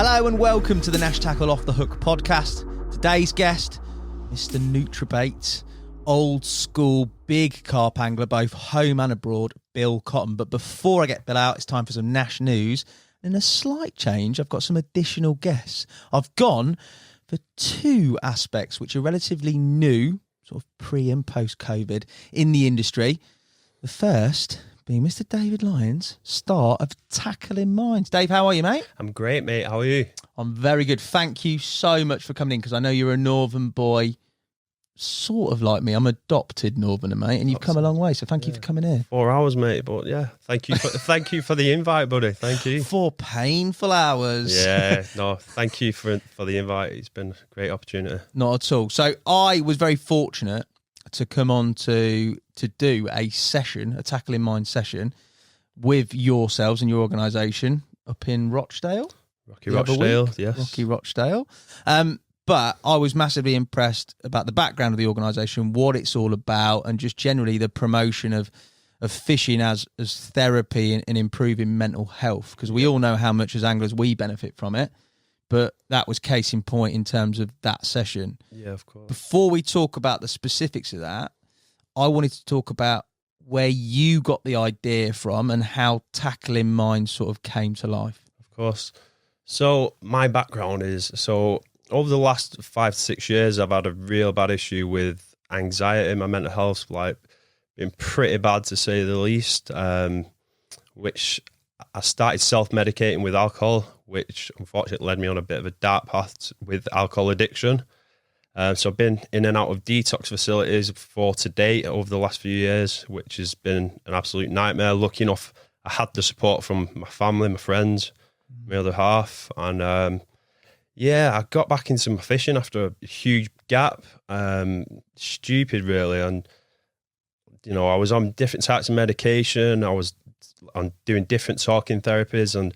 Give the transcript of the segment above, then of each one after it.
Hello and welcome to the Nash Tackle Off the Hook podcast. Today's guest, Mr Nutrabaits, old school big carp angler, both home and abroad, Bill Cottam. But before I get Bill out, it's time for some Nash news. In a slight change, I've got some additional guests. I've gone for two aspects which are relatively new, sort of pre and post-COVID, in the industry. The first being Mr David Lyons, star of Tackling Minds. Dave, how are you, mate? I'm great, mate. How are you? I'm very good. Thank you so much for coming in, because I know you're a northern boy, sort of like me. I'm adopted northerner, mate, and you've come a long way, so thank you for coming in. 4 hours, mate, but yeah, thank you for the invite, buddy. Thank you. 4 painful hours. Yeah, no, thank you for the invite. It's been a great opportunity. Not at all. So I was very fortunate to come on to do a session, a Tackling Minds session, with yourselves and your organisation up in Rochdale. Rocky Rochdale, yes. Rocky Rochdale. But I was massively impressed about the background of the organisation, what it's all about, and just generally the promotion of fishing as therapy and improving mental health, because we all know how much as anglers we benefit from it. But that was case in point in terms of that session. Yeah, of course. Before we talk about the specifics of that, I wanted to talk about where you got the idea from and how Tackling Minds sort of came to life. Of course. So my background is, over the last 5 to 6 years, I've had a real bad issue with anxiety. My mental health's been pretty bad, to say the least, which I started self-medicating with alcohol, which unfortunately led me on a bit of a dark path with alcohol addiction. So I've been in and out of detox facilities for to date over the last few years, which has been an absolute nightmare. Lucky enough, I had the support from my family, my friends, my other half. And I got back into my fishing after a huge gap. Stupid, really. And, I was on different types of medication. I was doing different talking therapies and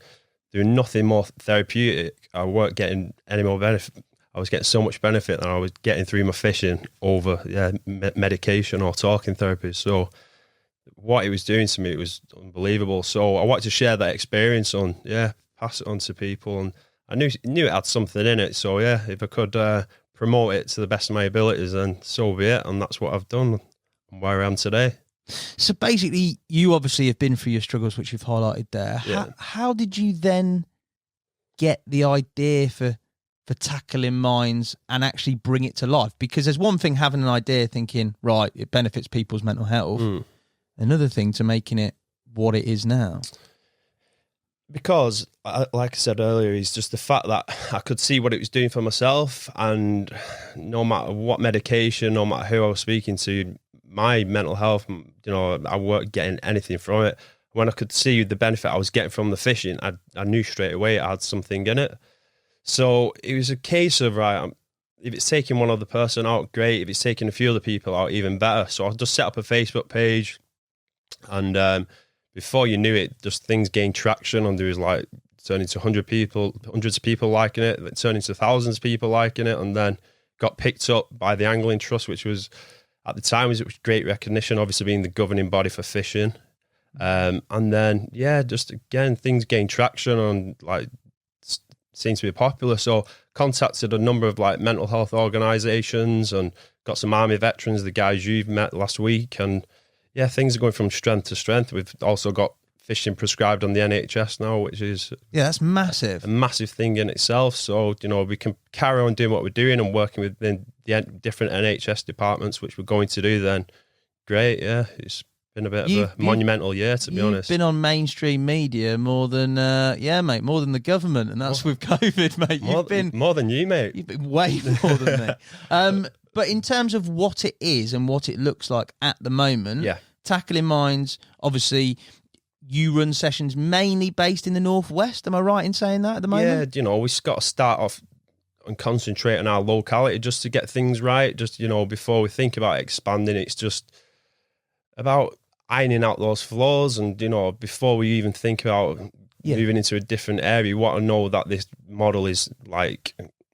doing nothing more therapeutic. I weren't getting any more benefit. I was getting so much benefit than I was getting through my fishing over medication or talking therapy. So what it was doing to me, it was unbelievable. So I wanted to share that experience pass it on to people. And I knew it had something in it. So if I could promote it to the best of my abilities, then so be it. And that's what I've done and where I am today. So basically, you obviously have been through your struggles, which you've highlighted there. Yeah. How did you then get the idea for Tackling Minds and actually bring it to life? Because there's one thing having an idea, thinking, right, it benefits people's mental health. Another thing to making it what it is now. Because, like I said earlier, is just the fact that I could see what it was doing for myself, and no matter what medication, no matter who I was speaking to, my mental health, I weren't getting anything from it. When I could see the benefit I was getting from the fishing, I knew straight away it had something in it. So it was a case of, right, if it's taking one other person out, great. If it's taking a few other people out, even better. So I just set up a Facebook page, and before you knew it, just things gained traction, and there was turning to hundreds of people liking it, then turning to thousands of people liking it, and then got picked up by the Angling Trust, which was, at the time, it was great recognition, obviously being the governing body for fishing. And then, just again, things gained traction and seemed to be popular. So contacted a number of mental health organisations and got some Army veterans, the guys you've met last week. And things are going from strength to strength. We've also got fishing prescribed on the NHS now, which is that's massive. A massive thing in itself. So, we can carry on doing what we're doing and working within the different NHS departments, which we're going to do then. Great, it's been a bit of a monumental year, to be honest. You've been on mainstream media more than, mate, more than the government, and that's with COVID, mate. You've been more than you, mate. You've been way more than me. But in terms of what it is and what it looks like at the moment, Tackling Minds, obviously, you run sessions mainly based in the Northwest. Am I right in saying that at the moment? Yeah, we've got to start off and concentrate on our locality just to get things right. Just, before we think about expanding, it's just about ironing out those flaws. And, before we even think about moving into a different area, you want to know that this model is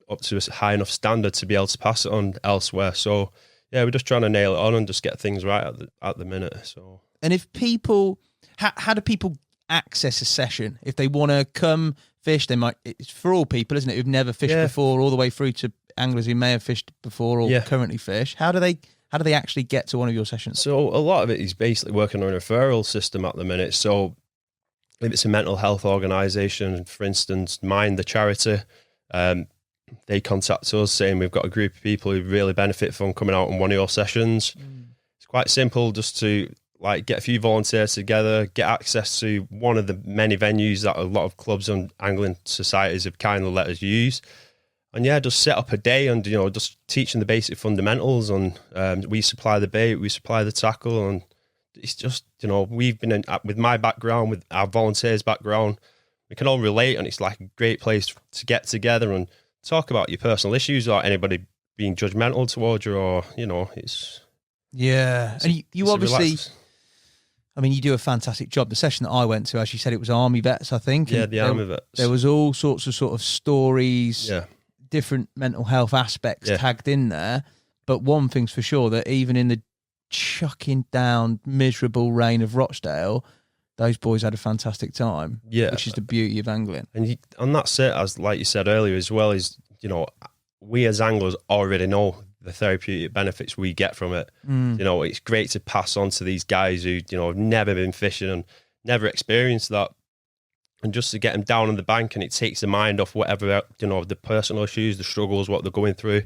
up to a high enough standard to be able to pass it on elsewhere. So, we're just trying to nail it on and just get things right at the minute. So, and if people, how do people access a session? If they want to come fish, they might. It's for all people, isn't it? Who've never fished before, all the way through to anglers who may have fished before or currently fish. How do they actually get to one of your sessions? So a lot of it is basically working on a referral system at the minute. So if it's a mental health organisation, for instance, Mind, the charity, they contact us saying we've got a group of people who really benefit from coming out on one of your sessions. It's quite simple, just to like get a few volunteers together, get access to one of the many venues that a lot of clubs and angling societies have kindly let us use. And just set up a day and, just teaching the basic fundamentals. And we supply the bait, we supply the tackle. And it's just, we've been with my background, with our volunteers' background, we can all relate. And it's like a great place to get together and talk about your personal issues or anybody being judgmental towards you, or, it's... Yeah. And you obviously... I mean, you do a fantastic job. The session that I went to, as you said, it was Army vets, I think. Yeah, the Army vets. There was all sorts of sort of stories, different mental health aspects tagged in there. But one thing's for sure, that even in the chucking down miserable rain of Rochdale, those boys had a fantastic time, which is the beauty of angling. And that's it, as like you said earlier as well, is, we as anglers already know the therapeutic benefits we get from it. It's great to pass on to these guys who, have never been fishing and never experienced that. And just to get them down on the bank, and it takes the mind off whatever, the personal issues, the struggles, what they're going through.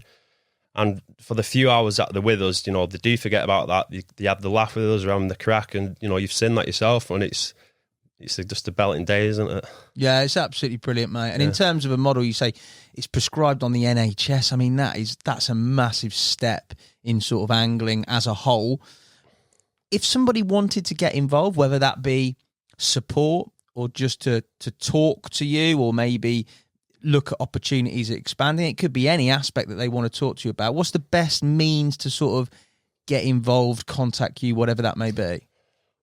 And for the few hours that they're with us, they do forget about that. They have the laugh with us around the crack, and, you've seen that yourself, and it's just a belting day, isn't it? Yeah, it's absolutely brilliant, mate. And in terms of a model, you say it's prescribed on the NHS. I mean, that's a massive step in sort of angling as a whole. If somebody wanted to get involved, whether that be support or just to talk to you, or maybe look at opportunities at expanding, it could be any aspect that they want to talk to you about. What's the best means to sort of get involved, contact you, whatever that may be?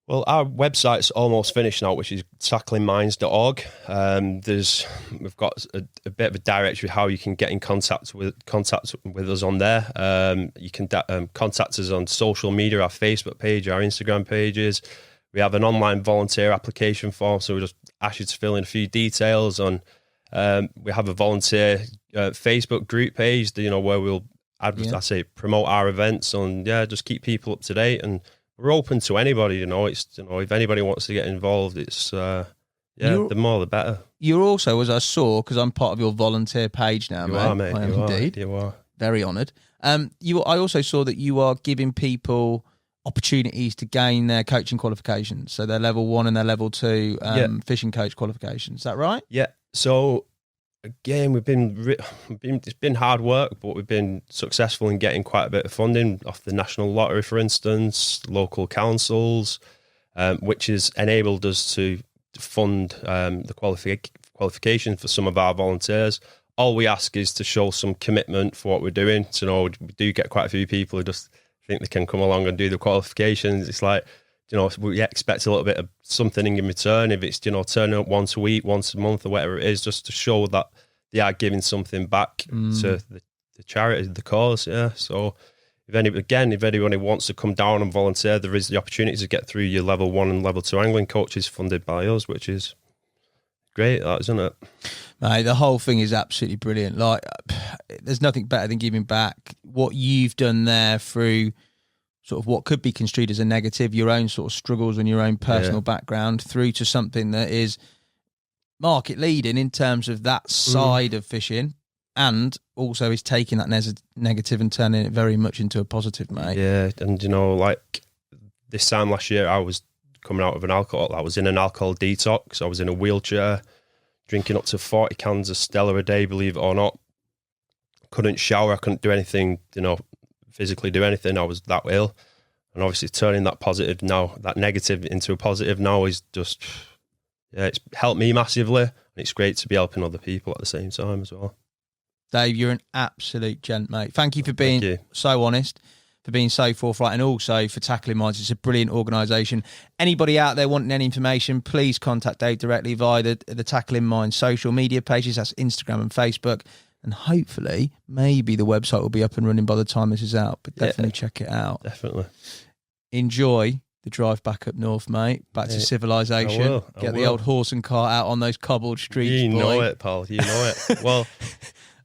Well, our website's almost finished now, which is tacklingminds.org. We've got a bit of a directory how you can get in contact with us on there. You can contact us on social media, our Facebook page, our Instagram pages. We have an online volunteer application form, so we just ask you to fill in a few details. On we have a volunteer Facebook group page, where we'll promote our events and just keep people up to date. And we're open to anybody, it's, if anybody wants to get involved, it's, the more the better. You're also, as I saw, because I'm part of your volunteer page now, mate. You are, mate. I am indeed. You are. Very honoured. I also saw that you are giving people opportunities to gain their coaching qualifications. So they're level 1 and they're level 2 fishing coach qualifications. Is that right? Yeah. So again, it's been hard work, but we've been successful in getting quite a bit of funding off the National Lottery, for instance, local councils, which has enabled us to fund the qualification for some of our volunteers. All we ask is to show some commitment for what we're doing. So, we do get quite a few people who just think they can come along and do the qualifications. It's like, we expect a little bit of something in return. If it's, turning up once a week, once a month, or whatever it is, just to show that they are giving something back to the charity, the cause. Yeah. So if anybody wants to come down and volunteer, there is the opportunity to get through your level 1 and level 2 angling coaches funded by us, which is great, that, isn't it? Mate, the whole thing is absolutely brilliant. Like, there's nothing better than giving back. What you've done there through sort of what could be construed as a negative, your own sort of struggles and your own personal background, through to something that is market leading in terms of that side of fishing, and also is taking that negative and turning it very much into a positive, mate. Yeah, and like this time last year, I was coming out of an alcohol. I was in an alcohol detox. I was in a wheelchair, drinking up to 40 cans of Stella a day, believe it or not. Couldn't shower. I couldn't do anything, physically do anything. I was that ill. And obviously turning that positive now, that negative into a positive now is just, it's helped me massively. And it's great to be helping other people at the same time as well. Dave, you're an absolute gent, mate. Thank you for being so honest, for being so forthright, and also for Tackling Minds. It's a brilliant organisation. Anybody out there wanting any information, please contact Dave directly via the Tackling Minds social media pages. That's Instagram and Facebook. And hopefully, maybe the website will be up and running by the time this is out. But definitely check it out. Definitely. Enjoy the drive back up north, mate. Back to civilization. I Get the will. old horse and cart out on those cobbled streets. You boy. know it, pal. You know it. Well,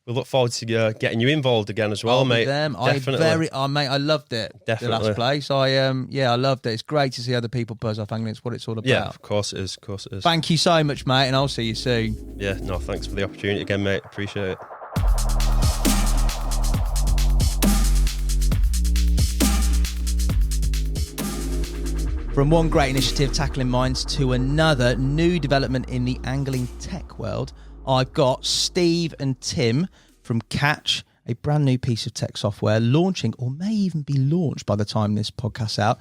we look forward to getting you involved again as well, mate. Definitely. Mate, I loved it. Definitely. The last place. I loved it. It's great to see other people buzz off angling. It's what it's all about. Yeah, of course it is. Of course it is. Thank you so much, mate, and I'll see you soon. Yeah, no, thanks for the opportunity again, mate. Appreciate it. From one great initiative tackling mines to another new development in the angling tech world, I've got Steve and Tim from Catch, a brand new piece of tech software launching, or may even be launched by the time this podcast's out.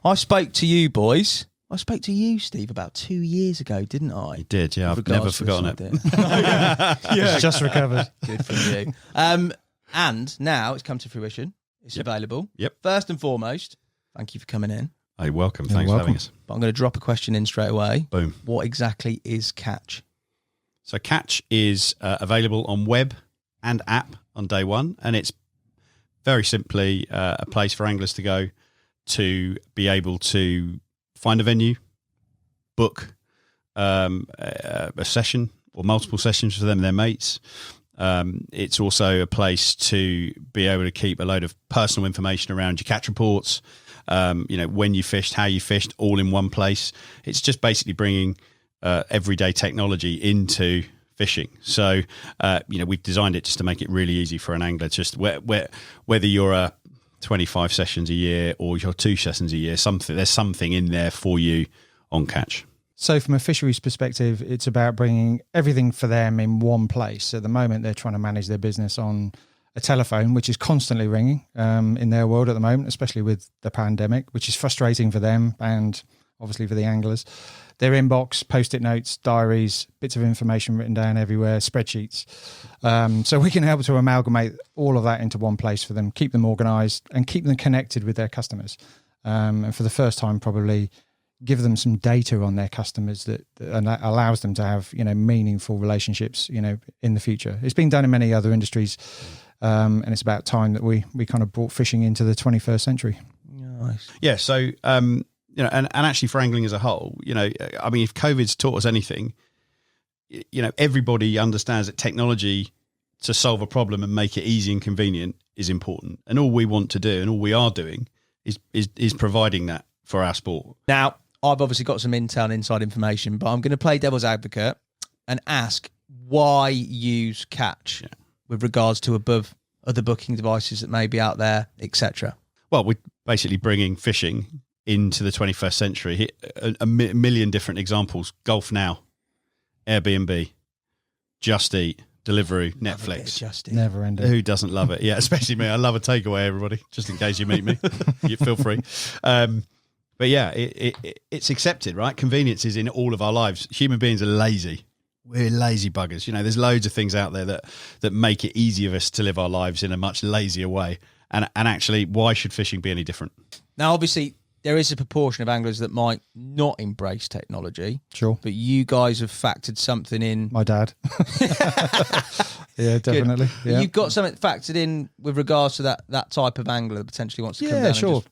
I spoke to you boys. I spoke to you, Steve, about 2 years ago, didn't I? You did, yeah. I've never forgotten it. Yeah, just recovered. Good for you. And now it's come to fruition. It's available. Yep. First and foremost, thank you for coming in. Hey, welcome. Thanks for having us. But I'm going to drop a question in straight away. Boom. What exactly is Catch? So Catch is available on web and app on day one, and it's very simply a place for anglers to go to be able to find a venue, book a session or multiple sessions for them and their mates. It's also a place to be able to keep a load of personal information around your catch reports, when you fished, how you fished, all in one place. It's just basically bringing everyday technology into fishing. So, we've designed it just to make it really easy for an angler. Just whether you're 25 sessions a year or you're 2 sessions a year, there's something in there for you on Catch. So from a fisheries perspective, it's about bringing everything for them in one place. At the moment, they're trying to manage their business on a telephone, which is constantly ringing in their world at the moment, especially with the pandemic, which is frustrating for them and obviously for the anglers. Their inbox, post-it notes, diaries, bits of information written down everywhere, spreadsheets. So we can help to amalgamate all of that into one place for them, keep them organised and keep them connected with their customers. And for the first time, probably give them some data on their customers and that allows them to have, meaningful relationships, in the future. It's been done in many other industries. And it's about time that we kind of brought fishing into the 21st century. Nice. Yeah. So, and actually for angling as a whole, if COVID's taught us anything, everybody understands that technology to solve a problem and make it easy and convenient is important. And all we want to do and all we are doing is providing that for our sport. Now, I've obviously got some intel and inside information, but I'm going to play devil's advocate and ask why use Catch with regards to above other booking devices that may be out there, etc. Well, we're basically bringing fishing into the 21st century. A million different examples. Golf Now, Airbnb, Just Eat, Deliveroo, Netflix. Just Eat. Never ending. Who doesn't love it? Yeah, especially me. I love a takeaway, everybody, just in case you meet me. You feel free. But yeah, it's accepted, right? Convenience is in all of our lives. Human beings are lazy. We're lazy buggers. There's loads of things out there that make it easier for us to live our lives in a much lazier way. And actually, why should fishing be any different? Now, obviously, there is a proportion of anglers that might not embrace technology. Sure. But you guys have factored something in. My dad. Yeah, definitely. Yeah. You've got something factored in with regards to that type of angler that potentially wants to come down. Yeah, sure.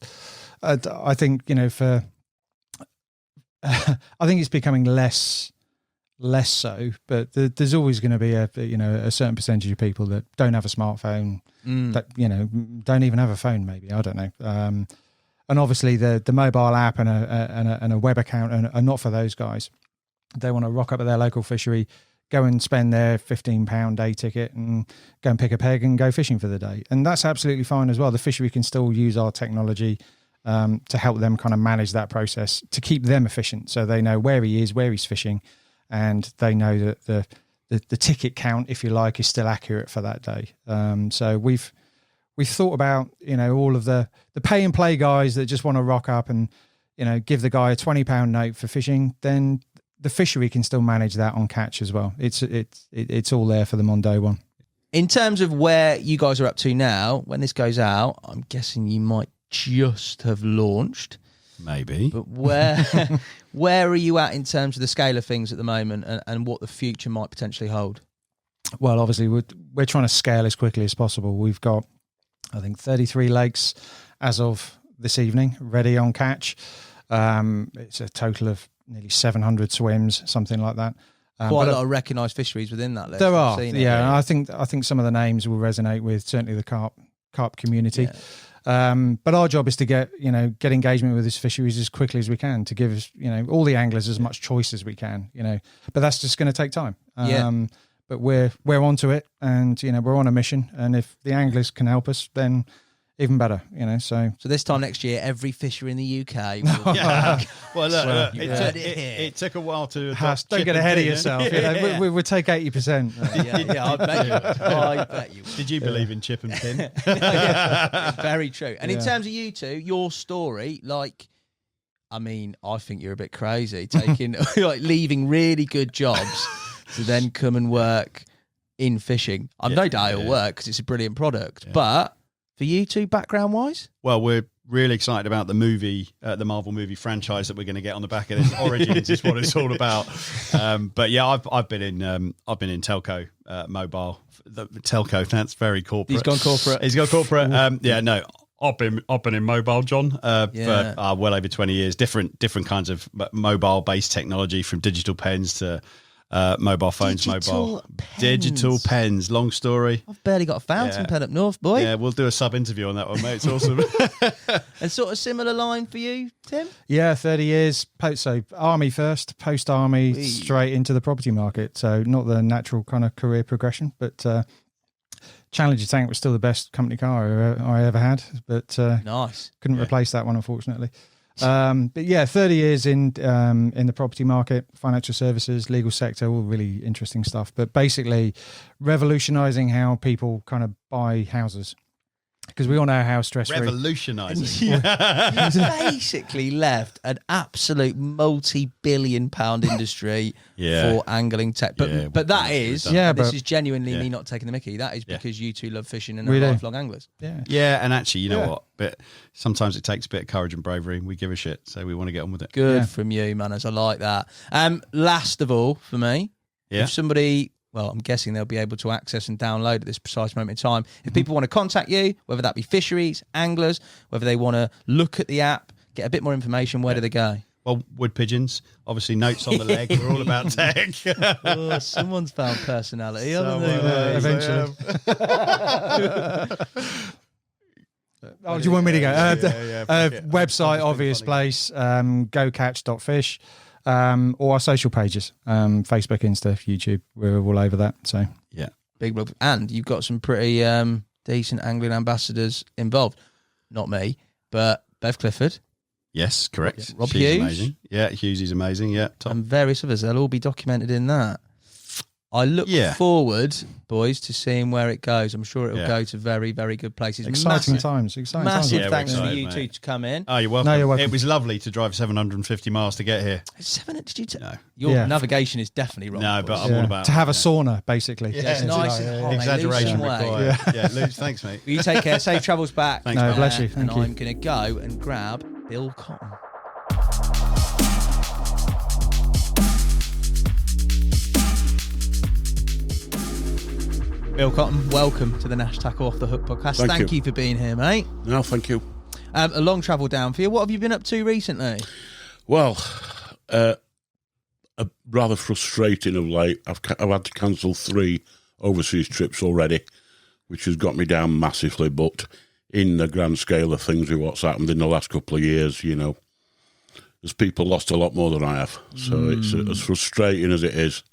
I think, I think it's becoming less so, but there's always going to be a certain percentage of people that don't have a smartphone, that don't even have a phone. Maybe, I don't know. And obviously the mobile app and a web account are not for those guys. They want to rock up at their local fishery, go and spend their £15 day ticket and go and pick a peg and go fishing for the day, and that's absolutely fine as well. The fishery can still use our technology to help them kind of manage that process to keep them efficient, so they know where he is, where he's fishing. And they know that the ticket count, if you like, is still accurate for that day. So we've thought about all of the pay and play guys that just want to rock up and give the guy a £20 note for fishing. Then the fishery can still manage that on Catch as well. It's all there for them on day one. In terms of where you guys are up to now, when this goes out, I'm guessing you might just have launched. Maybe. But where are you at in terms of the scale of things at the moment and what the future might potentially hold? Well, obviously, we're trying to scale as quickly as possible. We've got, I think, 33 lakes as of this evening ready on Catch. It's a total of nearly 700 swims, something like that. Quite a lot of recognised fisheries within that list. There I've are, seen it. yeah. I think some of the names will resonate with certainly the carp community. But our job is to get engagement with these fisheries as quickly as we can, to give all the anglers as much choice as we can. But that's just going to take time. But we're onto it, and we're on a mission. And if the anglers can help us, then even better. So this time next year, every fisher in the UK. Will Well, look, it took a while to. Don't get ahead of yourself. We'll take 80%. I bet you. I bet you. Did you believe in chip and pin? Very true. And in terms of you two, your story, I think you're a bit crazy taking leaving really good jobs to then come and work in fishing. I've no doubt it'll work because it's a brilliant product. But for you two, background wise, well, we're really excited about the movie, the Marvel movie franchise that we're going to get on the back of this. Origins is what it's all about. But yeah, I've been in telco, mobile. The telco, that's very corporate. He's gone corporate. I've been in mobile, John, for well over 20 years. Different kinds of mobile based technology, from digital pens to mobile phones, digital pens. Long story. I've barely got a fountain pen up north, boy. Yeah, we'll do a sub interview on that one, mate. It's awesome. And sort of similar line for you, Tim? Yeah, 30 years. So army first, post army, straight into the property market. So not the natural kind of career progression, but Challenger Tank was still the best company car I ever had. But nice. Couldn't replace that one, unfortunately. But yeah, 30 years in the property market, financial services, legal sector, all really interesting stuff. But basically revolutionizing how people kind of buy houses. Because we all know how stress-free. Revolutionising. He's basically left an absolute multi-billion-pound industry for angling tech. But that is, this is genuinely me not taking the mickey. That is because you two love fishing and are lifelong anglers. Yeah, and actually, you know what? But sometimes it takes a bit of courage and bravery. We give a shit, so we want to get on with it. Good from you, manners. I like that. Last of all, for me, if somebody... Well, I'm guessing they'll be able to access and download at this precise moment in time. If people want to contact you, whether that be fisheries, anglers, whether they want to look at the app, get a bit more information, where do they go? Well, wood pigeons, obviously notes on the leg. We're all about tech. Someone's found personality, haven't they? Eventually. Do you want me to go? Website, obvious place, gocatch.fish. Or our social pages, Facebook, Insta, YouTube. We're all over that. So big. And you've got some pretty decent angling ambassadors involved. Not me, but Bev Clifford. Yes, correct. Rob She's Hughes. Amazing. Yeah, Hughes is amazing. Yeah, top. And various others. They'll all be documented in that. I look forward, boys, to seeing where it goes. I'm sure it'll go to very, very good places. Exciting times. Massive thanks for you two to come in. Oh, you're welcome. No, you're welcome. It was lovely to drive 750 miles to get here. No. Your navigation is definitely wrong. No, but I'm all about to have a sauna, basically. It's nice and hot. Exaggeration required. Luke, thanks, mate. Well, you take care. Safe travels back. Thanks, man. Bless you. And I'm going to go and grab Bill Cottam. Bill Cottam, welcome to the Nash Tackle Off the Hook podcast. Thank you for being here, mate. No, thank you. A long travel down for you. What have you been up to recently? Well, rather frustrating of late. I've had to cancel 3 overseas trips already, which has got me down massively. But in the grand scale of things with what's happened in the last couple of years, there's people lost a lot more than I have. So it's as frustrating as it is.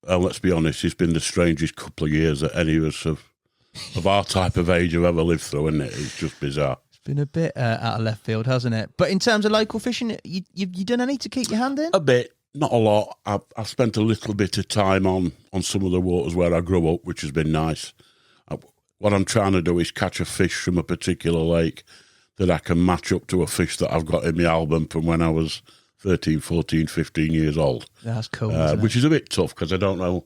Let's be honest, it's been the strangest couple of years that any of us of our type of age have ever lived through, isn't it? It's just bizarre. It's been a bit out of left field, hasn't it? But in terms of local fishing, you've done any to keep your hand in? A bit, not a lot. I've spent a little bit of time on some of the waters where I grew up, which has been nice. What I'm trying to do is catch a fish from a particular lake that I can match up to a fish that I've got in my album from when I was 13, 14, 15 years old. That's cool. Which is a bit tough because I don't know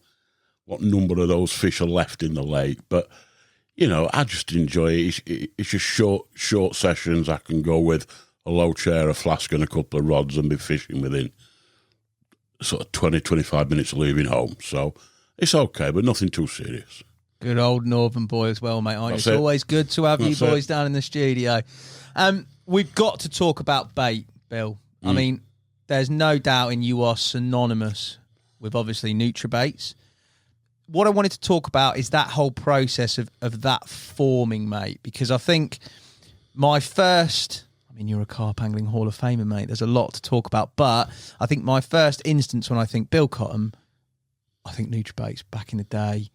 what number of those fish are left in the lake. But, I just enjoy it. It's just short sessions. I can go with a low chair, a flask and a couple of rods and be fishing within sort of 20, 25 minutes of leaving home. So it's okay, but nothing too serious. Good old northern boy as well, mate, aren't you? It's always good to have you boys down in the studio. We've got to talk about bait, Bill. I mean, there's no doubting you are synonymous with obviously Nutrabaits. What I wanted to talk about is that whole process of that forming, mate, because I think my first... I mean, you're a carp angling Hall of Famer, mate. There's a lot to talk about, but I think my first instance when I think Bill Cottam, I think Nutrabaits back in the day,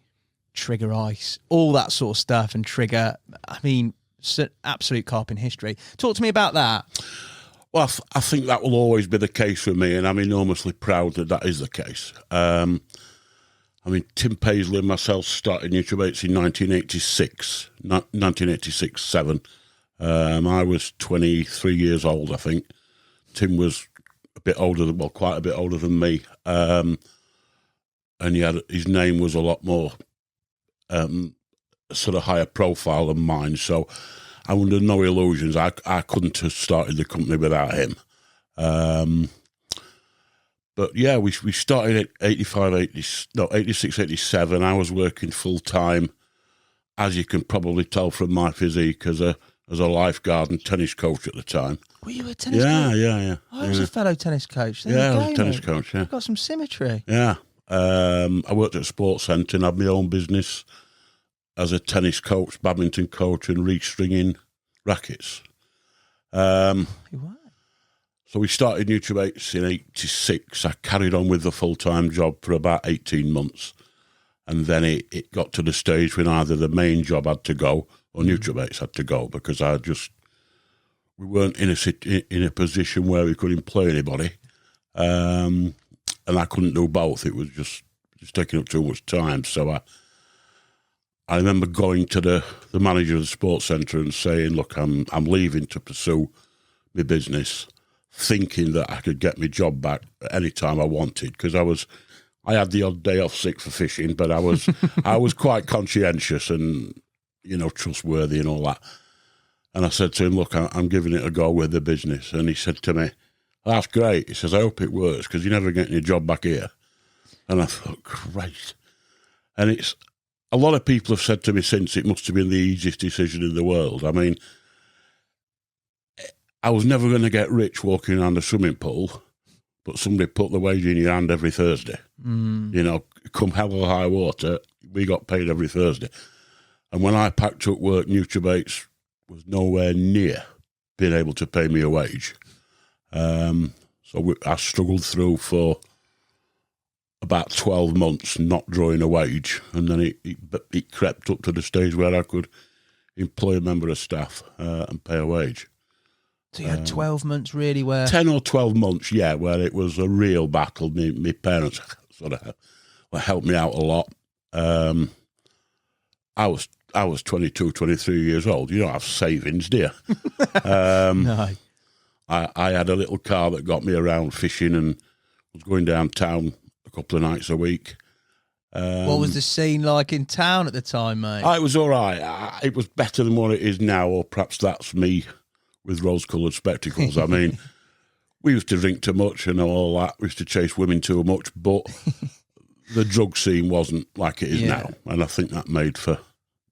Trigga ice, all that sort of stuff, and Trigga. I mean, absolute carping history. Talk to me about that. Well, I think that will always be the case for me, and I'm enormously proud that that is the case. I mean, Tim Paisley and myself started Nutrabaits in 1986-7. I was 23 years old, I think. Tim was a bit older than, well, quite a bit older than me. And his name was a lot more sort of higher profile than mine. So I'm under no illusions. I couldn't have started the company without him. But yeah, we started at 86, 87. I was working full time, as you can probably tell from my physique, as a lifeguard and tennis coach at the time. Were you a tennis coach? Yeah. I was a fellow tennis coach. There Yeah, you I was go, a tennis mate. coach, yeah. You've got some symmetry. Yeah. I worked at a sports centre and had my own business as a tennis coach, badminton coach, and restringing rackets. Wow. So we started Nutrabaits in 86. I carried on with the full-time job for about 18 months. And then it got to the stage when either the main job had to go or Nutrabaits had to go, because we weren't in a position where we could employ anybody. And I couldn't do both. It was just taking up too much time. So I remember going to the manager of the sports centre and saying, look, I'm leaving to pursue my business, thinking that I could get my job back at any time I wanted, because I had the odd day off sick for fishing, but I was quite conscientious and, trustworthy and all that. And I said to him, look, I'm giving it a go with the business. And he said to me, that's great. He says, I hope it works, because you're never getting your job back here. And I thought, great. And it's a lot of people have said to me since it must have been the easiest decision in the world. I mean, I was never going to get rich walking around a swimming pool, but somebody put the wage in your hand every Thursday. Come hell or high water, we got paid every Thursday. And when I packed up work, Nutrabaits was nowhere near being able to pay me a wage. So I struggled through for about 12 months not drawing a wage, and then it crept up to the stage where I could employ a member of staff and pay a wage. So you had 12 months really where... 10 or 12 months, yeah, where it was a real battle. My parents sort of helped me out a lot. I was 22, 23 years old. You don't have savings, do you? No. I had a little car that got me around fishing and was going downtown a couple of nights a week. What was the scene like in town at the time, mate? It was all right. It was better than what it is now, or perhaps that's me with rose-coloured spectacles. I mean, we used to drink too much and all that. We used to chase women too much, but the drug scene wasn't like it is now. And I think that made for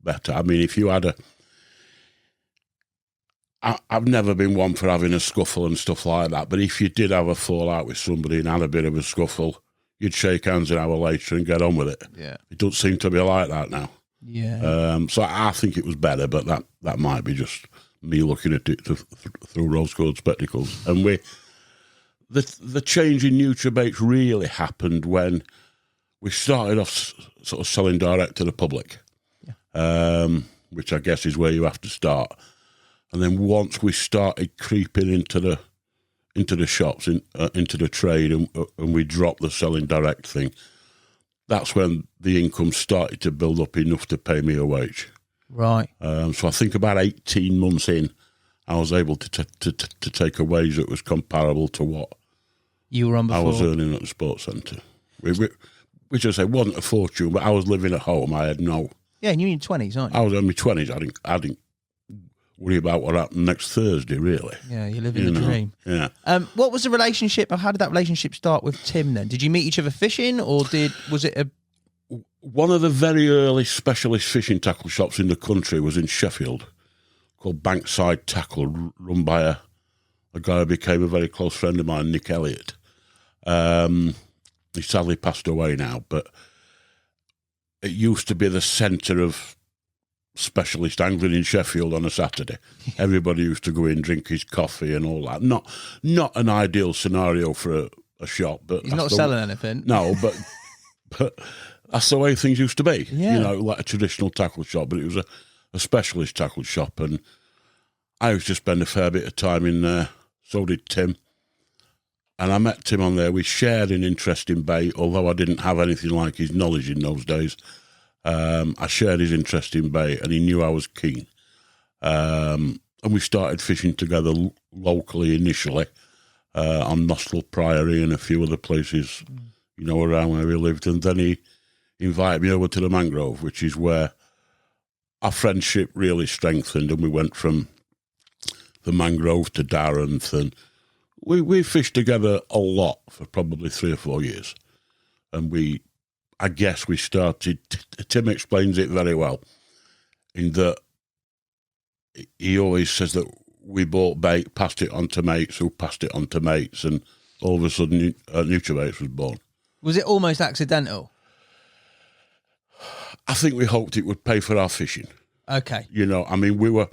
better. I mean, if you had I've never been one for having a scuffle and stuff like that, but if you did have a fallout with somebody and had a bit of a scuffle, you'd shake hands an hour later and get on with it. Yeah. It doesn't seem to be like that now. Yeah. So I think it was better, but that might be just me looking at it through rose-coloured spectacles. And the change in Nutrabaits really happened when we started off sort of selling direct to the public, which I guess is where you have to start. And then once we started creeping into the shops, into the trade, and we dropped the selling direct thing, that's when the income started to build up enough to pay me a wage. Right. So I think about 18 months in, I was able to take a wage that was comparable to what you were on before. I was earning at the sports centre. Which I say wasn't a fortune, but I was living at home. I had no... Yeah, and you're in your 20s, aren't you? I was in my 20s. I didn't worry about what happened next Thursday, really. Yeah, you're living the dream. Yeah. What was the relationship? How did that relationship start with Tim then? Did you meet each other fishing, or was it a... One of the very early specialist fishing tackle shops in the country was in Sheffield, called Bankside Tackle, run by a guy who became a very close friend of mine, Nick Elliott. He sadly passed away now, but it used to be the centre of specialist angling in Sheffield on a Saturday. Everybody used to go in, drink his coffee and all that. Not an ideal scenario for a shop, but he's not selling anything. No, but that's the way things used to be. Yeah. You know, like a traditional tackle shop, but it was a specialist tackle shop, and I used to spend a fair bit of time in there. So did Tim. And I met Tim on there. We shared an interest in bait, although I didn't have anything like his knowledge in those days. I shared his interest in bait, and he knew I was keen. And we started fishing together locally initially on Nostell Priory and a few other places, you know, around where we lived. And then he invited me over to the Mangrove, which is where our friendship really strengthened, and we went from the Mangrove to Darenth, and we fished together a lot for probably 3 or 4 years. And I guess we started, Tim explains it very well, in that he always says that we bought bait, passed it on to mates, who passed it on to mates, and all of a sudden Nutrabaits was born. Was it almost accidental? I think we hoped it would pay for our fishing. Okay. You know, I mean, we were,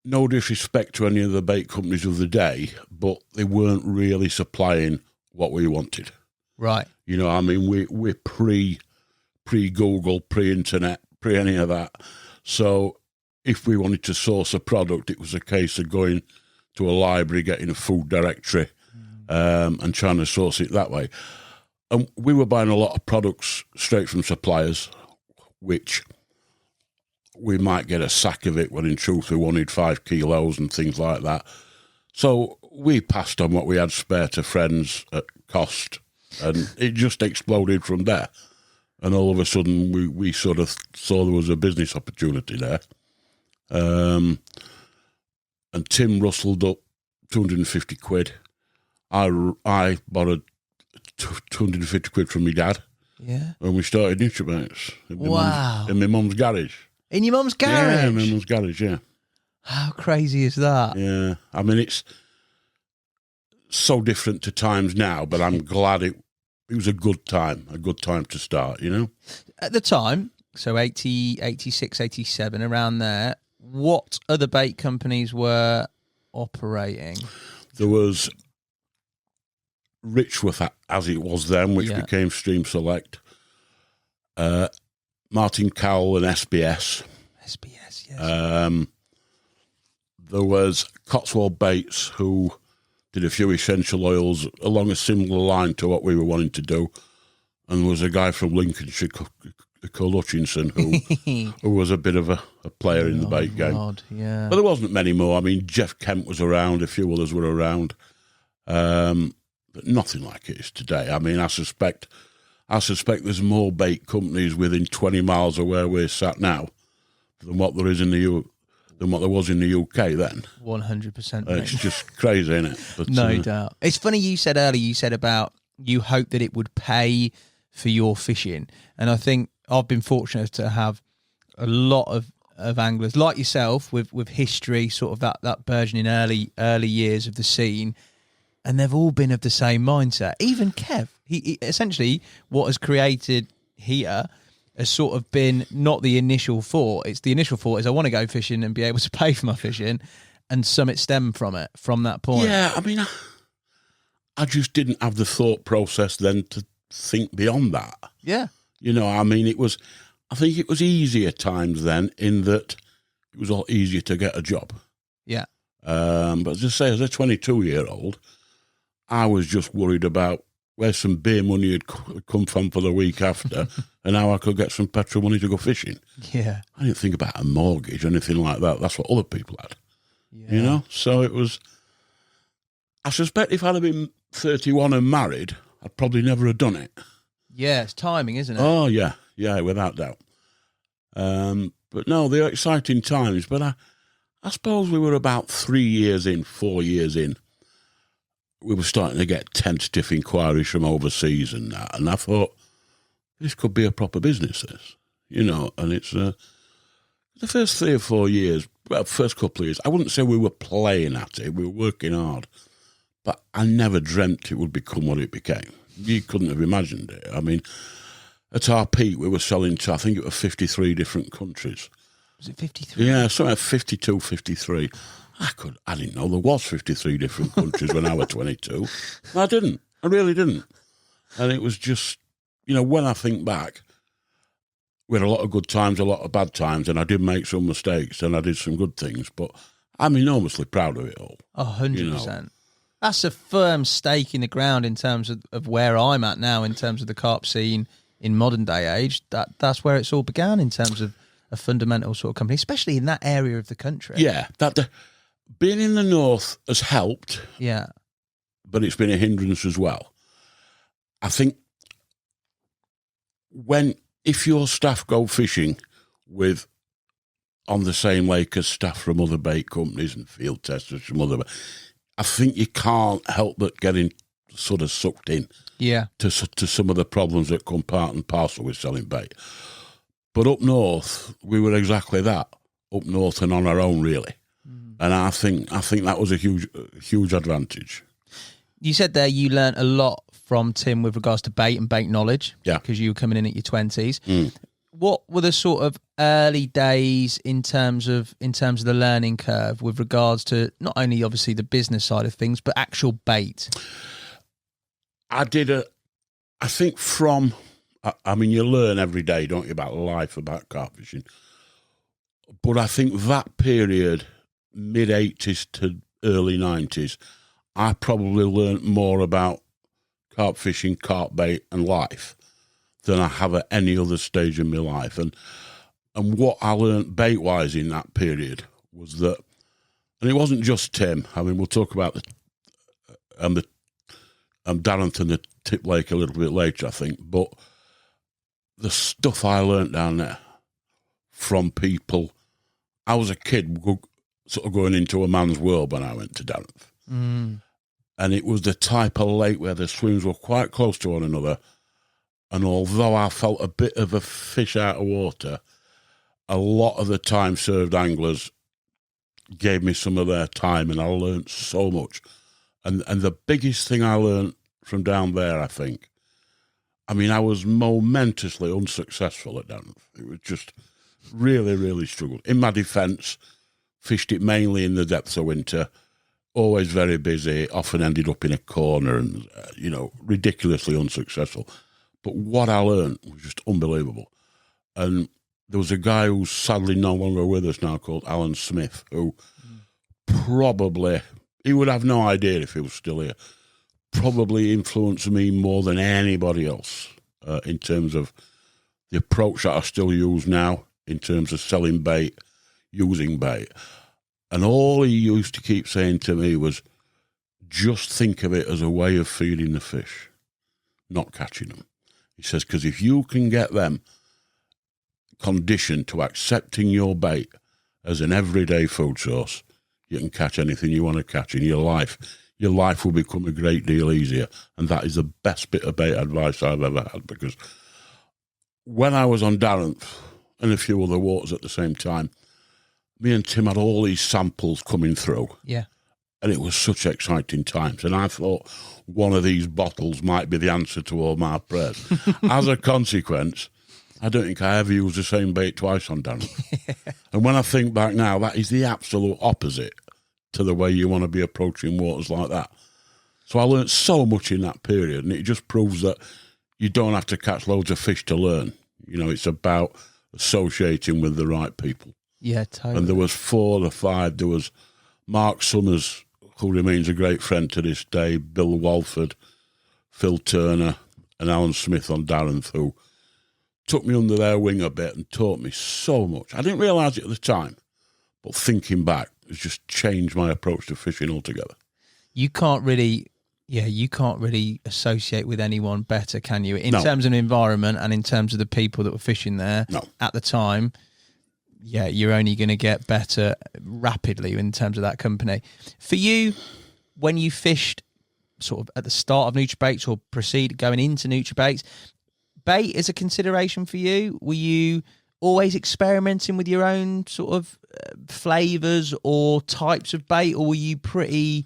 no disrespect to any of the bait companies of the day, but they weren't really supplying what we wanted. Right. You know, I mean, we're pre-Google, pre-internet, pre-any of that. So if we wanted to source a product, it was a case of going to a library, getting a food directory, and trying to source it that way. And we were buying a lot of products straight from suppliers, which we might get a sack of it when in truth we wanted 5 kilos and things like that. So we passed on what we had spare to friends at cost, and it just exploded from there. And all of a sudden we sort of saw there was a business opportunity there. And Tim rustled up 250 quid. I borrowed 250 quid from my dad. Yeah. When we started Nutrabaits. Wow. In my mum's garage. In your mum's garage? Yeah, in my mum's garage, yeah. How crazy is that? Yeah. I mean, it's so different to times now, but I'm glad it was a good time to start, you know? At the time, so 80, 86, 87, around there, what other bait companies were operating? There was Richworth, as it was then, which became Stream Select. Martin Cowell and SBS. SBS, yes. There was Cotswold Baits, who did a few essential oils along a similar line to what we were wanting to do. And there was a guy from Lincolnshire called Hutchinson, who was a bit of a player in the bait game. Yeah. But there wasn't many more. I mean, Jeff Kemp was around, a few others were around. But nothing like it is today. I mean, I suspect there's more bait companies within 20 miles of where we're sat now than what there is in than what there was in the UK then. 100%. It's just crazy, isn't it? But, no doubt. It's funny you said earlier, you said about you hope that it would pay for your fishing. And I think I've been fortunate to have a lot of anglers like yourself with history, sort of that burgeoning early years of the scene. And they've all been of the same mindset. Even Kev, he essentially what has created here has sort of been not the initial thought. It's the initial thought is I want to go fishing and be able to pay for my fishing, and Summit stemmed from that point. Yeah, I mean, I just didn't have the thought process then to think beyond that. Yeah. You know, I mean, I think it was easier times then in that it was a lot easier to get a job. Yeah. But as I say, as a 22-year-old, I was just worried about where some beer money had come from for the week after and how I could get some petrol money to go fishing. Yeah. I didn't think about a mortgage or anything like that. That's what other people had. Yeah. You know? So it was... I suspect if I'd have been 31 and married, I'd probably never have done it. Yeah, it's timing, isn't it? Oh, yeah. Yeah, without doubt. But no, they're exciting times. But I suppose we were about 4 years in. We were starting to get tentative inquiries from overseas and that. And I thought, this could be a proper business, this. You know, and it's... the first 3 or 4 years, first couple of years, I wouldn't say we were playing at it. We were working hard. But I never dreamt it would become what it became. You couldn't have imagined it. I mean, at our peak, we were selling to, I think it was 53 different countries. Was it 53? Yeah, somewhere 52, 53. I didn't know there was 53 different countries when I was 22. I didn't. I really didn't. And it was just, when I think back, we had a lot of good times, a lot of bad times, and I did make some mistakes, and I did some good things, but I'm enormously proud of it all. 100%. That's a firm stake in the ground in terms of where I'm at now, in terms of the carp scene in modern day age. That's where it's all began in terms of a fundamental sort of company, especially in that area of the country. Yeah, being in the north has helped. Yeah. But it's been a hindrance as well. I think if your staff go fishing on the same lake as staff from other bait companies and field testers from other, I think you can't help but getting sort of sucked in to some of the problems that come part and parcel with selling bait. But up north, we were exactly that, up north and on our own, really. And I think that was a huge advantage. You said there you learnt a lot from Tim with regards to bait and bait knowledge. Yeah. Because you were coming in at your 20s. What were the sort of early days in terms of the learning curve with regards to not only obviously the business side of things, but actual bait? I think you learn every day, don't you, about life, about carp fishing. But I think that period, mid-80s to early 90s, I probably learnt more about carp fishing, carp bait and life than I have at any other stage in my life. And what I learnt bait-wise in that period was that, and it wasn't just Tim, we'll talk about the Darenth and the Tip Lake a little bit later, I think, but the stuff I learnt down there from people, I was a kid sort of going into a man's world when I went to Darenth. And it was the type of lake where the swims were quite close to one another. And although I felt a bit of a fish out of water, a lot of the time served anglers gave me some of their time, and I learnt so much. And the biggest thing I learnt from down there, I think, I was momentously unsuccessful at Darenth. It was just really, really struggled. In my defence, fished it mainly in the depths of winter, always very busy, often ended up in a corner and, ridiculously unsuccessful. But what I learned was just unbelievable. And there was a guy who's sadly no longer with us now called Alan Smith, who probably, he would have no idea if he was still here, probably influenced me more than anybody else in terms of the approach that I still use now in terms of selling bait, using bait. And all he used to keep saying to me was, just think of it as a way of feeding the fish, not catching them. He says, because if you can get them conditioned to accepting your bait as an everyday food source, you can catch anything you want to catch in your life. Your life will become a great deal easier. And that is the best bit of bait advice I've ever had, because when I was on Darenth and a few other waters at the same time, me and Tim had all these samples coming through. Yeah. And it was such exciting times. And I thought one of these bottles might be the answer to all my prayers. As a consequence, I don't think I ever used the same bait twice on Darenth. And when I think back now, that is the absolute opposite to the way you want to be approaching waters like that. So I learned so much in that period, and it just proves that you don't have to catch loads of fish to learn. It's about associating with the right people. Yeah, totally. And there was 4 or 5. There was Mark Summers, who remains a great friend to this day, Bill Walford, Phil Turner, and Alan Smith on Darenth, who took me under their wing a bit and taught me so much. I didn't realise it at the time, but thinking back, it's just changed my approach to fishing altogether. You can't really associate with anyone better, can you? In terms of the environment and in terms of the people that were fishing there at the time. Yeah, you're only going to get better rapidly in terms of that company. For you, when you fished sort of at the start of Nutrabaits or going into Nutrabaits, bait is a consideration for you? Were you always experimenting with your own sort of flavours or types of bait, or were you pretty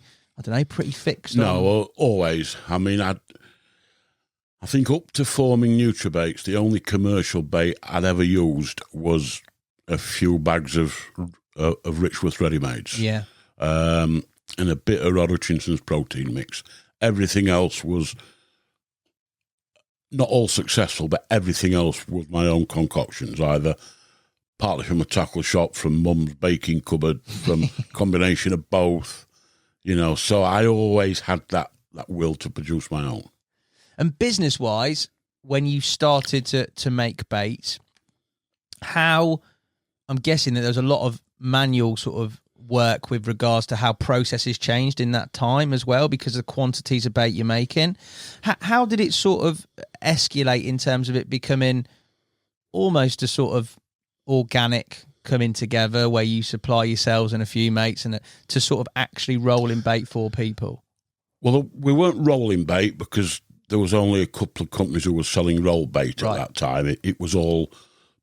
fixed? No, always. I mean, I think up to forming Nutrabaits, the only commercial bait I'd ever used was a few bags of Richworth ready-mades. Yeah. And a bit of Rod Hutchinson's protein mix. Everything else was not all successful, but everything else was my own concoctions, either partly from a tackle shop, from Mum's baking cupboard, from combination of both, So I always had that will to produce my own. And business-wise, when you started to make baits, I'm guessing that there's a lot of manual sort of work with regards to how processes changed in that time as well, because of the quantities of bait you're making. How did it sort of escalate in terms of it becoming almost a sort of organic coming together where you supply yourselves and a few mates and to sort of actually rolling bait for people? Well, we weren't rolling bait because there was only a couple of companies who were selling roll bait at that time. It was all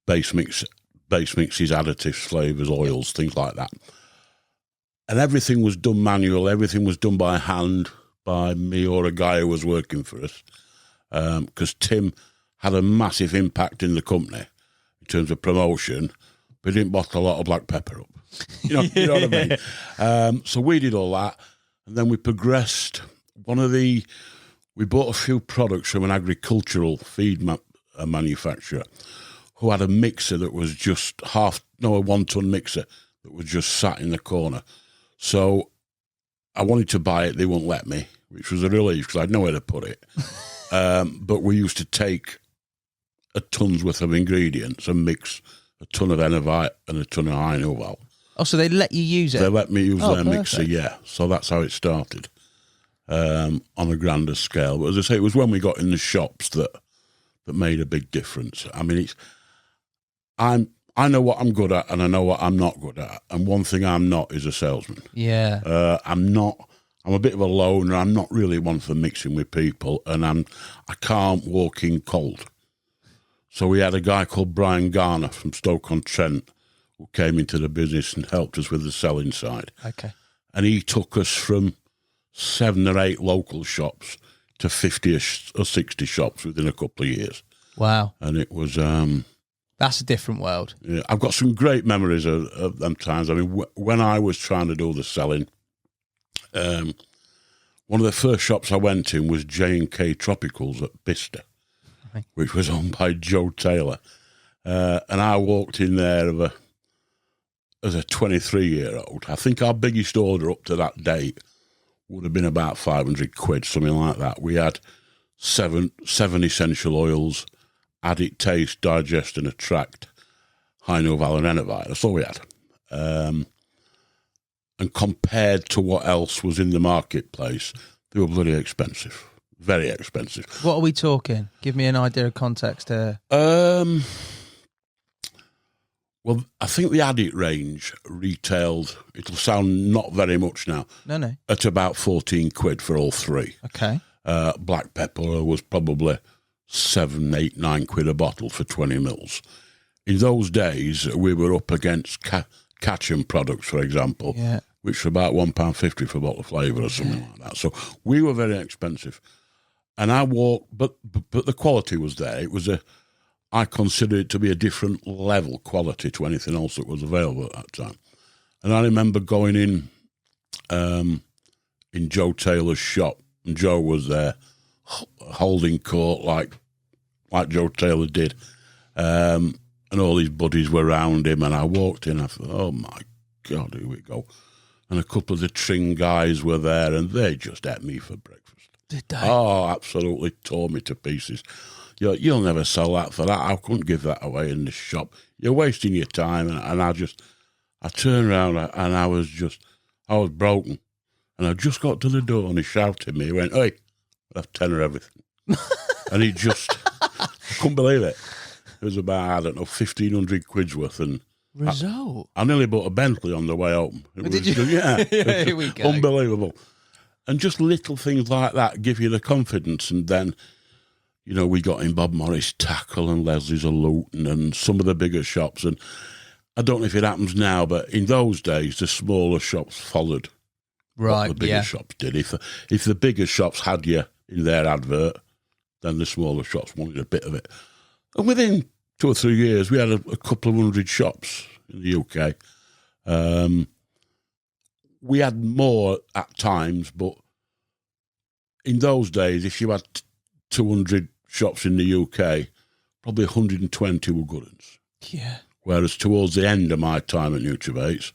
base mixes, additives, flavours, oils, things like that. And everything was done manual. Everything was done by hand by me or a guy who was working for us. Because Tim had a massive impact in the company in terms of promotion, but he didn't bottle a lot of black pepper up. You know what I mean? So we did all that, and then we progressed. We bought a few products from an agricultural feed manufacturer who had a mixer that was just a 1 ton mixer that was just sat in the corner. So I wanted to buy it. They wouldn't let me, which was a relief because I had nowhere to put it. But we used to take a ton's worth of ingredients and mix a ton of Enovite and a ton of high Noval. Oh, so they let you use it? They let me use their perfect. mixer, yeah. So that's how it started on a grander scale. But as I say, it was when we got in the shops that made a big difference. I mean, I know what I'm good at and I know what I'm not good at. And one thing I'm not is a salesman. Yeah. I'm a bit of a loner. I'm not really one for mixing with people, and I can't walk in cold. So we had a guy called Brian Garner from Stoke-on-Trent who came into the business and helped us with the selling side. Okay. And he took us from 7 or 8 local shops to 50 or 60 shops within a couple of years. Wow. And it was... that's a different world. Yeah, I've got some great memories of them times. I mean, when I was trying to do the selling, one of the first shops I went in was J&K Tropicals at Bicester, Right. which was owned by Joe Taylor. And I walked in there as a 23-year-old. I think our biggest order up to that date would have been about 500 quid, something like that. We had seven essential oils, Addict, Taste, Digest and Attract, High Noval and Enovite. That's all we had. And compared to what else was in the marketplace, they were bloody expensive. Very expensive. What are we talking? Give me an idea of context here. Well, I think the Addict range retailed, it'll sound not very much now, No. at about 14 quid for all 3. Okay. Black pepper was probably 7, 8, 9 quid a bottle for 20 mils. In those days, we were up against Catchum products, for example, which were about £1.50 for a bottle of flavour or something like that. So we were very expensive. And I walked, but the quality was there. I consider it to be a different level quality to anything else that was available at that time. And I remember going in Joe Taylor's shop, and Joe was there holding court like Joe Taylor did. And all his buddies were around him, and I walked in, I thought, oh my God, here we go. And a couple of the Tring guys were there, and they just ate me for breakfast. Did they? Oh, absolutely tore me to pieces. You'll never sell that for that. I couldn't give that away in the shop. You're wasting your time. And I turned around and I was broken. And I just got to the door and he shouted at me. He went, hey, I'll have 10 of everything. And he just, I couldn't believe it. It was about, I don't know, 1,500 quid's worth. And Result? I nearly bought a Bentley on the way home. Did you? Yeah. Yeah, here we go. Unbelievable. And just little things like that give you the confidence. And then you know, we got in Bob Morris Tackle and Leslie's of Luton and some of the bigger shops. And I don't know if it happens now, but in those days, the smaller shops followed what the bigger shops did. If the bigger shops had you in their advert, then the smaller shops wanted a bit of it. And within 2 or 3 years, we had a couple of 100 shops in the UK. We had more at times, but in those days, if you had 200 shops in the UK, probably 120 were good ones. Yeah. Whereas towards the end of my time at Nutrabaits,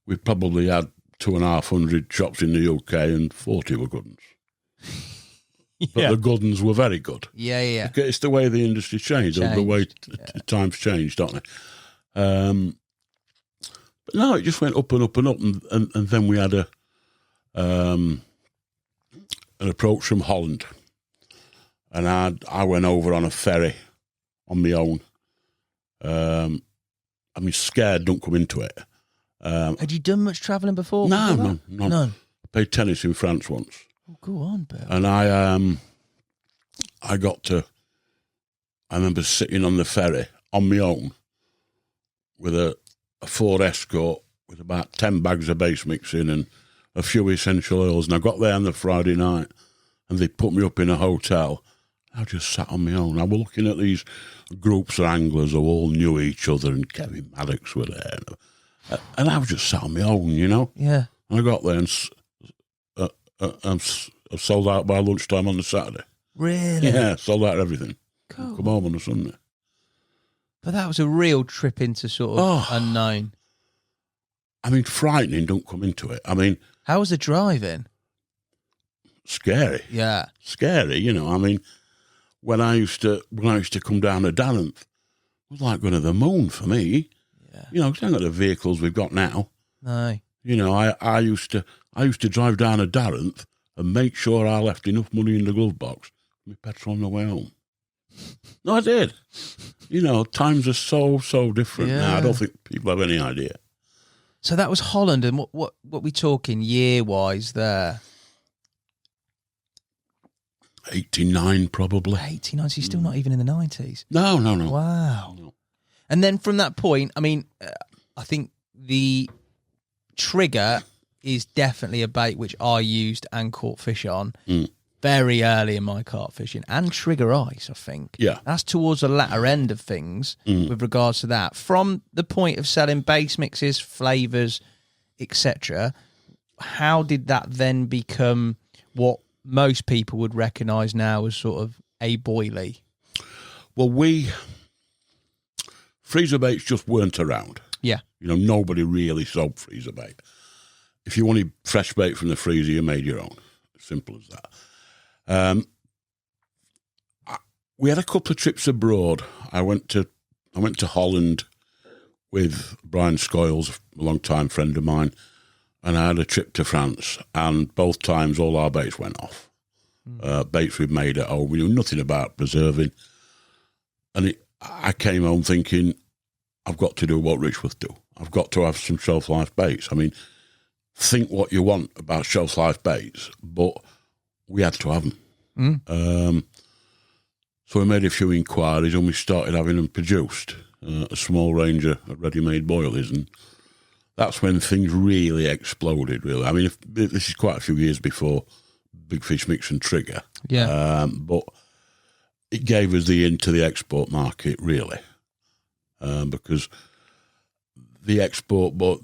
we probably had 250 shops in the UK and 40 were good ones. But the good ones were very good. Yeah, yeah. It's the way the industry changed. The way times changed, don't they? But no, it just went up and up and up, and then we had an approach from Holland, and I went over on a ferry on my own. I mean, scared, don't come into it. Had you done much travelling before? No. None. I played tennis in France once. Oh, go on, Bill. And I remember sitting on the ferry on my own with a Ford Escort with about 10 bags of base mixing and a few essential oils. And I got there on the Friday night and they put me up in a hotel. I just sat on my own. I was looking at these groups of anglers who all knew each other, and Kevin Maddox were there. And I was just sat on my own, you know? Yeah. And I got there and sold out by lunchtime on the Saturday. Really? Yeah, sold out everything. Cool. Come home on the Sunday. But that was a real trip into sort of unknown. I mean, frightening, don't come into it. I mean... How was the driving? Scary. Yeah. Scary, you know. I mean, when I used to come down to Darenth, it was like going to the moon for me. Yeah. You know, 'cause I haven't got the vehicles we've got now. No. You know, I used to drive down to Darenth and make sure I left enough money in the glove box for my petrol on the way home. No, I did. You know, times are so different now. I don't think people have any idea. So that was Holland, and what we talking year-wise there? 89 probably. 89, so you're still not even in the 90s. No. Wow. No. And then from that point, I mean, I think the Trigga is definitely a bait which I used and caught fish on very early in my carp fishing, and Trigga ice, I think. Yeah. That's towards the latter end of things with regards to that. From the point of selling base mixes, flavours, etc., how did that then become what most people would recognise now as sort of a boilie? Well, freezer baits just weren't around. Yeah. You know, nobody really sold freezer bait. If you wanted fresh bait from the freezer, you made your own. Simple as that. We had a couple of trips abroad. I went to Holland with Brian Scoyles, a long-time friend of mine, and I had a trip to France, and both times all our baits went off. Baits we'd made at home. We knew nothing about preserving. And I came home thinking, I've got to do what Richworth do. I've got to have some shelf-life baits. I mean, think what you want about shelf-life baits, but we had to have them. So we made a few inquiries and we started having them produced, a small range of ready-made boilies, and that's when things really exploded, really. I mean, this is quite a few years before Big Fish Mix and Trigga. Yeah. But it gave us the into the export market, really, because the export, but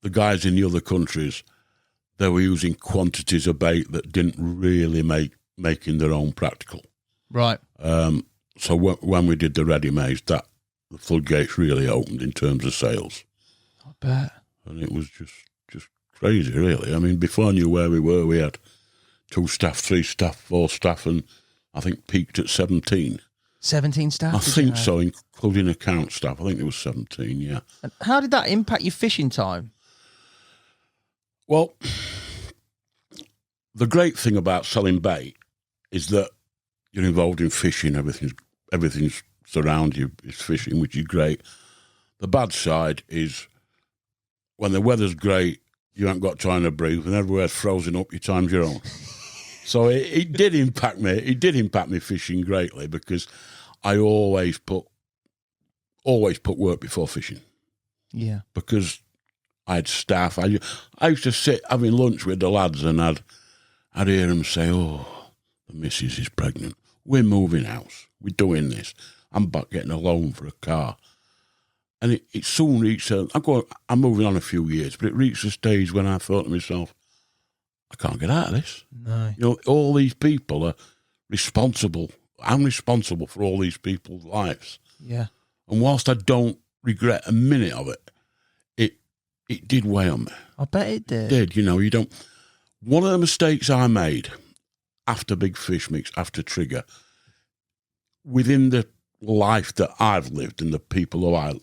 the guys in the other countries, they were using quantities of bait that didn't really making their own practical. Right. So when we did the ready-mades, the floodgates really opened in terms of sales. I bet. And it was just crazy, really. I mean, before I knew where we were, we had 2 staff, 3 staff, 4 staff, and I think peaked at 17. 17 staff? I think so, including account staff. I think there was 17, yeah. And how did that impact your fishing time? Well, the great thing about selling bait is that you're involved in fishing. Everything's surround you is fishing, which is great. The bad side is when the weather's great, you haven't got time to breathe. When everywhere's frozen up, your time's your own. So it did impact me. It did impact me fishing greatly because I always put work before fishing. Yeah. Because I had staff. I used to sit having lunch with the lads and I'd hear them say, "Oh, the missus is pregnant. We're moving house. We're doing this. I'm back getting a loan for a car." And it soon reached I'm moving on a few years, but it reached a stage when I thought to myself, I can't get out of this. No. You know, all these people are responsible. I'm responsible for all these people's lives. Yeah. And whilst I don't regret a minute of it, it did weigh on me. I bet it did. It did, you know, you don't. One of the mistakes I made after Big Fish Mix, after Trigga, within the life that I've lived and the people who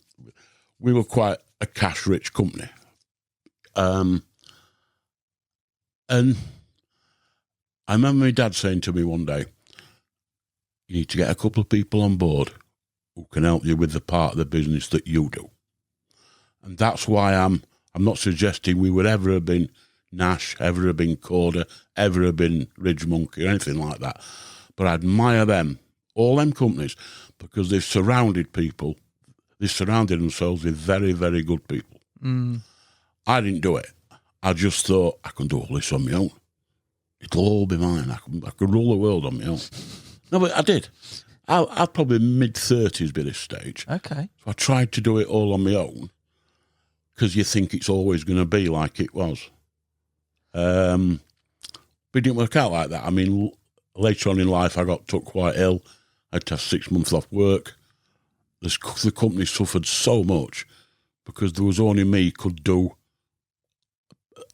we were quite a cash-rich company. And I remember my dad saying to me one day, you need to get a couple of people on board who can help you with the part of the business that you do. And that's why I'm not suggesting we would ever have been Nash, ever have been Corda, ever have been Ridge Monkey or anything like that. But I admire them, all them companies, because they've surrounded themselves with very, very good people. Mm. I didn't do it. I just thought, I can do all this on my own. It'll all be mine. I can rule the world on my own. No, but I did. I'd probably mid-30s by this stage. Okay. So I tried to do it all on my own because you think it's always going to be like it was. But it didn't work out like that. I mean, later on in life, I got took quite ill. I had to have 6 months off work. The company suffered so much because there was only me could do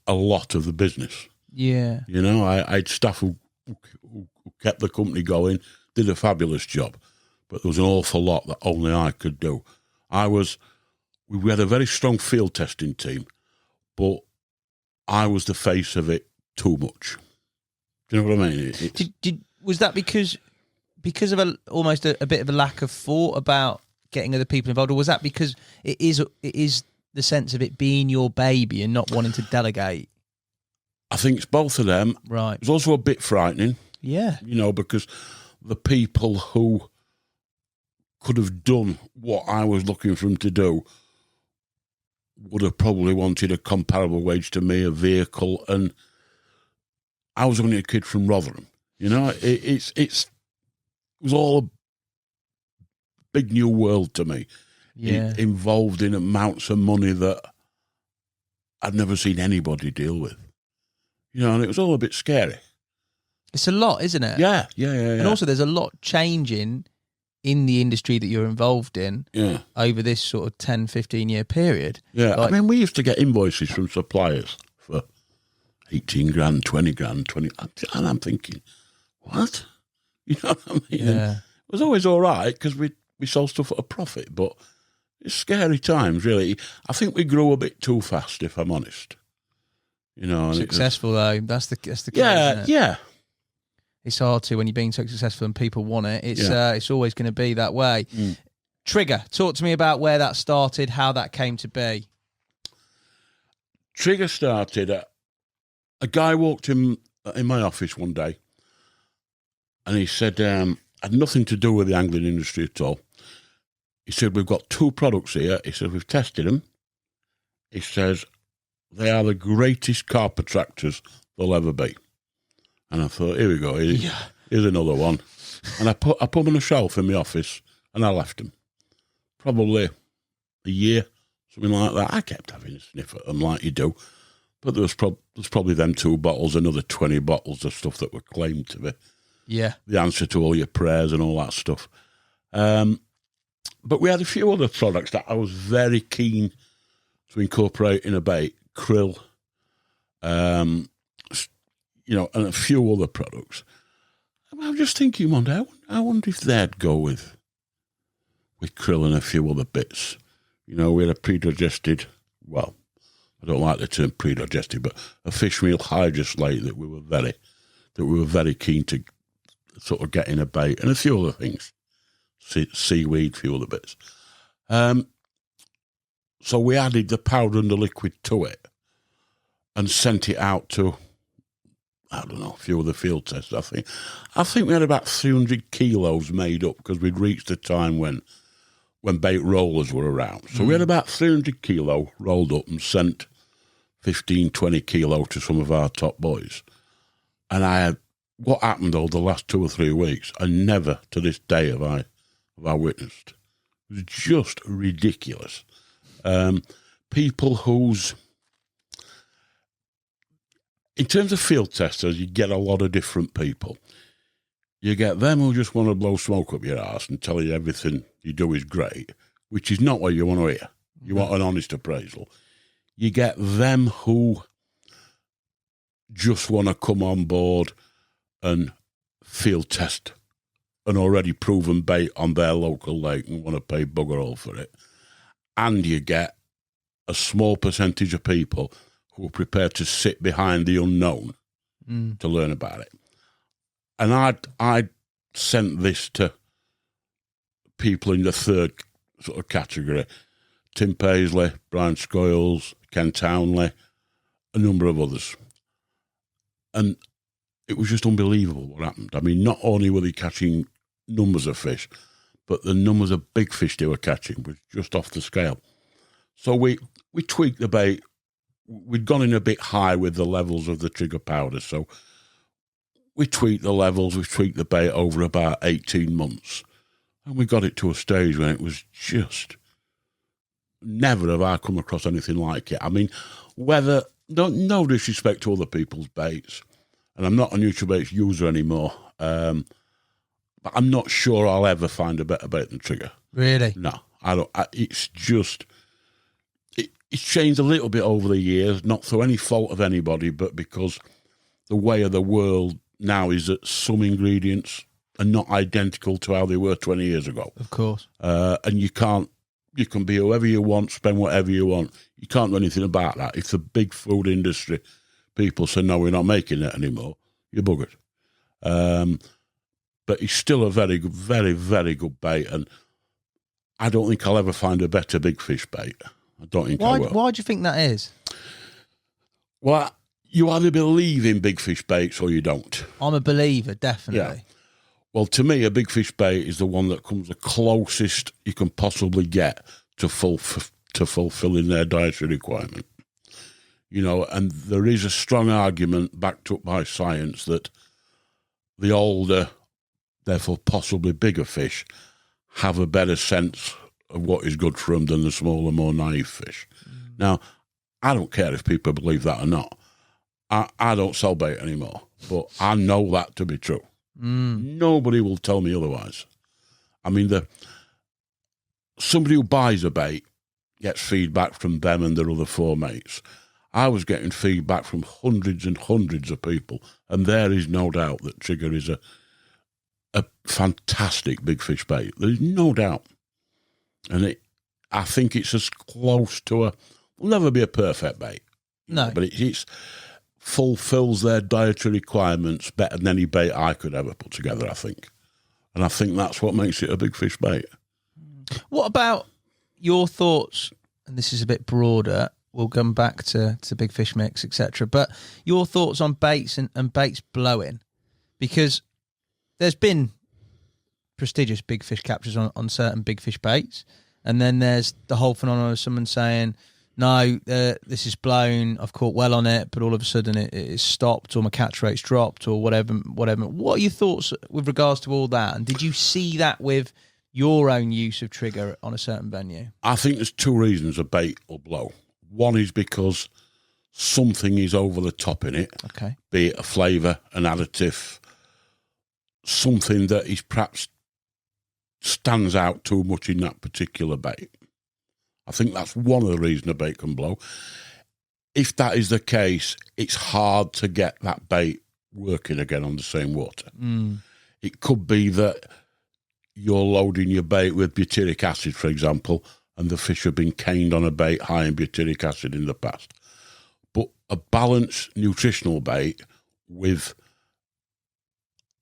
a lot of the business. Yeah. You know, I had staff who kept the company going, did a fabulous job, but there was an awful lot that only I could do. We had a very strong field testing team, but I was the face of it too much. Do you know what I mean? Was that because of almost a bit of a lack of thought about getting other people involved, or was that because it is the sense of it being your baby and not wanting to delegate? I think it's both of them. Right. It was also a bit frightening. Yeah. You know, because the people who could have done what I was looking for them to do would have probably wanted a comparable wage to me, a vehicle, and I was only a kid from Rotherham. You know, it was all a big new world to me. Yeah. It involved in amounts of money that I'd never seen anybody deal with. You know, and it was all a bit scary. It's a lot, isn't it? Yeah. And also there's a lot changing in the industry that you're involved in over this sort of 10, 15-year period. Yeah, like, I mean, we used to get invoices from suppliers for 18 grand, 20 grand, and I'm thinking, what? You know what I mean? Yeah. It was always all right because we sold stuff at a profit, but it's scary times, really. I think we grew a bit too fast, if I'm honest. You know, and successful though. That's the key, yeah, isn't it? yeah. It's hard to when you're being so successful and people want it. It's always going to be that way. Mm. Trigga, talk to me about where that started, how that came to be. Trigga started. A guy walked in my office one day, and he said, had nothing to do with the angling industry at all. He said, we've got 2 products here. He said, we've tested them. He says, they are the greatest carp attractors there'll ever be. And I thought, here we go. Here's another one. And I put them on a shelf in my office, and I left them. Probably a year, something like that. I kept having a sniff at them like you do. But there's probably them 2 bottles, another 20 bottles of stuff that were claimed to be the answer to all your prayers and all that stuff. But we had a few other products that I was very keen to incorporate in a bait. Krill, you know, and a few other products. I was just thinking one day, I wonder if they'd go with krill and a few other bits. You know, we had a predigested, well, I don't like the term predigested, but a fish meal hydroslate that we were very keen to sort of get in a bait, and a few other things, seaweed, a few other bits. So we added the powder and the liquid to it and sent it out to I don't know, a few of the field tests. I think we had about 300 kilos made up because we'd reached a time when bait rollers were around. So we had about 300 kilo rolled up and sent 15, 20 kilo to some of our top boys. And what happened over the last 2 or 3 weeks, I never to this day have I witnessed. It was just ridiculous. People whose... In terms of field testers, you get a lot of different people. You get them who just want to blow smoke up your arse and tell you everything you do is great, which is not what you want to hear. You want an honest appraisal. You get them who just want to come on board and field test an already proven bait on their local lake and want to pay bugger all for it. And you get a small percentage of people who are prepared to sit behind the unknown to learn about it. And I sent this to people in the third sort of category: Tim Paisley, Brian Scoyles, Ken Townley, a number of others. And it was just unbelievable what happened. I mean, not only were they catching numbers of fish, but the numbers of big fish they were catching was just off the scale. So we tweaked the bait. We'd gone in a bit high with the levels of the Trigga powder, so we tweaked the levels, we tweaked the bait over about 18 months, and we got it to a stage when it was just... Never have I come across anything like it. I mean, no disrespect to other people's baits, and I'm not a Nutrabaits user anymore, but I'm not sure I'll ever find a better bait than Trigga. Really? No, I don't. It's just... It's changed a little bit over the years, not through any fault of anybody, but because the way of the world now is that some ingredients are not identical to how they were 20 years ago. Of course. And you can be whoever you want, spend whatever you want. You can't do anything about that. If the big food industry people say, no, we're not making it anymore, you're buggered. But it's still a very, very, very good bait, and I don't think I'll ever find a better big fish bait. I don't think I will. Why do you think that is? Well, you either believe in big fish baits or you don't. I'm a believer, definitely. Yeah. Well, to me, a big fish bait is the one that comes the closest you can possibly get to fulfilling their dietary requirement. You know, and there is a strong argument backed up by science that the older, therefore possibly bigger fish, have a better sense of what is good for them than the smaller, more naive fish. Now, I don't care if people believe that or not. I don't sell bait anymore, but I know that to be true. Nobody will tell me otherwise. I mean, somebody who buys a bait gets feedback from them and their other 4 mates. I was getting feedback from hundreds and hundreds of people, and there is no doubt that Trigga is a fantastic big fish bait. There's no doubt. And I think it's as close to will never be a perfect bait. No. But it fulfills their dietary requirements better than any bait I could ever put together, I think. And I think that's what makes it a big fish bait. What about your thoughts, and this is a bit broader, we'll come back to big fish mix, etc., but your thoughts on baits and baits blowing? Because there's been prestigious big fish captures on certain big fish baits, and then there's the whole phenomenon of someone saying, no, this is blown, I've caught well on it, but all of a sudden it is stopped, or my catch rate's dropped, or whatever. What are your thoughts with regards to all that? And did you see that with your own use of Trigga on a certain venue? I think there's 2 reasons a bait will blow. One is because something is over the top in it, okay, be it a flavour, an additive, something that is perhaps stands out too much in that particular bait. I think that's one of the reasons a bait can blow. If that is the case, it's hard to get that bait working again on the same water. It could be that you're loading your bait with butyric acid, for example, and the fish have been caned on a bait high in butyric acid in the past. But a balanced nutritional bait with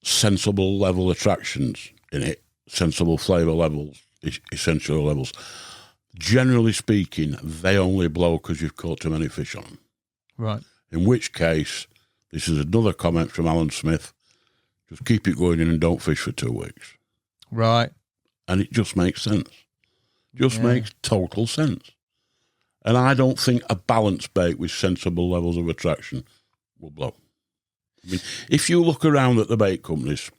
sensible level attractions in it, sensible flavour levels, essential levels, generally speaking, they only blow because you've caught too many fish on them. Right. In which case, This is another comment from Alan Smith. Just keep it going in and don't fish for 2 weeks. Right. And it just makes sense. Makes total sense. And I don't think a balanced bait with sensible levels of attraction will blow. I mean, if you look around at the bait companies,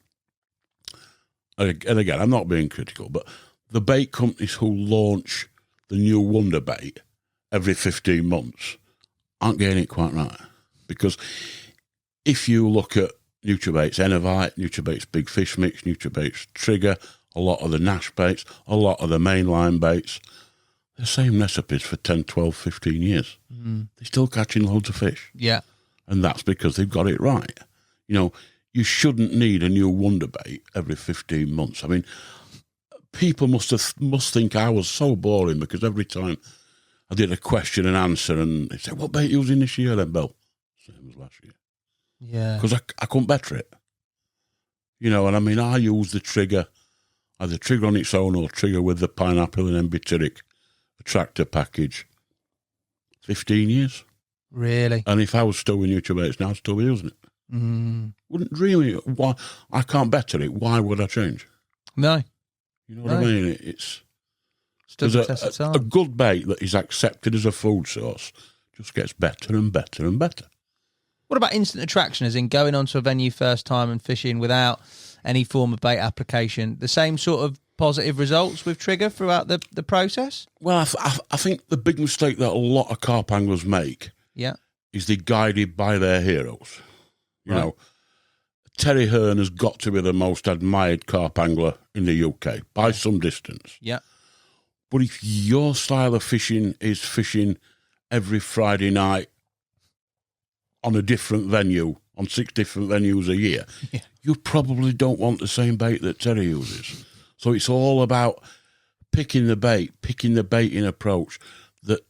and again, I'm not being critical, but the bait companies who launch the new wonder bait every 15 months aren't getting it quite right. Because if you look at Nutrabaits Enovite, Nutrabaits Big Fish Mix, Nutrabaits Trigga, a lot of the Nash baits, a lot of the mainline baits, the same recipes for 10, 12, 15 years. They're still catching loads of fish. Yeah. And that's because they've got it right. You know, you shouldn't need a new wonder bait every 15 months. I mean, people must think I was so boring because every time I did a question and answer and they said, what bait are you using this year then, Bill? Same as last year. Yeah. Because I couldn't better it. You know, and I mean, I use the Trigga, either Trigga on its own or Trigga with the pineapple and embutyric attractor package. 15 years. Really? And if I was still with Nutrabaits now, I'd still be using it. Wouldn't really, why? I can't better it. Why would I change? No. You know what I mean? It's Still there's the test of a time. good bait that is accepted as a food source just gets better and better and better. What about instant attraction, as in going onto a venue first time and fishing without any form of bait application? The same sort of positive results with Trigga throughout the process? Well, I think the big mistake that a lot of carp anglers make is they're guided by their heroes. You know, Terry Hearn has got to be the most admired carp angler in the UK by some distance. Yeah. But if your style of fishing is fishing every Friday night on a different venue, on 6 different venues a year, you probably don't want the same bait that Terry uses. So it's all about picking the baiting approach that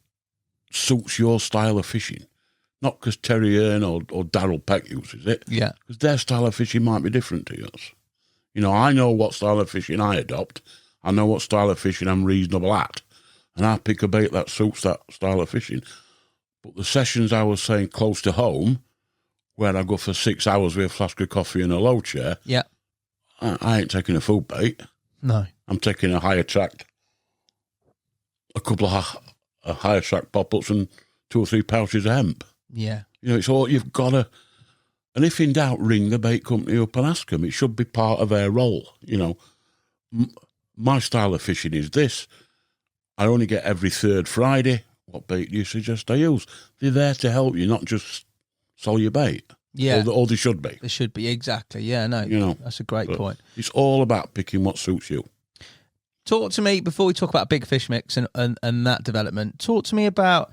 suits your style of fishing. Not because Terry Hearn or Darryl Peck uses it. Yeah. Because their style of fishing might be different to yours. You know, I know what style of fishing I adopt. I know what style of fishing I'm reasonable at. And I pick a bait that suits that style of fishing. But the sessions I was saying close to home, where I go for 6 hours with a flask of coffee and a low chair, I ain't taking a food bait. No. I'm taking a high attract, a couple of high attract pop-ups and 2 or 3 pouches of hemp. Yeah. You know, it's all you've got to... And if in doubt, ring the bait company up and ask them. It should be part of their role. You know, my style of fishing is this. I only get every 3rd Friday. What bait do you suggest I use? They're there to help you, not just sell your bait. Yeah. Or they should be. They should be, exactly. Yeah, no, You know, that's a great point. It's all about picking what suits you. Talk to me, before we talk about Big Fish Mix and that development, talk to me about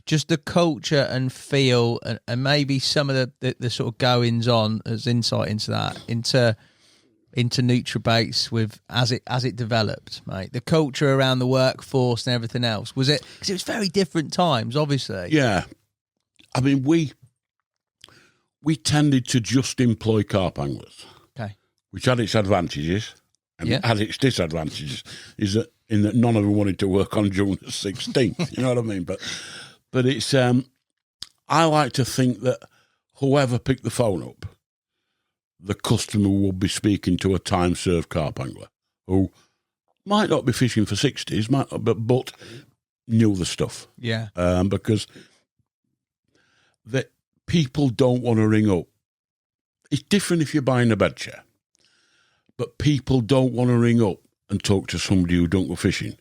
just the culture and feel and maybe some of the sort of goings on as insight into that, into Nutrabaits with as it developed, mate. The culture around the workforce and everything else. Was it, because it was very different times, obviously. Yeah. I mean, we tended to just employ carp anglers. Okay. Which had its advantages and had its disadvantages, is that in that none of them wanted to work on June the 16th. You know what I mean? But it's I like to think that whoever picked the phone up, the customer will be speaking to a time-served carp angler who might not be fishing for 60s, but knew the stuff. Yeah. Because people don't want to ring up. It's different if you're buying a bed chair, but people don't want to ring up and talk to somebody who don't go fishing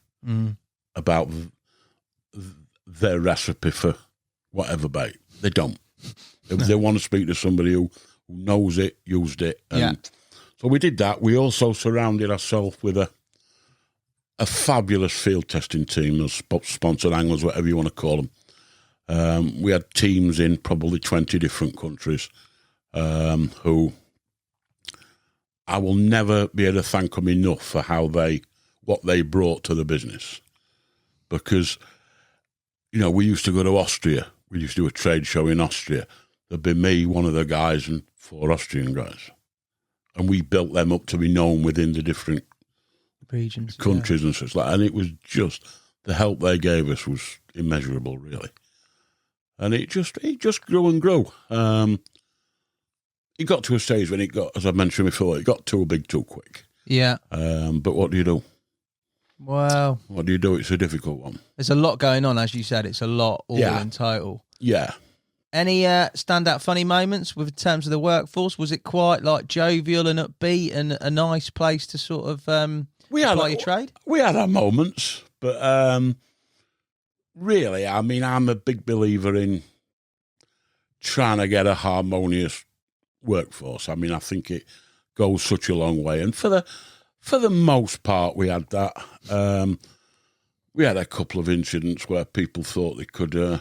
about their recipe for whatever bait. They don't. They want to speak to somebody who knows it, used it. And so we did that. We also surrounded ourselves with a fabulous field testing team of sponsored anglers, whatever you want to call them. We had teams in probably 20 different countries who I will never be able to thank them enough for what they brought to the business. Because, you know, we used to go to Austria. We used to do a trade show in Austria. There'd be me, one of the guys, and 4 Austrian guys. And we built them up to be known within the different regions, countries and such like that. And it was just, the help they gave us was immeasurable, really. And it just grew and grew. it got to a stage when it got, as I mentioned before, it got too big too quick. Yeah. But what do you do? Well, What do you do? It's a difficult one. there's a lot going on, as you said. It's a lot, all in total. Yeah. Any standout funny moments in terms of the workforce? Was it quite like jovial and upbeat and a nice place to sort of apply your trade? We had our moments, but really, I mean, I'm a big believer in trying to get a harmonious workforce. I mean, I think it goes such a long way, and for the most part, we had that. We had a couple of incidents where people thought they could,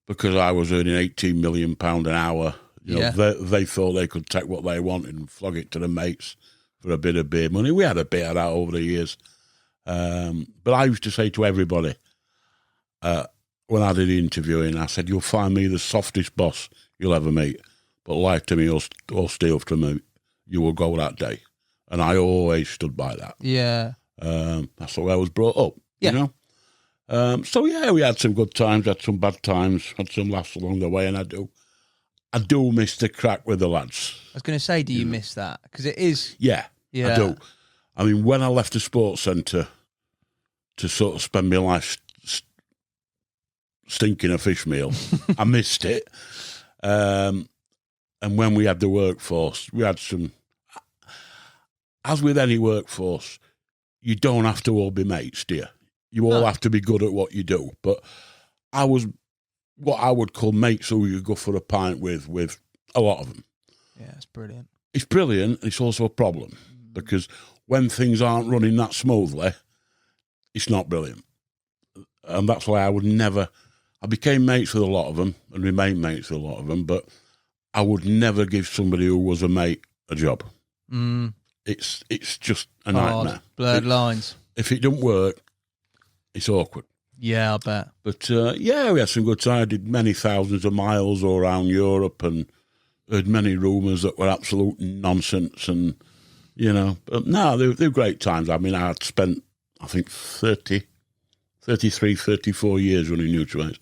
because I was earning £18 million an hour, they thought they could take what they wanted and flog it to the mates for a bit of beer money. We had a bit of that over the years. But I used to say to everybody, when I did the interviewing, I said, you'll find me the softest boss you'll ever meet, but lie to me or steal from me, you will go that day. And I always stood by that. Yeah. That's the way I was brought up, you know? So, yeah, we had some good times, had some bad times, had some laughs along the way, and I do miss the crack with the lads. I was going to say, do you miss that? Because it is... Yeah, I do. I mean, when I left the sports centre to sort of spend my life stinking a fish meal, I missed it. And when we had the workforce, we had some... As with any workforce, you don't have to all be mates, do you? You all have to be good at what you do. But I was what I would call mates who you go for a pint with a lot of them. Yeah, it's brilliant. It's brilliant. It's also a problem because when things aren't running that smoothly, it's not brilliant. And that's why I became mates with a lot of them and remain mates with a lot of them, but I would never give somebody who was a mate a job. It's just a nightmare. Blurred lines. If it don't work, it's awkward. Yeah, I bet. But, yeah, we had some good time. I did many thousands of miles all around Europe and heard many rumours that were absolute nonsense. And, but no, they were great times. I mean, I had spent, I think, 33, 34 years running Nutrabaits.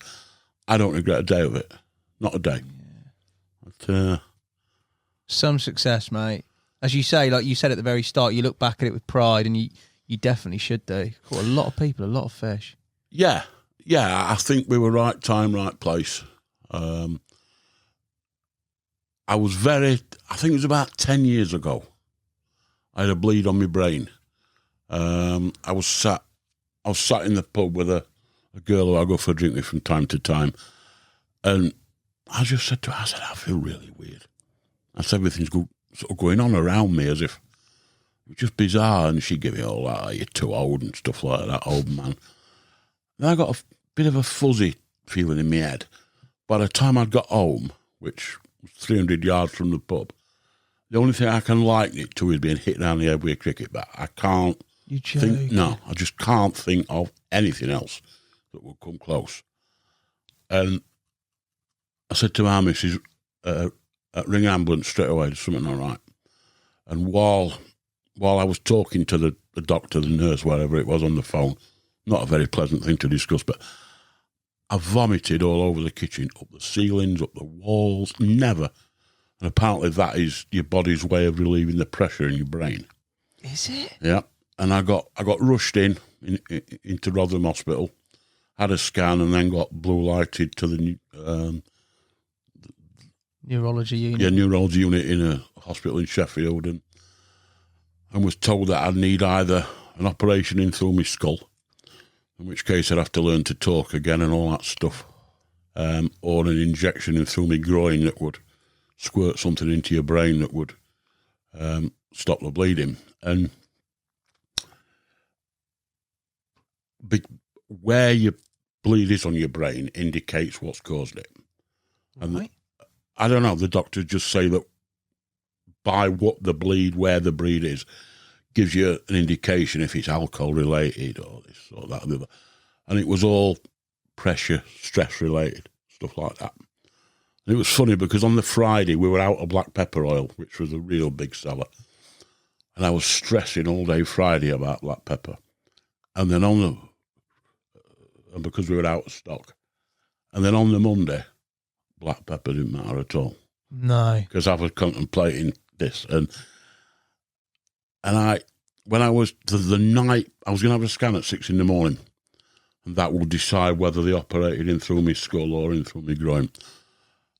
I don't regret a day of it. Not a day. Yeah. But, some success, mate. As you say, like you said at the very start, you look back at it with pride, and you definitely should do. Caught a lot of people, a lot of fish. Yeah, I think we were right time, right place. I think it was about 10 years ago, I had a bleed on my brain. I was sat in the pub with a girl who I go for a drink with from time to time, and I just said to her, I feel really weird. I said, everything's sort of going on around me as if it was just bizarre, and she gave me all that, you're too old and stuff like that, old man. Then I got a bit of a fuzzy feeling in my head. By the time I got home, which was 300 yards from the pub, the only thing I can liken it to is being hit down the head with a cricket bat. I can't I just can't think of anything else that would come close. And I said to my missus, ring an ambulance straight away, there's something all right. And while I was talking to the doctor, the nurse, whatever it was on the phone, not a very pleasant thing to discuss, but I vomited all over the kitchen, up the ceilings, up the walls, never. And apparently that is your body's way of relieving the pressure in your brain. Is it? Yeah. And I got rushed into Rotherham Hospital, had a scan, and then got blue lighted to the neurology unit. Yeah, neurology unit in a hospital in Sheffield, and was told that I'd need either an operation in through my skull, in which case I'd have to learn to talk again and all that stuff, or an injection in through my groin that would squirt something into your brain that would stop the bleeding. And where your bleed is on your brain indicates what's caused it. And I don't know, the doctors just say that by what the bleed, where the bleed is, gives you an indication if it's alcohol related or this or that or the other. And it was all pressure, stress related, stuff like that. And it was funny because on the Friday we were out of black pepper oil, which was a real big seller. And I was stressing all day Friday about black pepper. And then and because we were out of stock. And then on the Monday, black pepper didn't matter at all. No. Because I was contemplating this, and when I was the night, I was going to have a scan at 6 a.m, and that will decide whether they operated in through my skull or in through my groin.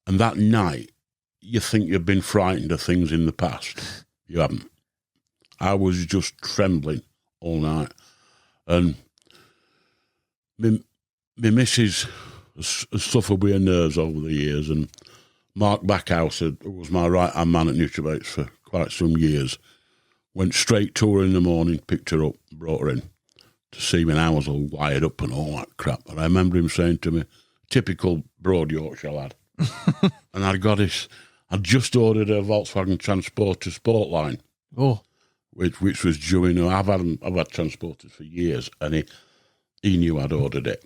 And that night, you think you've been frightened of things in the past. You haven't. I was just trembling all night. And my missus has suffered with her nerves over the years, and Mark Backhouse, who was my right-hand man at Nutrabaits for quite some years, went straight to her in the morning, picked her up, brought her in to see me, and I was all wired up and all that crap. And I remember him saying to me, typical broad Yorkshire lad. And I'd just ordered a Volkswagen Transporter Sportline. Oh. Which was due in. I've had transporters for years, and he knew I'd ordered it.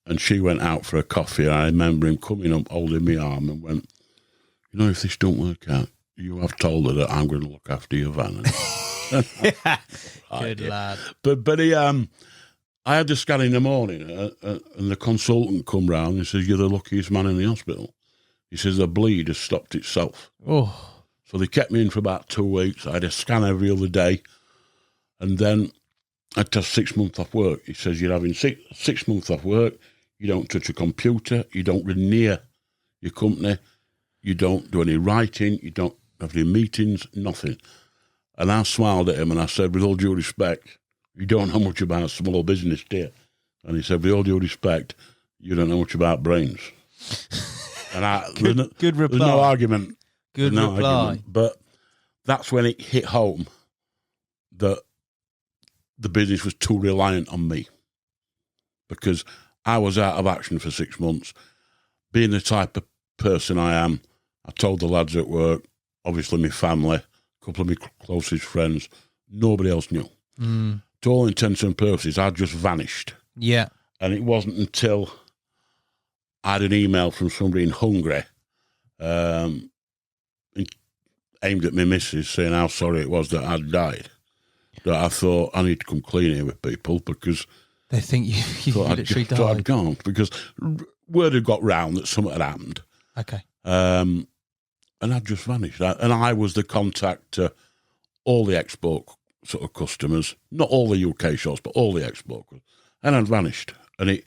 And she went out for a coffee, and I remember him coming up, holding my arm, and went, "You know, if this don't work out, you have told her that I'm going to look after your van." Good lad. But he, I had the scan in the morning, and the consultant come round and he says, "You're the luckiest man in the hospital." He says, "The bleed has stopped itself." Oh. So they kept me in for about 2 weeks. I had a scan every other day. And then I had to have 6 months off work. He says, "You're having 6 months off work. You don't touch a computer. You don't go near your company. You don't do any writing. You don't have any meetings, nothing." And I smiled at him and I said, "With all due respect, you don't know much about small business, do you?" And he said, "With all due respect, you don't know much about brains." And good reply. There's no argument. Good reply. Argument. But that's when it hit home that the business was too reliant on me, because I was out of action for 6 months. Being the type of person I am, I told the lads at work, obviously my family, a couple of my closest friends, nobody else knew. To all intents and purposes, I'd just vanished. Yeah. And it wasn't until I had an email from somebody in Hungary, aimed at my missus, saying how sorry it was that I'd died, that I thought I need to come clean here with people, because they think you literally died. I'd gone, because word had got round that something had happened. Okay. And I'd just vanished. And I was the contact to all the export sort of customers, not all the UK shops, but all the export. And I'd vanished. And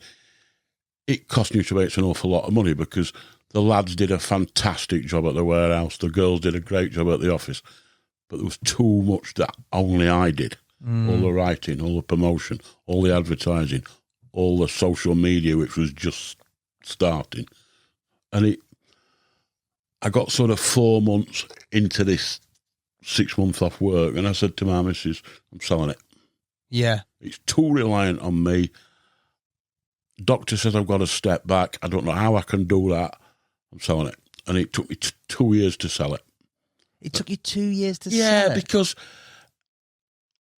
it cost Nutrabaits an awful lot of money, because the lads did a fantastic job at the warehouse. The girls did a great job at the office. But there was too much that only I did. All the writing, all the promotion, all the advertising, all the social media, which was just starting. And I got sort of 4 months into this 6 months off work, and I said to my missus, "I'm selling it. Yeah. It's too reliant on me. Doctor says I've got to step back. I don't know how I can do that. I'm selling it." And it took me 2 years to sell it. It took you 2 years to sell it? Yeah, because...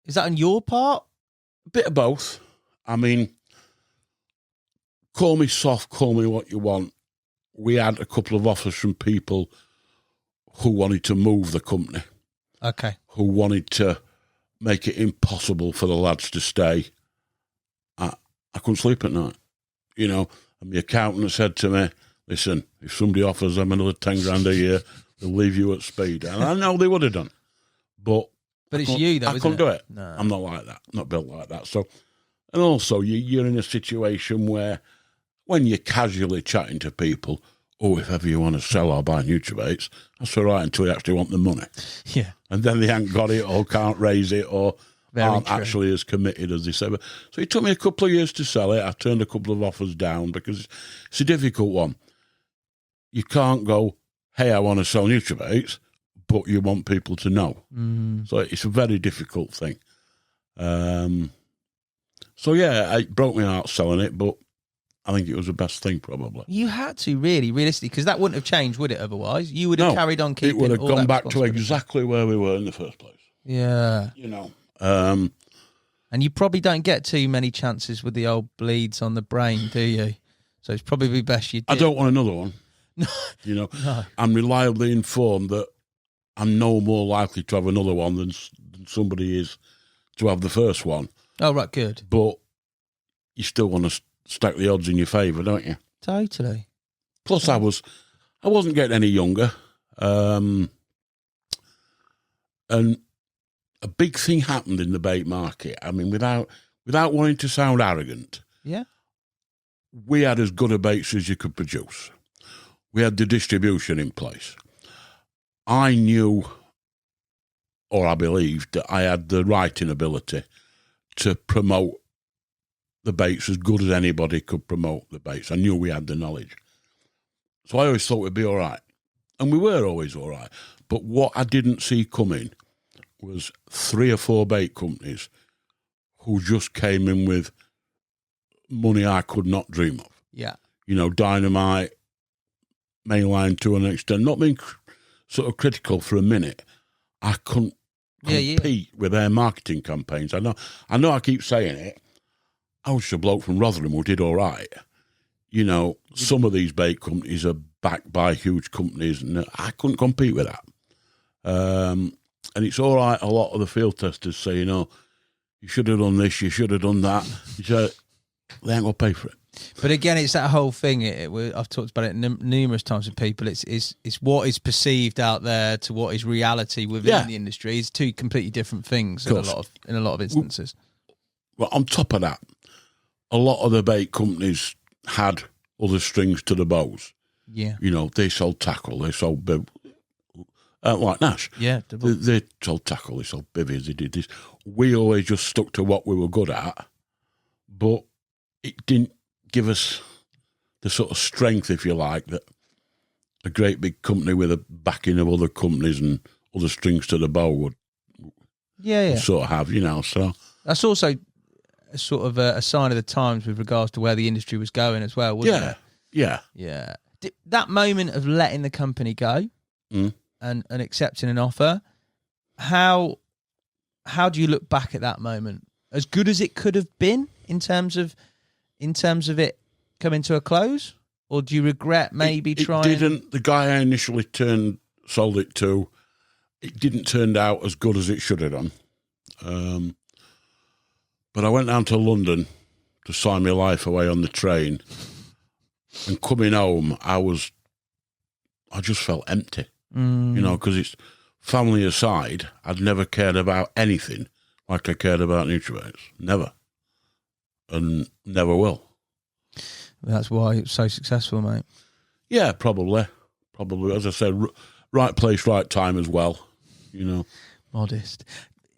Is that on your part? A bit of both. I mean, call me soft, call me what you want. We had a couple of offers from people who wanted to move the company. Okay. Who wanted to make it impossible for the lads to stay. I couldn't sleep at night, you know. And the accountant said to me, "Listen, if somebody offers them another 10 grand a year, they'll leave you at speed." And I know they would have done. But it's you, though, I couldn't do it. No. I'm not like that. Not built like that. So, and also, you're in a situation where when you're casually chatting to people, "Oh, if ever you want to sell or buy Nutrabaits," that's all right until you actually want the money. Yeah. And then they ain't got it or can't raise it or aren't true. actually as committed as they say. So it took me a couple of years to sell it. I turned a couple of offers down because it's a difficult one. You can't go, "Hey, I want to sell Nutrabaits," but you want people to know. So it's a very difficult thing. So yeah, it broke my heart selling it, but I think it was the best thing probably. You had to, really, realistically, because that wouldn't have changed, would it, otherwise? You would have carried on keeping it would have all gone that back to responsibility. exactly where we were in the first place. Yeah. You know. And you probably don't get too many chances with the old bleeds on the brain, do you? So it's probably best you did. I don't want another one. You know, No. I'm reliably informed that I'm no more likely to have another one than somebody is to have the first one. Oh, right, good. But you still want to stack the odds in your favour, don't you? Totally. Plus, I wasn't getting any younger. And a big thing happened in the bait market. I mean, without wanting to sound arrogant, Yeah. we had as good a baits as you could produce. We had the distribution in place. I knew, or I believed, that I had the writing ability to promote the baits as good as anybody could promote the baits. I knew we had the knowledge. So I always thought we'd be all right. And we were always all right. But what I didn't see coming was 3 or 4 bait companies who just came in with money I could not dream of. Yeah. You know, Dynamite, Mainline to an extent, not being sort of critical for a minute. I couldn't compete with their marketing campaigns. I know I keep saying it. I was just a bloke from Rotherham who did all right. You know, some of these bait companies are backed by huge companies, and I couldn't compete with that. And it's all right, a lot of the field testers say, you know, you should have done this, you should have done that. They ain't going to pay for it. But again, it's that whole thing. I've talked about it numerous times with people. It's what is perceived out there to what is reality within the industry. It's two completely different things in a lot of instances. Well, on top of that, a lot of the bait companies had other strings to the bows. Yeah. You know, they sold tackle, they sold like Nash. Yeah. They sold tackle, they sold bivvies, they did this. We always just stuck to what we were good at, but it didn't give us the sort of strength, if you like, that a great big company with a backing of other companies and other strings to the bow would sort of have, you know. So that's also a sort of a sign of the times with regards to where the industry was going as well, wasn't it? Yeah. That moment of letting the company go and accepting an offer, how do you look back at that moment? As good as it could have been in terms of it coming to a close, or do you regret maybe trying? It didn't. The guy I initially sold it to, it didn't turn out as good as it should have done. But I went down to London to sign my life away on the train, and coming home, I just felt empty. You know, because it's family aside, I'd never cared about anything like I cared about Nutrabaits. Never. And never will. That's why it's so successful, mate. Yeah, probably. As I said, right place, right time as well. You know, modest.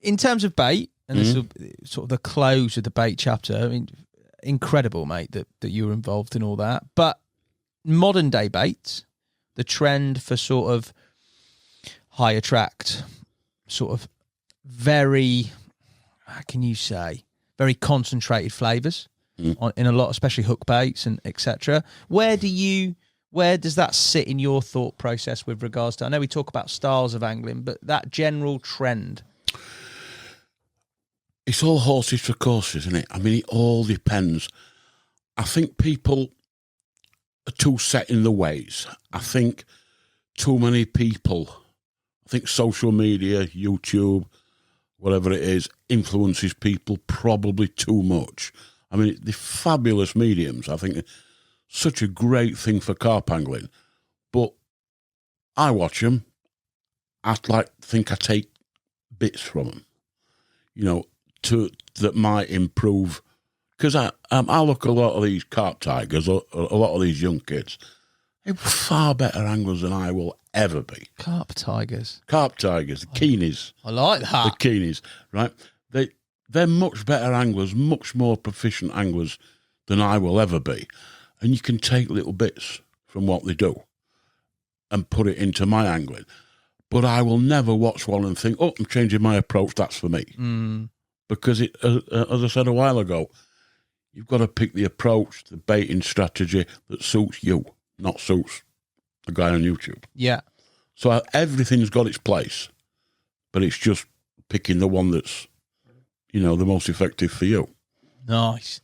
In terms of bait, and this is sort of the close of the bait chapter. I mean, incredible, mate, that you were involved in all that. But modern day baits, the trend for sort of high attract, sort of very, how can you say, very concentrated flavours in a lot, especially hook baits and etc. Where does that sit in your thought process with regards to? I know we talk about styles of angling, but that general trend. It's all horses for courses, isn't it? I mean, it all depends. I think people are too set in the ways. I think too many people, I think social media, YouTube, whatever it is, influences people probably too much. I mean, the fabulous mediums, I think, such a great thing for carp angling. But I watch them. I think I take bits from them, you know, that might improve. Because I look at a lot of these carp tigers, a lot of these young kids, they're far better anglers than I will ever be. Carp tigers, the Keenies. I like that. The Keenies, right? They're much better anglers, much more proficient anglers than I will ever be. And you can take little bits from what they do and put it into my angling. But I will never watch one and think, oh, I'm changing my approach, that's for me. Because, as I said a while ago, you've got to pick the approach, the baiting strategy that suits you, not suits the guy on YouTube. Yeah. So everything's got its place, but it's just picking the one that's, you know, the most effective for you. Nice.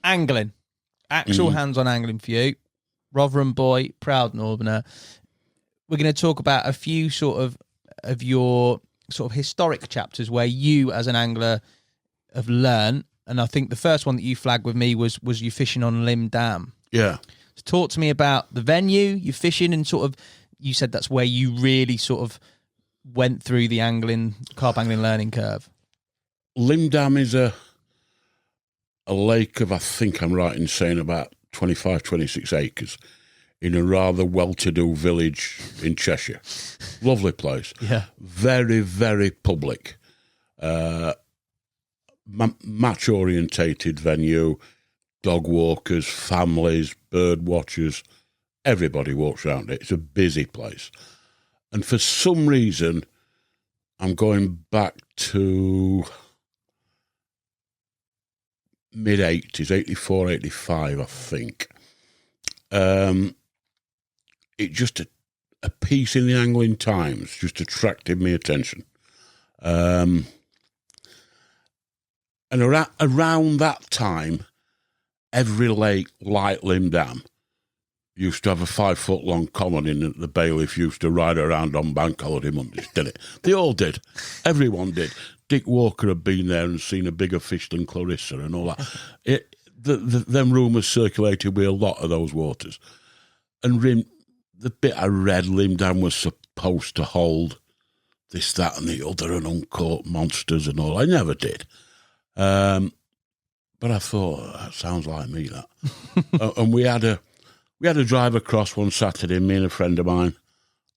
Angling. Actual hands-on angling for you. Rotherham boy, proud Northerner. We're going to talk about a few sort of your sort of historic chapters where you as an angler have learned. And I think the first one that you flagged with me was you fishing on Lymm Dam. Yeah. So talk to me about the venue, you fishing, and sort of you said that's where you really sort of went through the carp angling learning curve. Lymm Dam is a lake of, I think I'm right in saying, about 25, 26 acres in a rather well-to-do village in Cheshire. Lovely place. Yeah. Very, very public. Match-orientated venue, dog walkers, families, bird watchers. Everybody walks around it. It's a busy place. And for some reason, I'm going back to mid-80s, 84, 85, I think. It just, a piece in the Angling Times just attracted my attention. And around that time, every lake like Lymm Dam used to have a 5-foot-long common in that the bailiff used to ride around on bank holiday Mondays, did it? They all did. Everyone did. Dick Walker had been there and seen a bigger fish than Clarissa and all that. Them rumours circulated with a lot of those waters. And the bit I read, Lymm Dam was supposed to hold this, that and the other and uncaught monsters and all. I never did. But I thought, that sounds like me, that. And we had a drive across one Saturday, me and a friend of mine,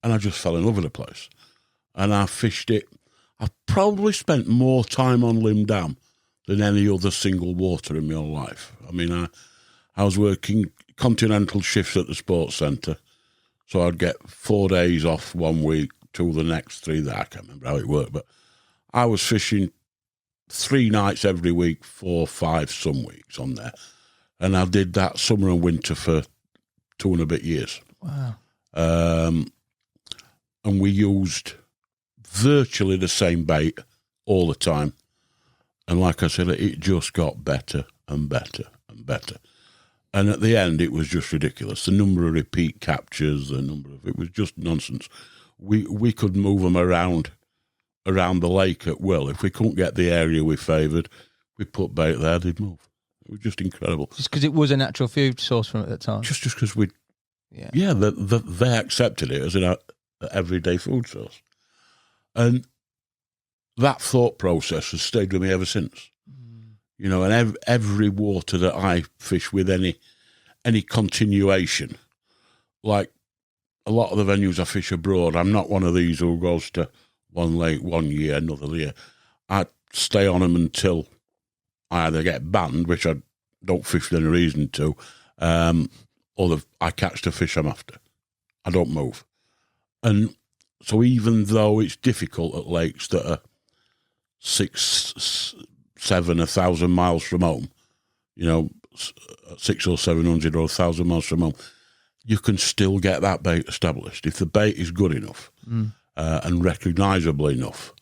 and I just fell in love with the place. And I fished it. I've probably spent more time on Lymm Dam than any other single water in my whole life. I mean, I was working continental shifts at the sports centre, so I'd get 4 days off one week, 2 the next, 3 that. I can't remember how it worked, but I was fishing 3 nights every week, 4, 5 some weeks on there. And I did that summer and winter for 2 and a bit years. Wow. And we used virtually the same bait all the time. And like I said, it just got better and better and better. And at the end, it was just ridiculous. The number of repeat captures, it was just nonsense. We could move them around the lake at will. If we couldn't get the area we favoured, we put bait there, they'd move. It was just incredible. Just because it was a natural food source from at that time. Just because they accepted it as an everyday food source. And that thought process has stayed with me ever since. You know, and every water that I fish with any continuation, like a lot of the venues I fish abroad, I'm not one of these who goes to one lake 1 year, another year. I stay on them until I either get banned, which I don't fish for any reason to, or I catch the fish I'm after. I don't move. And so even though it's difficult at lakes that are 600, 700, 1,000 miles from home, you know, 600 or 700 or 1,000 miles from home, you can still get that bait established. If the bait is good enough and recognisable enough,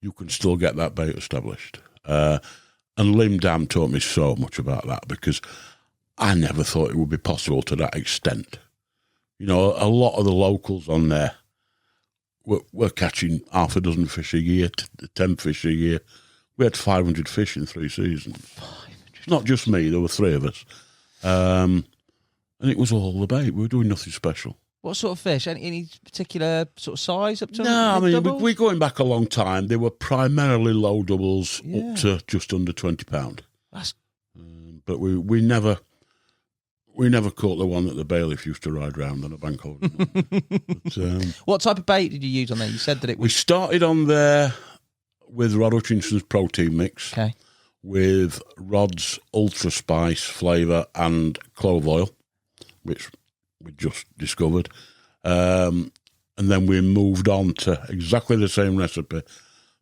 you can still get that bait established. And Lymm Dam taught me so much about that, because I never thought it would be possible to that extent. You know, a lot of the locals on there were catching half a dozen fish a year, 10 fish a year. We had 500 fish in 3 seasons. 500. Not just me, there were 3 of us. And it was all the bait. We were doing nothing special. What sort of fish? Any particular sort of size up to? No, I mean, we're going back a long time. They were primarily low doubles up to just under £20. But we never caught the one that the bailiff used to ride round on a bank holiday. But, what type of bait did you use on there? You said that it was... We started on there with Rod Hutchinson's protein mix, with Rod's Ultra Spice flavour and clove oil, which we just discovered. And then we moved on to exactly the same recipe,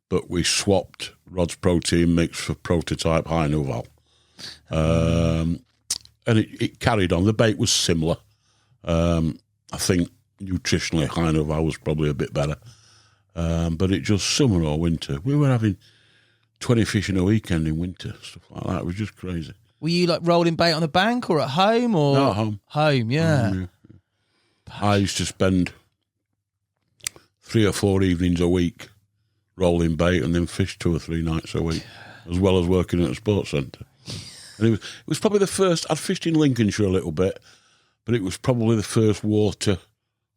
but we swapped Rod's protein mix for Prototype High Nouveau. And it carried on. The bait was similar. I think nutritionally High Nouveau was probably a bit better. But it just, summer or winter, we were having 20 fish in a weekend in winter, stuff like that. It was just crazy. Were you like rolling bait on the bank or at home? Or no, at home. Home, yeah. I used to spend 3 or 4 evenings a week rolling bait and then fish 2 or 3 nights a week, as well as working at a sports centre. And it was probably the first, I'd fished in Lincolnshire a little bit, but it was probably the first water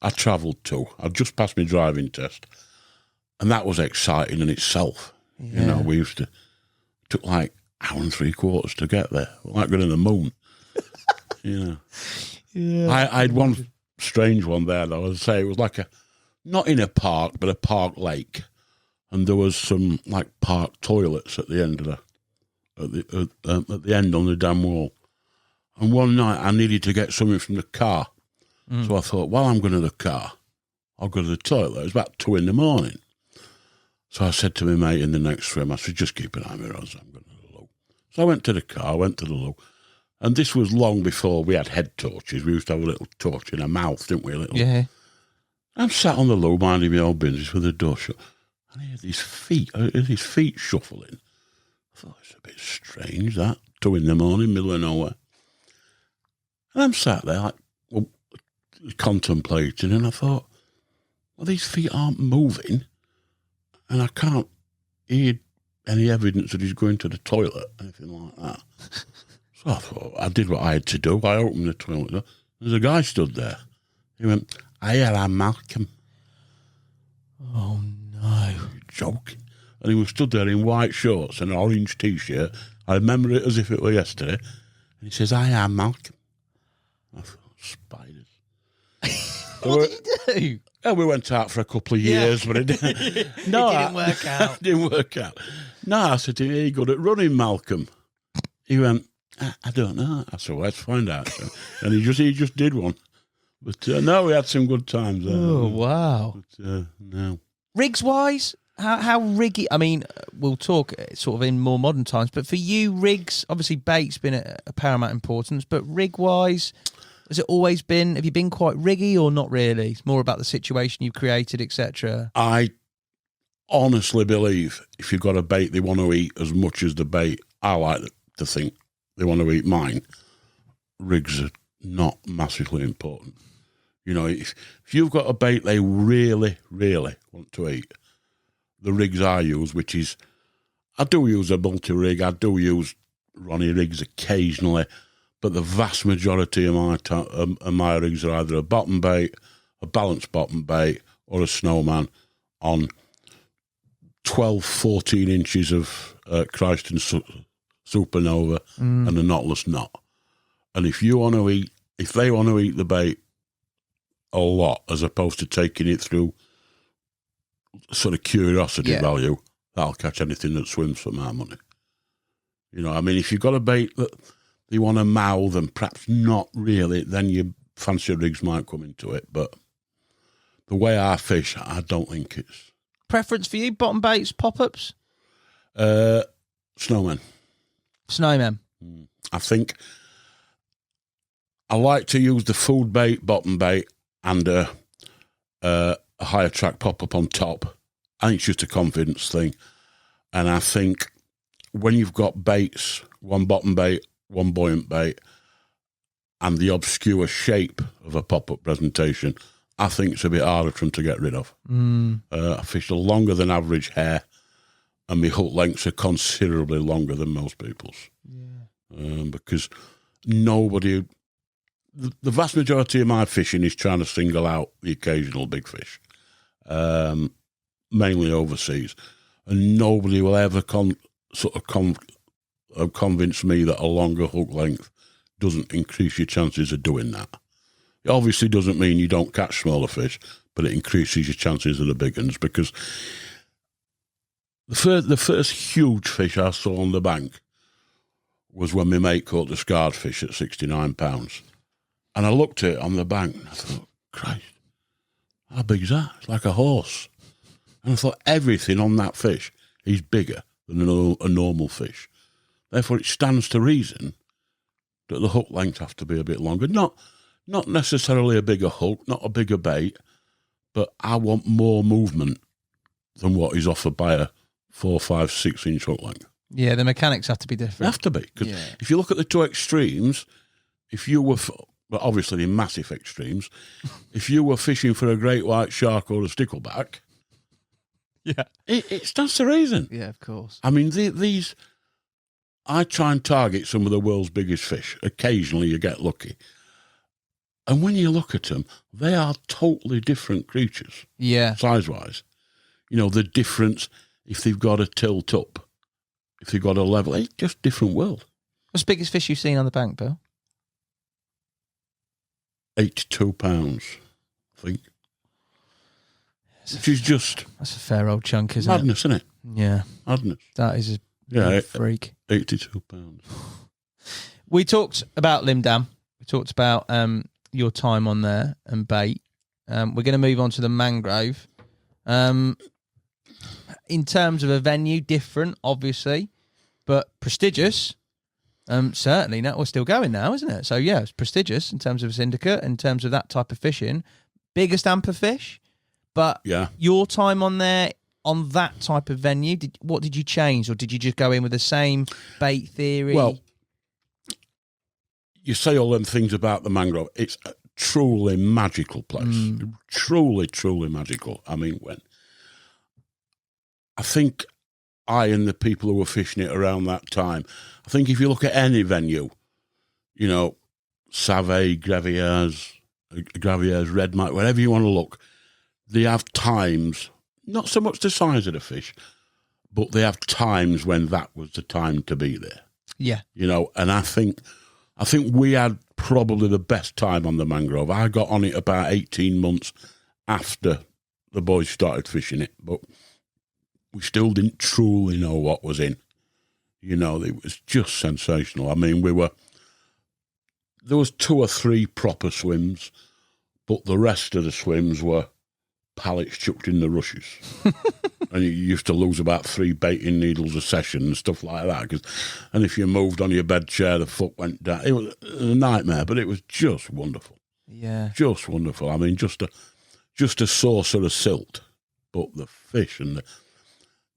I travelled to. I'd just passed my driving test, and that was exciting in itself. You know, we used to took like hour and 3/4 to get there, like going to the moon. You know, I had one strange one there though. I'd say it was like not in a park, but a park lake, and there was some like park toilets at the end of at the end on the dam wall. And one night I needed to get something from the car. So I thought, while I'm going to the car, I'll go to the toilet. It was about 2 a.m. So I said to my mate in the next room, I said, just keep an eye on me, Roz, I'm going to the loo. So I went to the car, went to the loo. And this was long before we had head torches. We used to have a little torch in our mouth, didn't we? Yeah. I'm sat on the loo, minding my own business with the door shut. And I hear these feet shuffling. I thought, it's a bit strange, that. 2 a.m, middle of nowhere. And I'm sat there, like, contemplating, and I thought, well, these feet aren't moving, and I can't hear any evidence that he's going to the toilet, anything like that. So I thought, I did what I had to do. I opened the toilet door. There's a guy stood there. He went, "Hiya, I'm Malcolm." Oh, no. You're joking. And he was stood there in white shorts and an orange T-shirt. I remember it as if it were yesterday. And he says, "Hiya, I'm Malcolm." I thought, spiders. What did you do? Yeah, we went out for a couple of years, but it didn't. No, It didn't work out. It didn't work out. No, I said to him, "Are you good at running, Malcolm?" He went, I don't know. I said, well, let's find out. So, and he just did one. But no, we had some good times there. Oh, wow. But no. Rigs wise, how riggy? I mean, we'll talk sort of in more modern times, but for you, rigs, obviously bait's been a paramount importance, but rig wise, has it always been, have you been quite riggy or not really? It's more about the situation you've created, etc. I honestly believe if you've got a bait they want to eat as much as the bait I like to think they want to eat mine, rigs are not massively important. You know, if you've got a bait they really, really want to eat, the rigs I use, which is, I do use a multi-rig, I do use Ronnie rigs occasionally, but the vast majority of my rigs are either a bottom bait, a balanced bottom bait, or a snowman on 12, 14 inches of Christ and Supernova and a knotless knot. And if they want to eat the bait a lot, as opposed to taking it through sort of curiosity value, that'll catch anything that swims for my money. You know, I mean, if you've got a bait that they want to mouth and perhaps not really, then your fancier rigs might come into it. But the way I fish, I don't think it's... Preference for you, bottom baits, pop-ups? Snowmen. Snowman. I think I like to use the food bait, bottom bait, and a higher track pop-up on top. I think it's just a confidence thing. And I think when you've got baits, one bottom bait, one buoyant bait, and the obscure shape of a pop-up presentation, I think it's a bit harder for them to get rid of. I fish a longer than average hair, and my hook lengths are considerably longer than most people's. Because nobody... The vast majority of my fishing is trying to single out the occasional big fish, mainly overseas. And nobody will ever convince me that a longer hook length doesn't increase your chances of doing that. It obviously doesn't mean you don't catch smaller fish, but it increases your chances of the big ones, because the first huge fish I saw on the bank was when my mate caught the scarred fish at 69 pounds. And I looked at it on the bank and I thought, Christ, how big is that? It's like a horse. And I thought, everything on that fish is bigger than a normal fish. Therefore, it stands to reason that the hook length have to be a bit longer. Not necessarily a bigger hook, not a bigger bait, but I want more movement than what is offered by a 4, 5, 6 inch hook length. Yeah, the mechanics have to be different. They have to be. Because if you look at the two extremes, if you were... But obviously in massive extremes, if you were fishing for a great white shark or a stickleback, it stands to reason. Yeah, of course. I mean, these, I try and target some of the world's biggest fish. Occasionally you get lucky. And when you look at them, they are totally different creatures, Yeah. size-wise. You know, the difference, if they've got a tilt up, if they've got a level, it's just different world. What's the biggest fish you've seen on the bank, Bill? 82 pounds, I think. Which is just That's a fair old chunk, isn't madness, isn't it? it? Yeah. Madness. That is a Yeah, big freak. 82 pounds. We talked about Lymm Dam. We talked about your time on there and bait. We're going to move on to the Mangrove. In terms of a venue, different, obviously, but prestigious. Certainly, now we're still going now, isn't it? So yeah, it's prestigious in terms of a syndicate, in terms of that type of fishing. Biggest amper fish, but Yeah. your time on there on that type of venue, what did you change, or did you just go in with the same bait theory? Well, you say all them things about the Mangrove. It's a truly magical place. Truly, truly magical. I mean, I think I and the people who were fishing it around that time, I think if you look at any venue, you know, Save, Gravier's, Red Mike, wherever you want to look, they have times, not so much the size of the fish, but they have times when that was the time to be there. yeah. You know, and I think we had probably the best time on the Mangrove. I got on it about 18 months after the boys started fishing it, but we still didn't truly know what was in. You know, it was just sensational. I mean, there was 2 or 3 proper swims, but the rest of the swims were pallets chucked in the rushes. And you used to lose about 3 baiting needles a session and stuff like that. And if you moved on your bed chair, the foot went down. It was a nightmare, but it was just wonderful. Yeah. Just wonderful. I mean, just a saucer of silt, but the fish and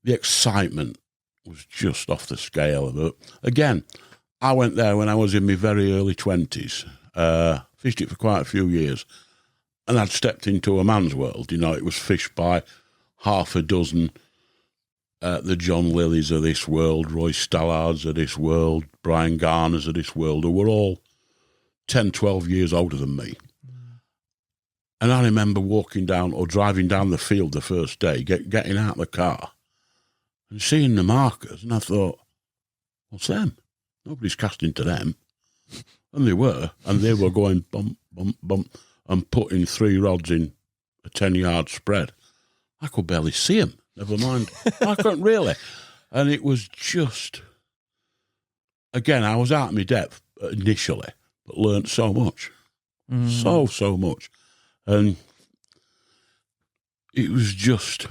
the excitement was just off the scale. But again, I went there when I was in my very early 20s, fished it for quite a few years, and I'd stepped into a man's world. You know, it was fished by half a dozen, the John Lillys of this world, Roy Stallards of this world, Brian Garners of this world, who were all 10, 12 years older than me. And I remember walking down or driving down the field the first day, getting out of the car and seeing the markers, and I thought, what's them? Nobody's casting to them. And they were going bump, bump, bump, and putting 3 rods in a 10-yard spread. I could barely see them, never mind. I couldn't really. And it was just, again, I was out of my depth initially, but learnt so much. So much. And it was just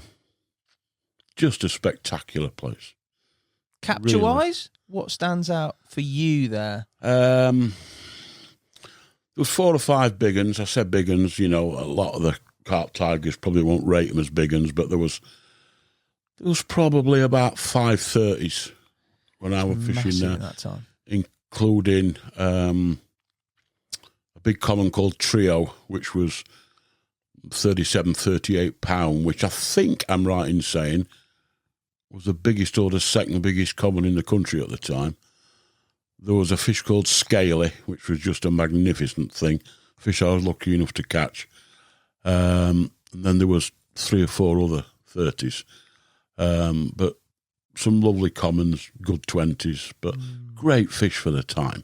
a spectacular place. Capture-wise, what stands out for you there? There was 4 or 5 big uns. I said big uns, you know, a lot of the carp tigers probably won't rate them as big uns, but there was probably about 5 30s when I was fishing there, at that time. including a big common called Trio, which was 37, 38 pound, which I think I'm right in saying was the biggest or the second biggest common in the country at the time. There was a fish called Scaly, which was just a magnificent thing, fish I was lucky enough to catch. And then there was 3 or 4 other 30s. But some lovely commons, good 20s, but great fish for the time.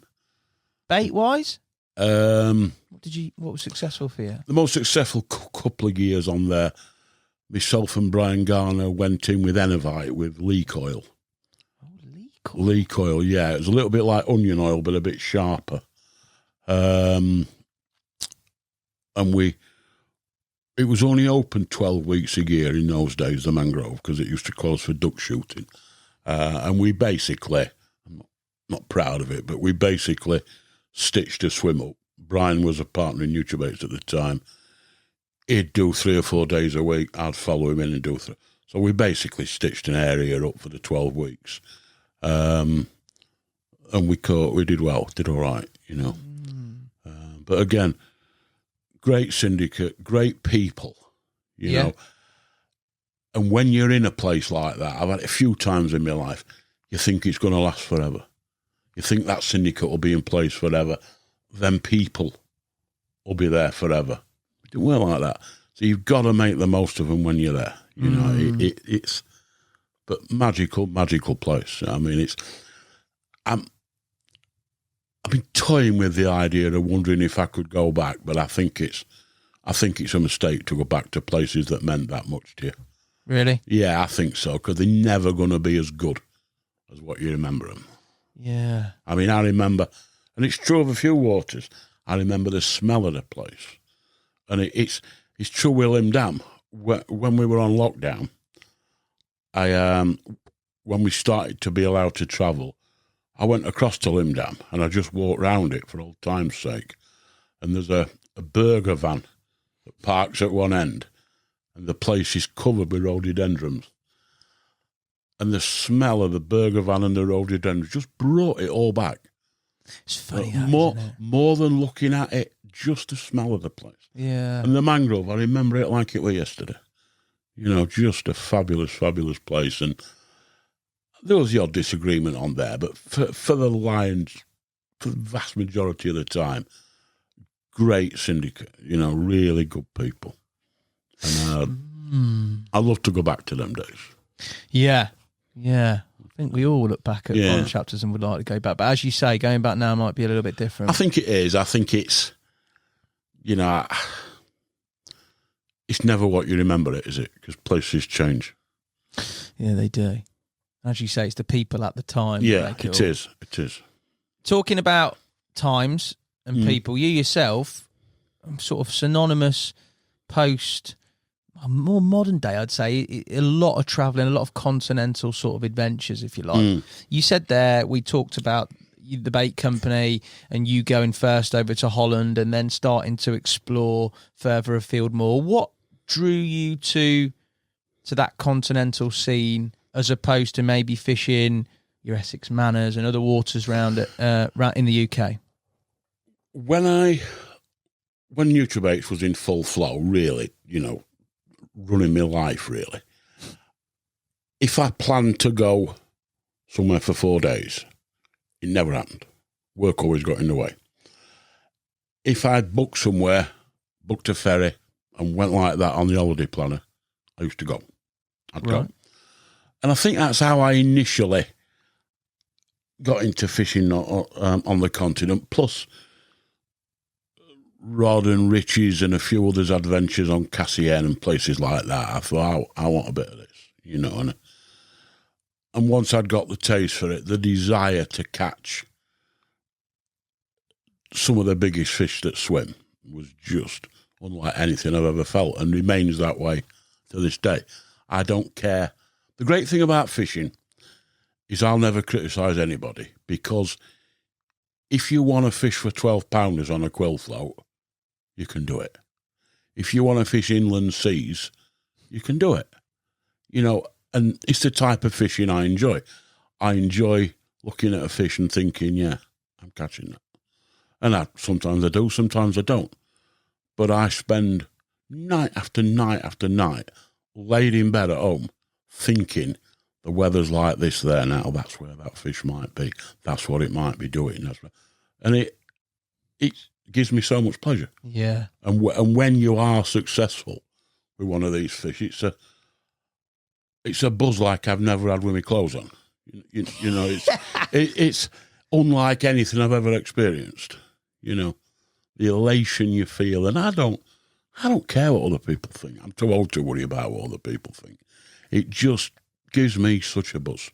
Bait-wise? What was successful for you? The most successful couple of years on there, myself and Brian Garner went in with Enovite with leek oil. Leek oil, yeah. It was a little bit like onion oil, but a bit sharper. And it was only open 12 weeks a year in those days, the Mangrove, because it used to close for duck shooting. And we basically, I'm not proud of it, but we basically stitched a swim up. Brian was a partner in Nutrabaits at the time. He'd do 3 or 4 days a week. I'd follow him in and do 3. So we basically stitched an area up for the 12 weeks. And we did well, did all right, you know. But again, great syndicate, great people, you know. And when you're in a place like that, I've had it a few times in my life, you think it's going to last forever. You think that syndicate will be in place forever. Then people will be there forever. It didn't work like that. So you've got to make the most of them when you're there. You know, it's but magical place. I mean, I've been toying with the idea of wondering if I could go back, but I think it's a mistake to go back to places that meant that much to you. Really? Yeah, I think so, because they're never going to be as good as what you remember them. Yeah. I mean, I remember, and it's true of a few waters, I remember the smell of the place. And it's true with Lymm Dam. When we were on lockdown, when we started to be allowed to travel, I went across to Lymm Dam and I just walked round it for old time's sake. And there's a burger van that parks at one end, and the place is covered with rhododendrons. And the smell of the burger van and the rhododendrons just brought it all back. It's funny, more than looking at it, just the smell of the place. Yeah. And the Mangrove, I remember it like it were yesterday. You know, just a fabulous, fabulous place. And there was the odd disagreement on there, but for the vast majority of the time, great syndicate, you know, really good people. And I'd love to go back to them days. Yeah. Yeah. I think we all look back at one chapters and would like to go back. But as you say, going back now might be a little bit different. I think it is. I think it's, you know, it's never what you remember it, is it? Because places change. Yeah, they do. As you say, it's the people at the time. Yeah, it is. It is. Talking about times and people, you yourself, sort of synonymous post, more modern day, I'd say, a lot of travelling, a lot of continental sort of adventures, if you like. You said there, we talked about the bait company and you going first over to Holland and then starting to explore further afield more. What drew you to that continental scene as opposed to maybe fishing your Essex Manors and other waters around in the UK? When Nutrabaits was in full flow, really, you know, running my life, really, if I planned to go somewhere for 4 days, it never happened. Work always got in the way. If I'd booked somewhere, booked a ferry, and went like that on the holiday planner, I used to go. I'd go. And I think that's how I initially got into fishing on the continent, plus Rod and Richie's and a few others' adventures on Cassian and places like that. I thought, I want a bit of this, you know. And once I'd got the taste for it, the desire to catch some of the biggest fish that swim was just unlike anything I've ever felt, and remains that way to this day. I don't care. The great thing about fishing is I'll never criticise anybody, because if you want to fish for 12-pounders on a quill float, you can do it. If you want to fish inland seas, you can do it. You know, and it's the type of fishing I enjoy. I enjoy looking at a fish and thinking, yeah, I'm catching that. And sometimes I do, sometimes I don't. But I spend night after night after night laid in bed at home thinking the weather's like this there now, that's where that fish might be. That's what it might be doing. And it gives me so much pleasure. Yeah. And when you are successful with one of these fish, it's a buzz like I've never had with my clothes on. You know, it's unlike anything I've ever experienced. You know, the elation you feel, and I don't care what other people think. I'm too old to worry about what other people think. It just gives me such a buzz.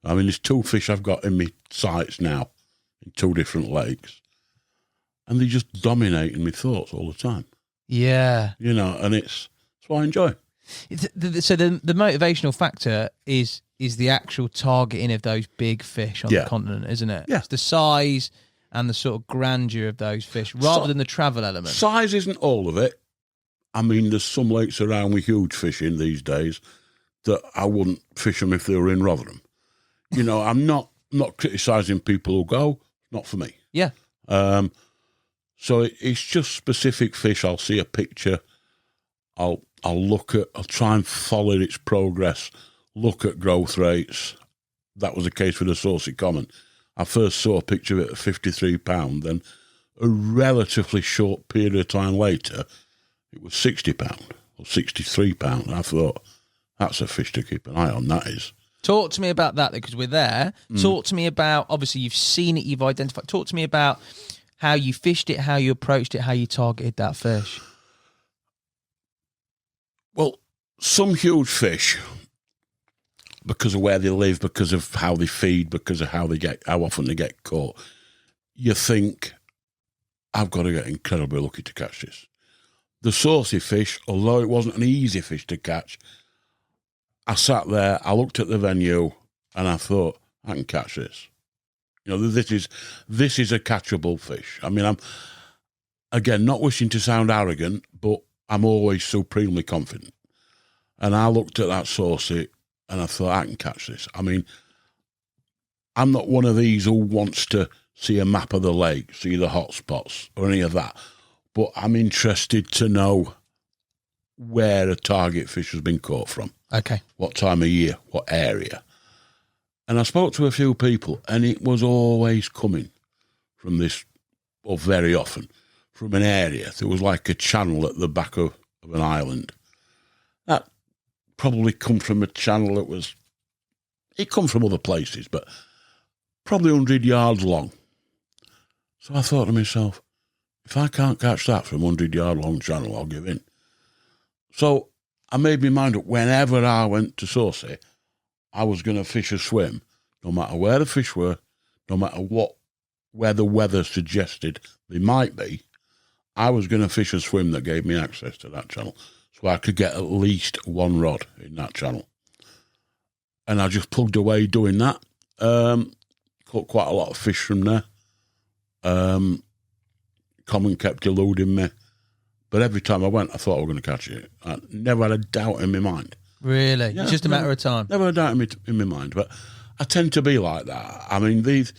I mean, there's 2 fish I've got in my sights now, in 2 different lakes, and they just dominate in my thoughts all the time. Yeah. You know, and it's what I enjoy. So the motivational factor is the actual targeting of those big fish on the continent, isn't it? Yeah. It's the size and the sort of grandeur of those fish, rather than the travel element. Size isn't all of it. I mean, there's some lakes around with huge fish in these days that I wouldn't fish them if they were in Rotherham. You know, I'm not criticising people who go. Not for me. Yeah. So it's just specific fish. I'll see a picture. I'll try and follow its progress, look at growth rates. That was the case with the saucy common. I first saw a picture of it at £53, then a relatively short period of time later, it was £60 or £63. And I thought, that's a fish to keep an eye on, that is. Talk to me about that, because we're there. Talk to me about, obviously, you've seen it, you've identified. Talk to me about how you fished it, how you approached it, how you targeted that fish. Well, some huge fish, because of where they live, because of how they feed, because of how often they get caught, you think, I've got to get incredibly lucky to catch this. The saucy fish, although it wasn't an easy fish to catch, I sat there, I looked at the venue, and I thought, I can catch this. You know, this is a catchable fish. I mean, I'm, again, not wishing to sound arrogant, but I'm always supremely confident. And I looked at that saucy, and I thought, I can catch this. I mean, I'm not one of these who wants to see a map of the lake, see the hot spots, or any of that. But I'm interested to know where a target fish has been caught from. Okay. What time of year, what area. And I spoke to a few people, and it was always coming from this, or very often, from an area. There was like a channel at the back of an island. That probably come from a channel that was, it come from other places, but probably 100 yards long. So I thought to myself, if I can't catch that from 100-yard long channel, I'll give in. So I made my mind up, whenever I went to Saucy, I was going to fish a swim, no matter where the fish were, no matter where the weather suggested they might be. I was going to fish a swim that gave me access to that channel, so I could get at least one rod in that channel. And I just plugged away doing that. Caught quite a lot of fish from there. Common kept eluding me. But every time I went, I thought I was going to catch it. I never had a doubt in my mind. Really? Yeah, It's just a matter of time. Never had a doubt in my mind. But I tend to be like that. I mean, these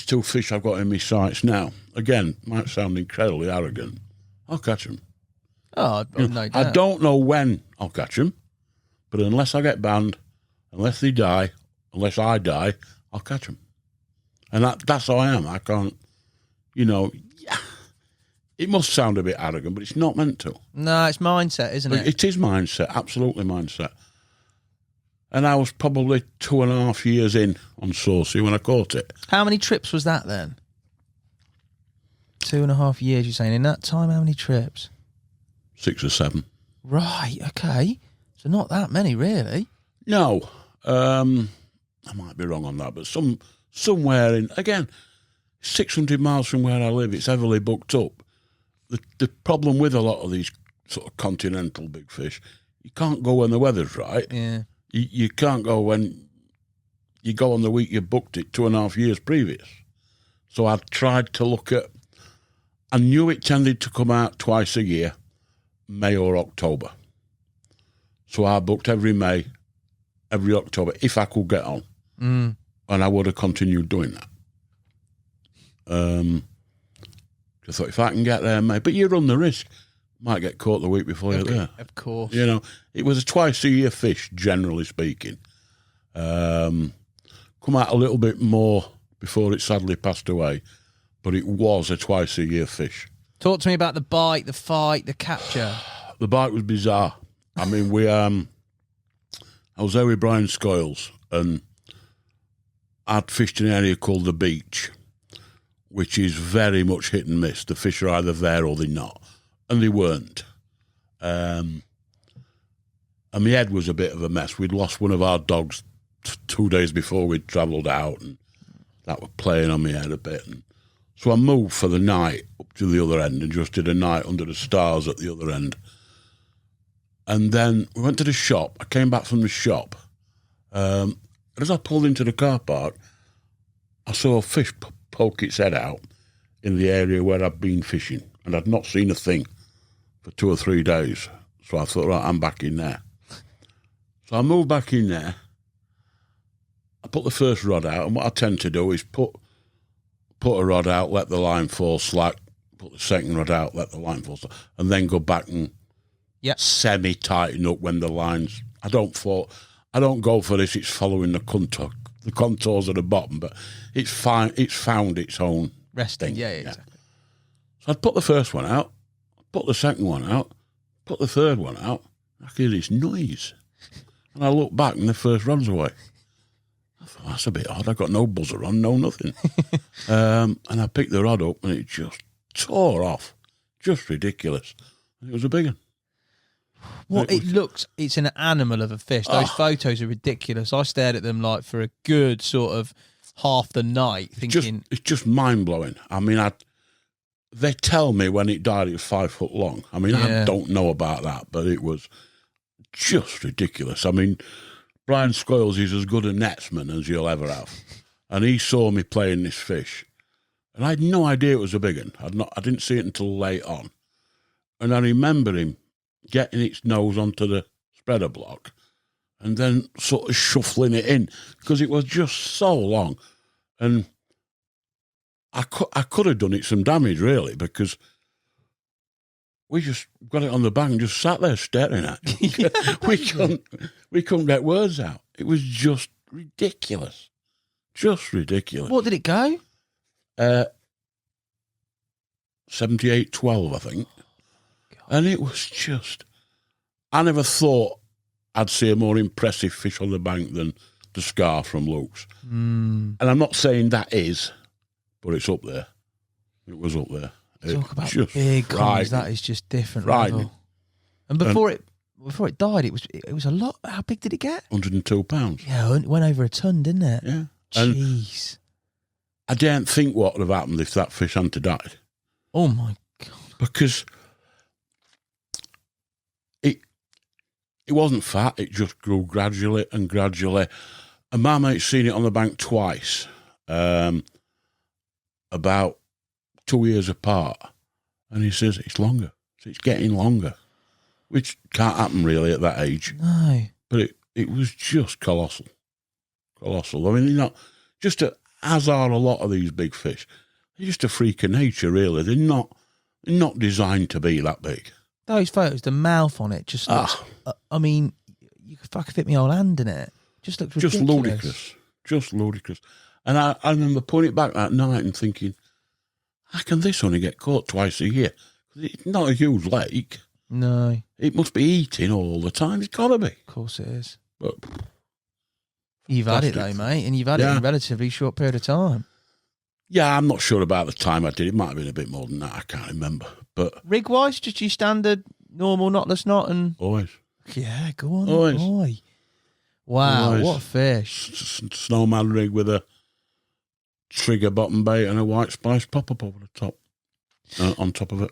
two fish I've got in my sights now, again, might sound incredibly arrogant. I'll catch them. Oh, no doubt. I don't know when I'll catch them, but unless I get banned, unless they die, unless I die, I'll catch them. And that's how I am. I can't, it must sound a bit arrogant, but it's not meant to. No, it's mindset, isn't it? It is mindset, absolutely mindset. And I was probably 2.5 years in on Saucy when I caught it. How many trips was that then? 2.5 years, you're saying. In that time, how many trips? 6 or 7. Right, okay. So not that many, really. No. I might be wrong on that, but somewhere in, again, 600 miles from where I live, it's heavily booked up. The problem with a lot of these sort of continental big fish, you can't go when the weather's right. Yeah. You can't go when you go on the week you booked it 2.5 years previous. So I tried to look at, I knew it tended to come out twice a year, May or October. So I booked every May, every October, if I could get on. And I would have continued doing that. I thought, if I can get there, mate, but you run the risk. Might get caught the week before you're there. Of course. It was a twice-a-year fish, generally speaking. Come out a little bit more before it sadly passed away, but it was a twice-a-year fish. Talk to me about the bite, the fight, the capture. The bite was bizarre. I mean, I was there with Brian Scoyles, and I'd fished an area called the Beach, which is very much hit and miss. The fish are either there or they're not. And they weren't. And my head was a bit of a mess. We'd lost one of our dogs 2 days before we'd travelled out, and that was playing on my head a bit. And so I moved for the night up to the other end and just did a night under the stars at the other end. And then we went to the shop. I came back from the shop. And as I pulled into the car park, I saw a fish poke its head out in the area where I'd been fishing, and I'd not seen a thing for 2 or 3 days. So I thought, right, I'm back in there. So I moved back in there. I put the first rod out, and what I tend to do is put a rod out, let the line fall slack, put the second rod out, let the line fall slack, and then go back and semi-tighten up when the lines. I don't go for this. It's following the contours at the bottom, but it's fine. It's found its own resting. thing. Yeah, exactly. So I'd put the first one out, put the second one out, put the third one out. I could hear this noise. And I looked back and the first rod's away. I thought, that's a bit odd. I got no buzzer on, no nothing. And I picked the rod up and it just tore off. Just ridiculous. It was a big one. Well, it's an animal of a fish. Those photos are ridiculous. I stared at them like for a good sort of half the night thinking... It's just mind-blowing. I mean, they tell me when it died it was 5 foot long. I mean, I don't know about that, but it was just ridiculous. I mean, Brian Squales is as good a netsman as you'll ever have. And he saw me playing this fish. And I had no idea it was a big one. I didn't see it until late on. And I remember him getting its nose onto the spreader block and then sort of shuffling it in because it was just so long. And I could have done it some damage, really, because we just got it on the bank and just sat there staring at it. We couldn't get words out. It was just ridiculous. Just ridiculous. What did it go? 78-12, I think. And it was just... I never thought I'd see a more impressive fish on the bank than the scar from Luke's. And I'm not saying that is, but it's up there. It was up there. Talk about big cons. That is just different level. And before it died, it was a lot. How big did it get? 102 pounds. Yeah, it went over a ton, didn't it? Yeah. Jeez. I didn't think what would have happened if that fish hadn't died. Oh my God. Because it wasn't fat, it just grew gradually and gradually. And my mate's seen it on the bank twice, about 2 years apart. And he says, it's longer. So it's getting longer, which can't happen really at that age. No. But it was just colossal. Colossal. I mean, as are a lot of these big fish. They're just a freak of nature, really. They're not designed to be that big. Those photos, the mouth on it just looks... I mean, you could fucking fit my old hand in it. Just looks ridiculous. Just ludicrous. Just ludicrous. And I remember putting it back that night and thinking, how can this only get caught twice a year? It's not a huge lake. No. It must be eating all the time. It's got to be. Of course it is. But you've had it though, mate, and you've had it in a relatively short period of time. Yeah, I'm not sure about the time I did. It might have been a bit more than that. I can't remember. But rig-wise, just your standard, normal, knotless knot and... Always. Yeah, go on. Always. Boy. Wow, Always. what a fish. Snowman rig with a Trigga bottom bait and a white spice pop-up over the top, on top of it.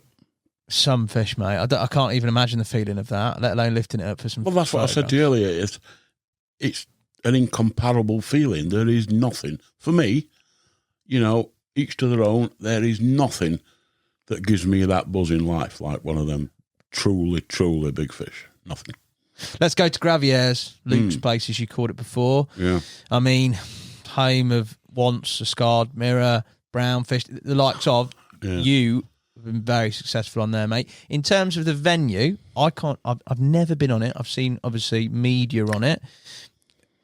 Some fish, mate. I can't even imagine the feeling of that, let alone lifting it up for some... Well, that's what I said to you earlier. It's an incomparable feeling. There is nothing. For me, each to their own, there is nothing that gives me that buzz in life like one of them truly, truly big fish. Nothing. Let's go to Gravier's, Luke's place, as you called it before. Yeah. I mean, home of once a scarred mirror, brown fish, the likes of you have been very successful on there, mate. In terms of the venue, I've never been on it. I've seen, obviously, media on it.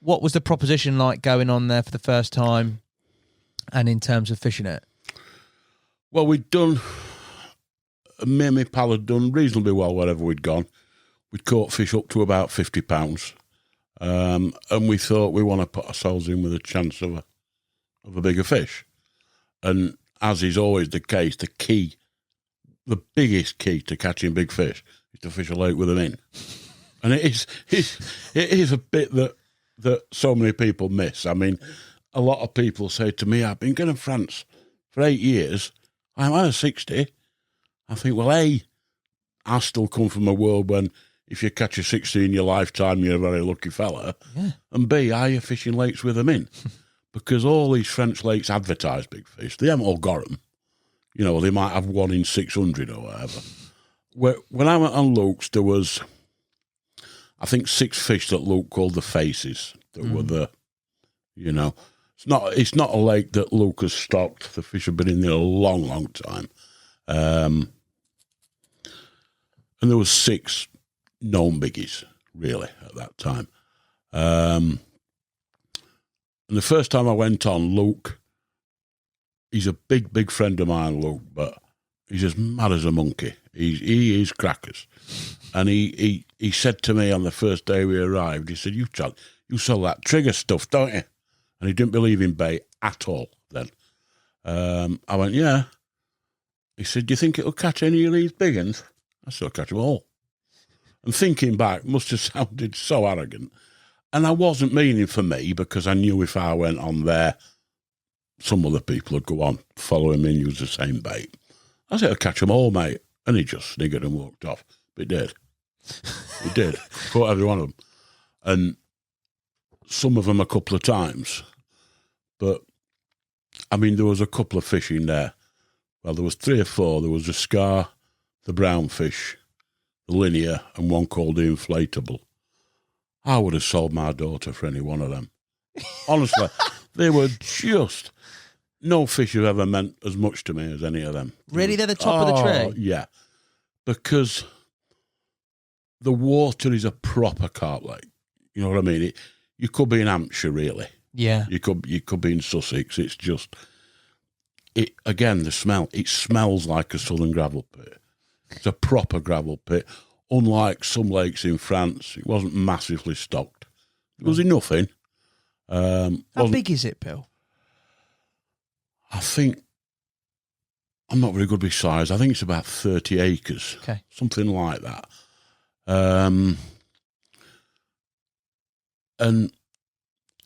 What was the proposition like going on there for the first time and in terms of fishing it? Well, me and my pal had done reasonably well wherever we'd gone. We'd caught fish up to about 50 pounds. And we thought we want to put ourselves in with a chance of a bigger fish. And as is always the case, the biggest key to catching big fish is to fish a lake with them in. And it is a bit that so many people miss. I mean, a lot of people say to me, I've been going to France for 8 years. I'm out of 60. I think, well, A, I still come from a world when if you catch a 60 in your lifetime, you're a very lucky fella. Yeah. And B, are you fishing lakes with them in? Because all these French lakes advertise big fish. They haven't all got them. They might have 1 in 600 or whatever. When I went on Luke's, there was, I think, 6 fish that Luke called the faces that were the, It's not a lake that Luke has stocked. The fish have been in there a long, long time. And there was 6 known biggies, really, at that time. And the first time I went on, Luke, he's a big, big friend of mine, Luke, but He's as mad as a monkey. He is crackers. And he said to me on the first day we arrived, he said, you sell that Trigga stuff, don't you? And he didn't believe in bait at all then. I went, yeah. He said, do you think it'll catch any of these big ones? I said, I'll catch them all. And thinking back, must have sounded so arrogant. And I wasn't meaning for me, because I knew if I went on there, some other people would go on, follow him and use the same bait. I said, I'll catch them all, mate. And he just sniggered and walked off. But he did. He did. Caught every one of them. And some of them a couple of times. But, I mean, there was a couple of fish in there. Well, there was 3 or 4. There was the scar, the brownfish, the linear, and one called the inflatable. I would have sold my daughter for any one of them. Honestly, they were just... No fish have ever meant as much to me as any of them. Really? They're the top of the tree? Yeah. Because the water is a proper carp lake. You know what I mean? You could be in Hampshire, really. Yeah. You could be in Sussex. It's just... Again, the smell. It smells like a southern gravel pit. It's a proper gravel pit. Unlike some lakes in France, it wasn't massively stocked. There was enough in. How big is it, Bill? I think, I'm not very good with size. I think it's about 30 acres. Okay. Something like that. And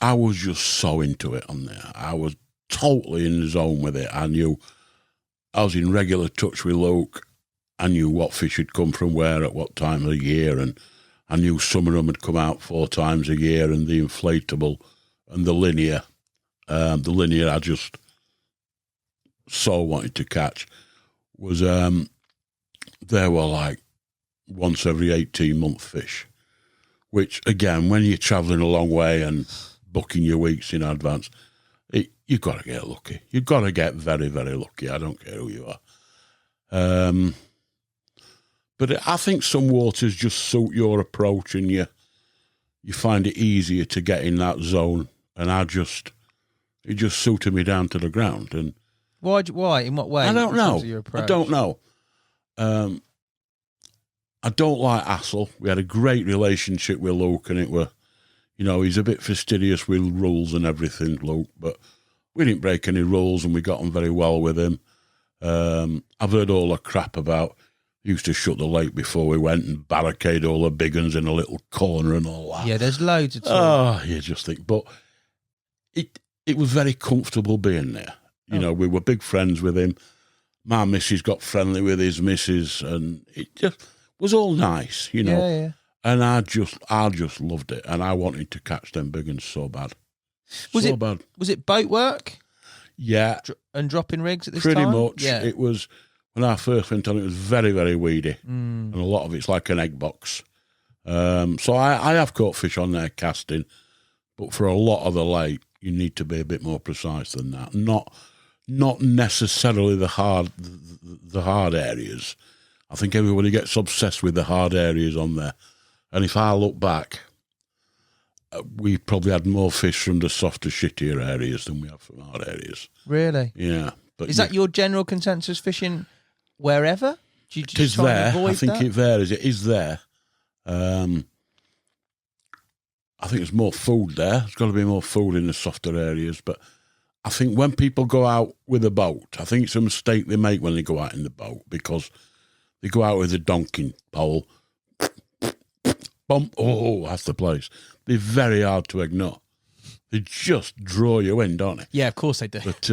I was just so into it on there. I was totally in the zone with it. I was in regular touch with Luke. I knew what fish had come from where at what time of the year, and I knew some of them had come out 4 times a year, and the inflatable and the linear. The linear I just so wanted to catch was they were like once every 18-month fish, which again, when you're travelling a long way and booking your weeks in advance, you've got to get lucky. You've got to get very, very lucky. I don't care who you are. But I think some waters just suit your approach, and you find it easier to get in that zone. And it just suited me down to the ground. And why? In what way? I don't know. I don't know. I don't like hassle. We had a great relationship with Luke, and he's a bit fastidious with rules and everything, Luke, but we didn't break any rules, and we got on very well with him. I've heard all the crap about used to shut the lake before we went and barricade all the big ones in a little corner and all that. Yeah, there's loads of talk. Oh, you just think, but it was very comfortable being there. You know, we were big friends with him. My missus got friendly with his missus, and it just was all nice, you know. Yeah. And I just loved it, and I wanted to catch them big ones so bad. Was it boat work? Yeah. And dropping rigs at this time? Pretty much. Yeah. It was, when I first went on, it was very, very weedy. And a lot of it's like an egg box. So I have caught fish on there casting, but for a lot of the lake, you need to be a bit more precise than that. Not necessarily the hard areas. I think everybody gets obsessed with the hard areas on there. And if I look back, we probably had more fish from the softer, shittier areas than we have from hard areas. Really? Yeah. But is that your general consensus fishing wherever? Do you it is there. I think it varies. It is there. I think there's more food there. There's got to be more food in the softer areas. But I think when people go out with a boat, I think it's a mistake they make when they go out in the boat, because they go out with a donking pole. Bump, that's the place. They're very hard to ignore. They just draw you in, don't they? Yeah, of course they do. But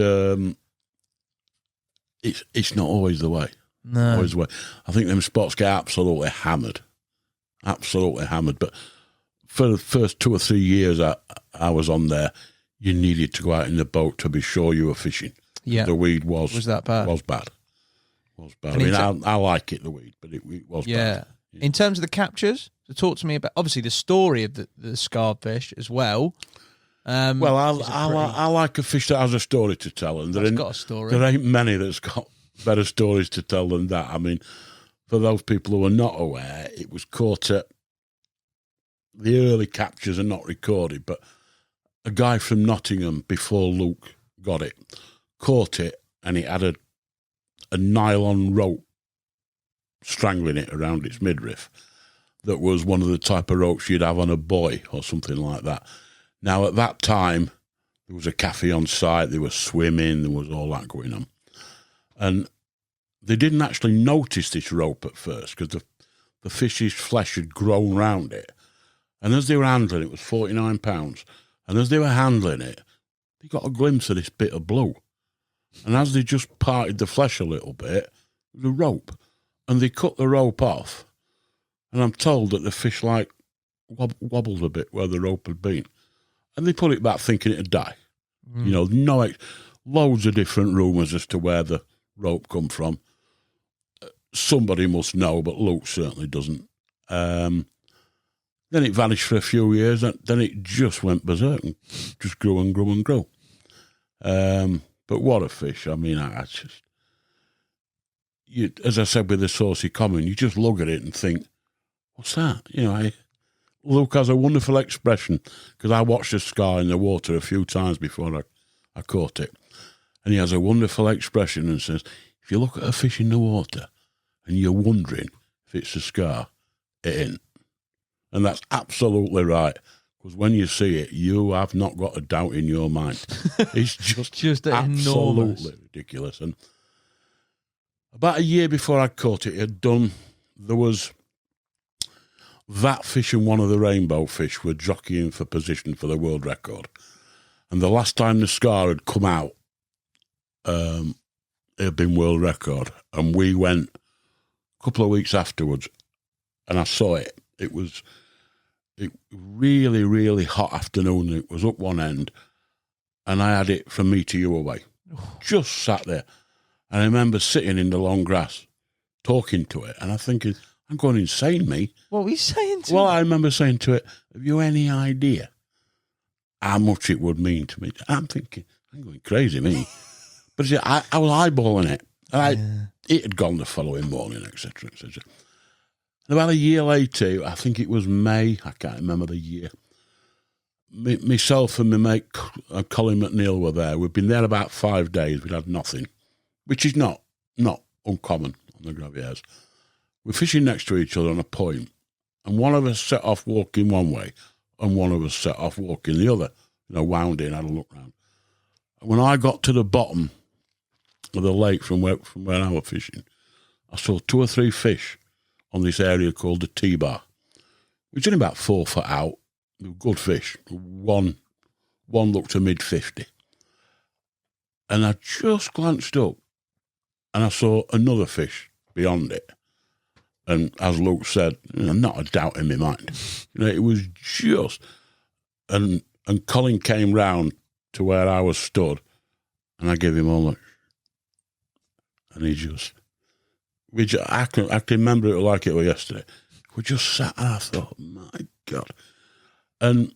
it's not always the way. No. Always the way. I think them spots get absolutely hammered. Absolutely hammered. But for the first 2 or 3 years I was on there, you needed to go out in the boat to be sure you were fishing. Yeah. The weed was that bad? Was bad. I mean, I like it, the weed, but it was bad. Yeah. In terms of the captures, so talk to me about, obviously, the story of the scarred fish as well. I like a fish that has a story to tell, and That's got a story. There ain't many that's got better stories to tell than that. I mean, for those people who are not aware, it was caught at, the early captures are not recorded, but a guy from Nottingham, before Luke got it, caught it, and it had a nylon rope strangling it around its midriff that was one of the type of ropes you'd have on a buoy or something like that. Now, at that time, there was a cafe on site, there was swimming, there was all that going on. And they didn't actually notice this rope at first because the fish's flesh had grown round it. And as they were handling it, it was £49. And as they were handling it, they got a glimpse of this bit of blue. And as they just parted the flesh a little bit, the rope. And they cut the rope off. And I'm told that the fish wobbled a bit where the rope had been. And they put it back thinking it'd die. You know, loads of different rumours as to where the rope come from. Somebody must know, but Luke certainly doesn't. Then it vanished for a few years. Then it just went berserk and just grew and grew and grew. But what a fish. I mean, I just... as I said with the saucy common, you just look at it and think, what's that? You know, Luke has a wonderful expression because I watched a scar in the water a few times before I caught it. And he has a wonderful expression and says, if you look at a fish in the water and you're wondering if it's a scar, it ain't. And that's absolutely right. Because when you see it, you have not got a doubt in your mind. It's just absolutely enormous. Ridiculous. And about a year before I caught it, there was that fish and one of the rainbow fish were jockeying for position for the world record. And the last time the scar had come out, it had been world record. And we went a couple of weeks afterwards and I saw it. It was really, really hot afternoon. It was up one end and I had it from me to you away. Just sat there. And I remember sitting in the long grass talking to it and I'm thinking, I'm going insane, me. What were you saying to Well, I remember saying to it, have you any idea how much it would mean to me? I'm thinking, I'm going crazy, me. But I was eyeballing it. And it had gone the following morning, etc., etc. And about a year later, I think it was May, I can't remember the year, myself and my mate Colin McNeil were there. We'd been there about 5 days. We'd had nothing, which is not uncommon on the Graviers. We're fishing next to each other on a point, and one of us set off walking one way, and one of us set off walking the other. You know, wound in, had a look round. And when I got to the bottom of the lake from where I was fishing, I saw 2 or 3 fish on this area called the T-bar, which is only about 4 foot out. They were good fish. One looked to mid-50. And I just glanced up, and I saw another fish beyond it. And as Luke said, not a doubt in my mind. It was just... And Colin came round to where I was stood, and I gave him all that. And he just... I can remember it like it was yesterday. We just sat and I thought, my God. And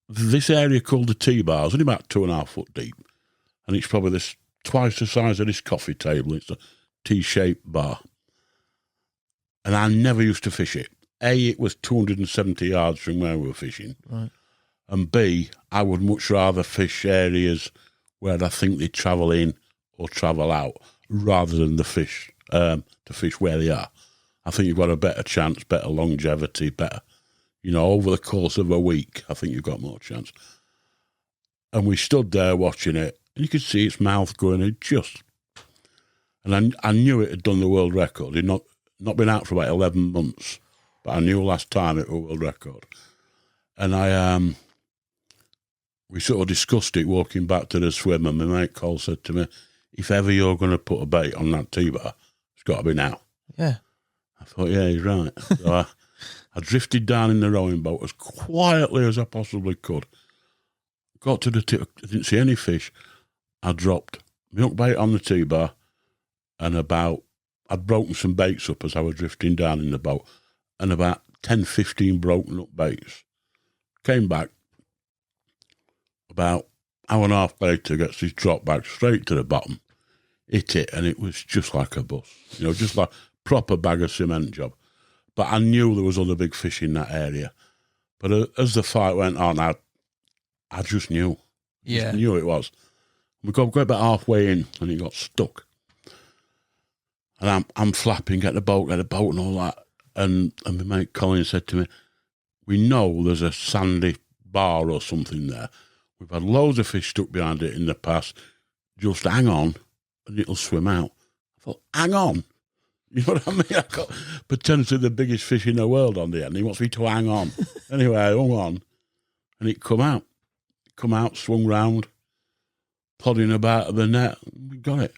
this area called the T-bar is only about 2.5 foot deep. And it's probably twice the size of this coffee table. It's a T-shaped bar. And I never used to fish it. A, it was 270 yards from where we were fishing. Right. And B, I would much rather fish areas where I think they travel in or travel out rather than to fish where they are. I think you've got a better chance, better longevity, better, over the course of a week, I think you've got more chance. And we stood there watching it, and you could see its mouth going, and I knew it had done the world record. It had not been out for about 11 months, but I knew last time it was a world record. And we sort of discussed it walking back to the swim, and my mate Cole said to me, if ever you're going to put a bait on that T-bar, it's got to be now. Yeah. I thought, yeah, he's right. So I drifted down in the rowing boat as quietly as I possibly could. Got to the tip, I didn't see any fish. I dropped my hook bait on the T-bar, and I'd broken some baits up as I was drifting down in the boat, and about 10, 15 broken up baits. Came back, about hour and a half later, gets this drop back straight to the bottom, hit it, and it was just like a bus, just like proper bag of cement job. But I knew there was other big fish in that area. But as the fight went on, I just knew. Yeah. Just knew it was. We got about halfway in, and it got stuck. And I'm flapping, get the boat and all that. And my mate Colin said to me, we know there's a sandy bar or something there. We've had loads of fish stuck behind it in the past. Just hang on and it'll swim out. I thought, hang on. You know what I mean? I got potentially the biggest fish in the world on the end. He wants me to hang on. Anyway, I hung on and it come out. Swung round, plodding about at the net. We got it.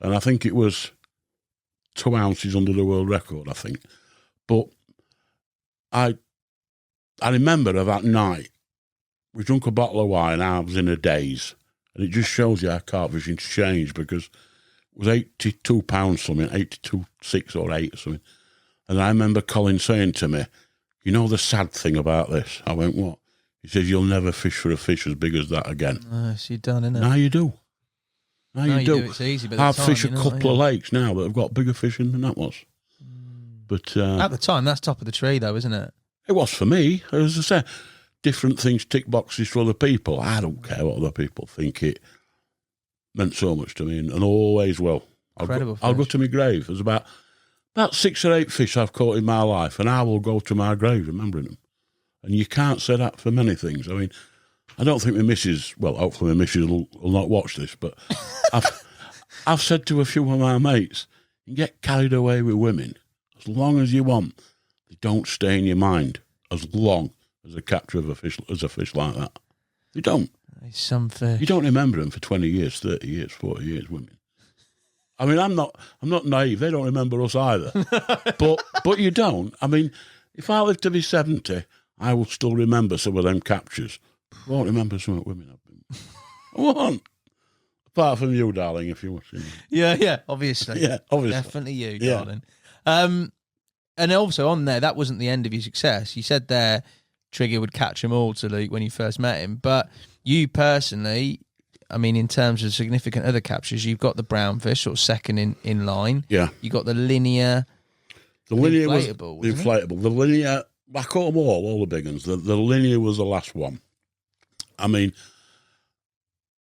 And I think it was 2 ounces under the world record, I think. But I remember that night, we drank a bottle of wine, I was in a daze. And it just shows you how carp fishing's changed, because it was £82 something, 82.6 or 8 or something. And I remember Colin saying to me, you know the sad thing about this? I went, what? He says, you'll never fish for a fish as big as that again. So you're done, innit? Now you do. Now you do. It's easy, but I've fished a couple of lakes now that have got bigger fish in than that was. But at the time, that's top of the tree, though, isn't it? It was for me. As I say, different things tick boxes for other people. I don't care what other people think. It meant so much to me, and always will. I'll go to my grave. There's about 6 or 8 fish I've caught in my life, and I will go to my grave remembering them. And you can't say that for many things. I mean, I don't think my missus, well, hopefully my missus will not watch this, but I've said to a few of my mates, you can get carried away with women as long as you want. They don't stay in your mind as long as a capture of a fish like that. They don't. Some fish. You don't remember them for 20 years, 30 years, 40 years, women. I mean, I'm not naive. They don't remember us either. but you don't. I mean, if I live to be 70, I will still remember some of them captures. I won't remember some of the women I've been. I won't. Apart from you, darling, if you're watching. Yeah, obviously. Yeah, obviously. Definitely you, darling. And also on there, that wasn't the end of your success. You said there Trigga would catch them all to Luke when you first met him. But you personally, I mean, in terms of significant other captures, you've got the brownfish sort of second in line. Yeah. You got the linear. The linear inflatable, was the inflatable. The linear, I caught them all the big ones. The linear was the last one. I mean,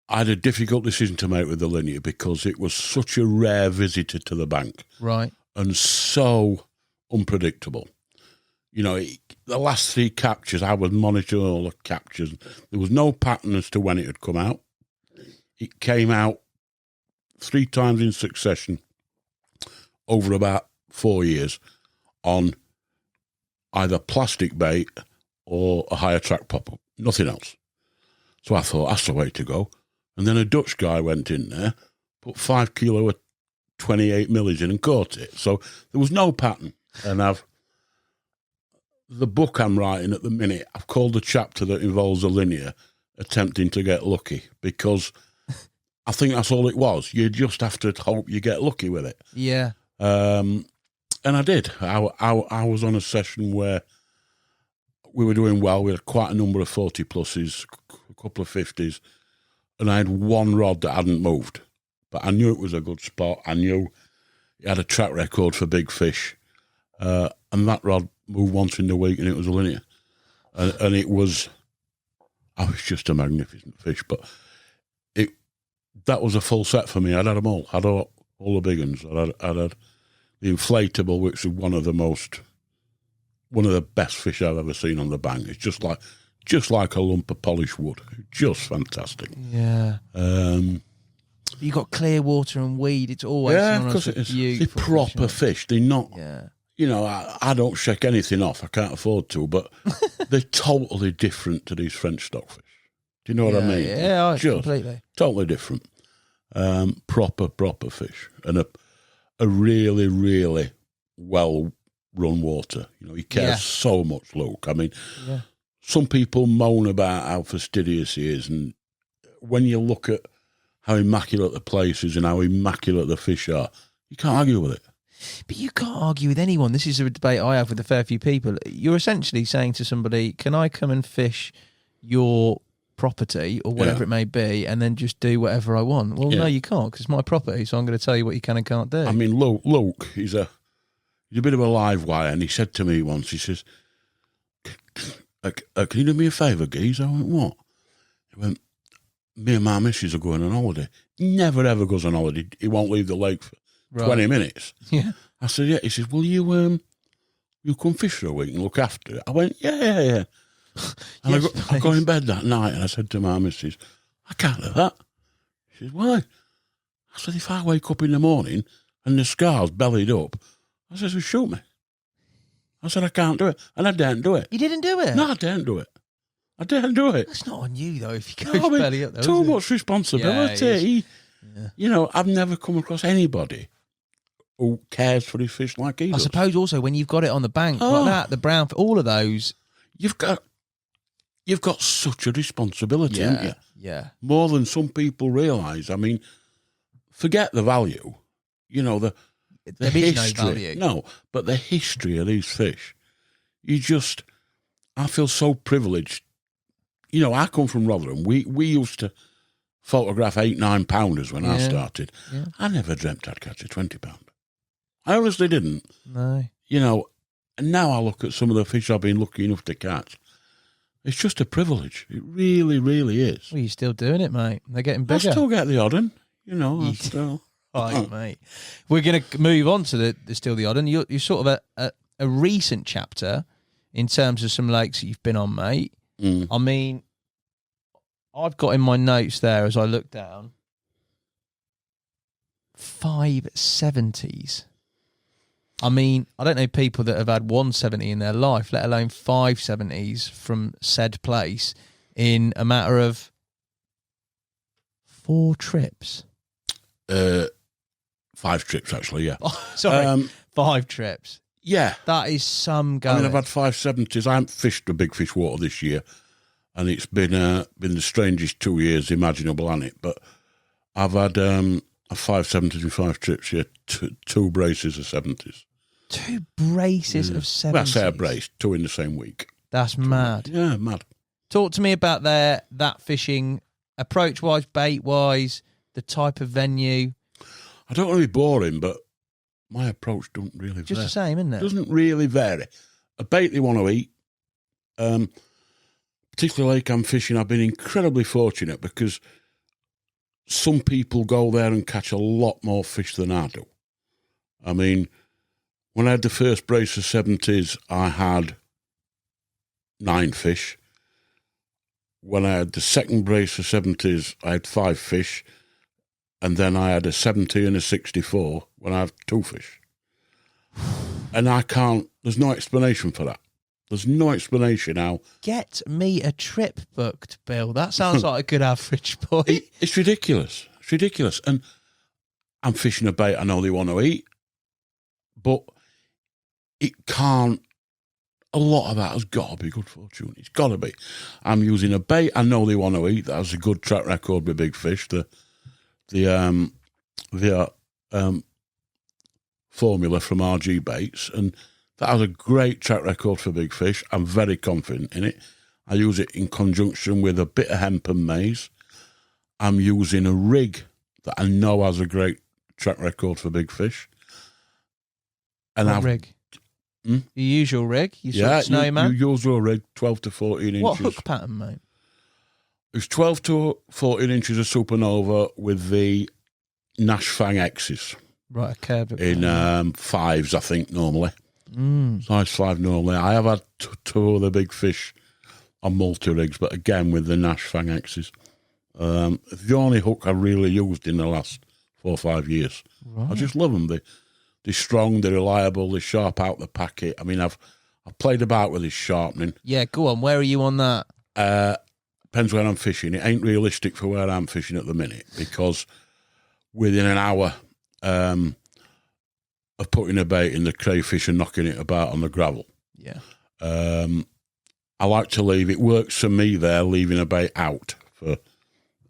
I had a difficult decision to make with the linear because it was such a rare visitor to the bank. Right. And so unpredictable. You know, the last 3 captures, I was monitoring all the captures. There was no pattern as to when it had come out. It came out 3 times in succession over about 4 years on either plastic bait or a higher track pop-up. Nothing else. So I thought, that's the way to go. And then a Dutch guy went in there, put 5 kilo of 28 millis in and caught it. So there was no pattern. And the book I'm writing at the minute, I've called the chapter that involves a linear attempting to get lucky, because I think that's all it was. You just have to hope you get lucky with it. Yeah. And I did. I was on a session where we were doing well. We had quite a number of 40 pluses, a couple of 50s, and I had one rod that hadn't moved. But I knew it was a good spot. I knew it had a track record for big fish. And that rod moved once in the week, and it was a linear. And it was, just a magnificent fish. But that was a full set for me. I'd had them all. I'd had all the big ones. I'd had the inflatable, which is one of the best fish I've ever seen on the bank. It's just like a lump of polished wood. Just fantastic. Yeah. You got clear water and weed. It's always because they're proper fish. They're not. Yeah. You know, I don't shake anything off. I can't afford to, but they're totally different to these French stockfish. Do you know what I mean? Yeah, just completely. Totally different. Proper fish, and a really, really well run water. You know, he cares so much, Luke. I mean, some people moan about how fastidious he is, and when you look at how immaculate the place is and how immaculate the fish are, you can't argue with it. But you can't argue with anyone. This is a debate I have with a fair few people. You're essentially saying to somebody, can I come and fish your property or whatever it may be and then just do whatever I want? Well, no, you can't, because it's my property, so I'm going to tell you what you can and can't do. I mean, Luke, he's a bit of a live wire, and he said to me once, he says, can you do me a favour, geez? I went, what? He went, me and my missus are going on holiday. He never, ever goes on holiday. He won't leave the lake for 20 minutes. Yeah. I said, yeah. He says, well, you come fish for a week and look after it. I went, yeah. And Yes, I go in bed that night and I said to my missus, I can't do that. She says, why? I said, if I wake up in the morning and the scar's bellied up, I said, well, shoot me. I said, I can't do it. And I didn't do it. You didn't do it? No, I didn't do it. I didn't do it. That's not on you, though, if you go No, I mean, belly up, though. too is it? much responsibility. Yeah. You know, I've never come across anybody who cares for his fish like he I does. suppose also when you've got it on the bank Oh. like that, the brown, all of those. You've got such a responsibility, haven't you? Yeah. More than some people realise. I mean, forget the value. You know, the There is no history. value. No, but the history of these fish. I feel so privileged. You know, I come from Rotherham. We used to photograph 8-9 pounders when I Yeah. started. Yeah. I never dreamt I'd catch a 20 pounder. I honestly didn't. No. You know, and now I look at some of the fish I've been lucky enough to catch. It's just a privilege. It really, really is. Well, you're still doing it, mate. They're getting I bigger. still get the odd one, you know. You I still, Right, mate. We're going to move on to the still the odd, and you're sort of a recent chapter in terms of some lakes that you've been on, mate. I mean, I've got in my notes there as I look down 570s. I mean, I don't know people that have had 170 in their life, let alone 570s from said place in a matter of 4 trips. 5 trips, actually, yeah. Oh, sorry, 5 trips. Yeah. That is some going. I mean, I've had 570s. I haven't fished a big fish water this year, and it's been the strangest 2 years imaginable, hasn't it? But I've had a 570s and 5 trips, yeah, 2 braces of 70s. 2 braces of 70s. Well, I say a brace, 2 in the same week. That's mad. Yeah, mad. Talk to me about that fishing, approach-wise, bait-wise, the type of venue. I don't want to be boring, but my approach doesn't really Just vary. the same, isn't it? Doesn't really vary. A bait they want to eat, particularly like I'm fishing, I've been incredibly fortunate because some people go there and catch a lot more fish than I do. I mean, when I had the first brace of 70s, I had 9 fish. When I had the second brace of 70s, I had 5 fish. And then I had a 70 and a 64 when I have 2 fish. And I can't, there's no explanation for that. There's no explanation how. Get me a trip booked, Bill. That sounds like a good average boy. It's ridiculous. It's ridiculous. And I'm fishing a bait I know they want to eat, but it can't, a lot of that has got to be good fortune. It's got to be. I'm using a bait I know they want to eat that has a good track record with big fish. The formula from RG Baits, and that has a great track record for big fish. I'm very confident in it. I use it in conjunction with a bit of hemp and maize. I'm using a rig that I know has a great track record for big fish. And What rig? Hmm? Your usual rig? You sort yeah, of snowman? your usual rig, 12 to 14 inches. What hook pattern, mate? It's 12 to 14 inches of Supernova with the Nash Fang X's Right, a curve. in 5s, I think, normally. Size 5 normally. I have had 2 of the big fish on multi-rigs, but again with the Nash Fang X's. It's the only hook I've really used in the last 4 or 5 years. Right. I just love them. They're strong, they're reliable, they're sharp out the packet. I mean, I've played about with this sharpening. Yeah, go on. Where are you on that? Depends where I'm fishing. It ain't realistic for where I'm fishing at the minute because within an hour of putting a bait in the crayfish and knocking it about on the gravel. Yeah. I like to leave, it works for me there, leaving a bait out for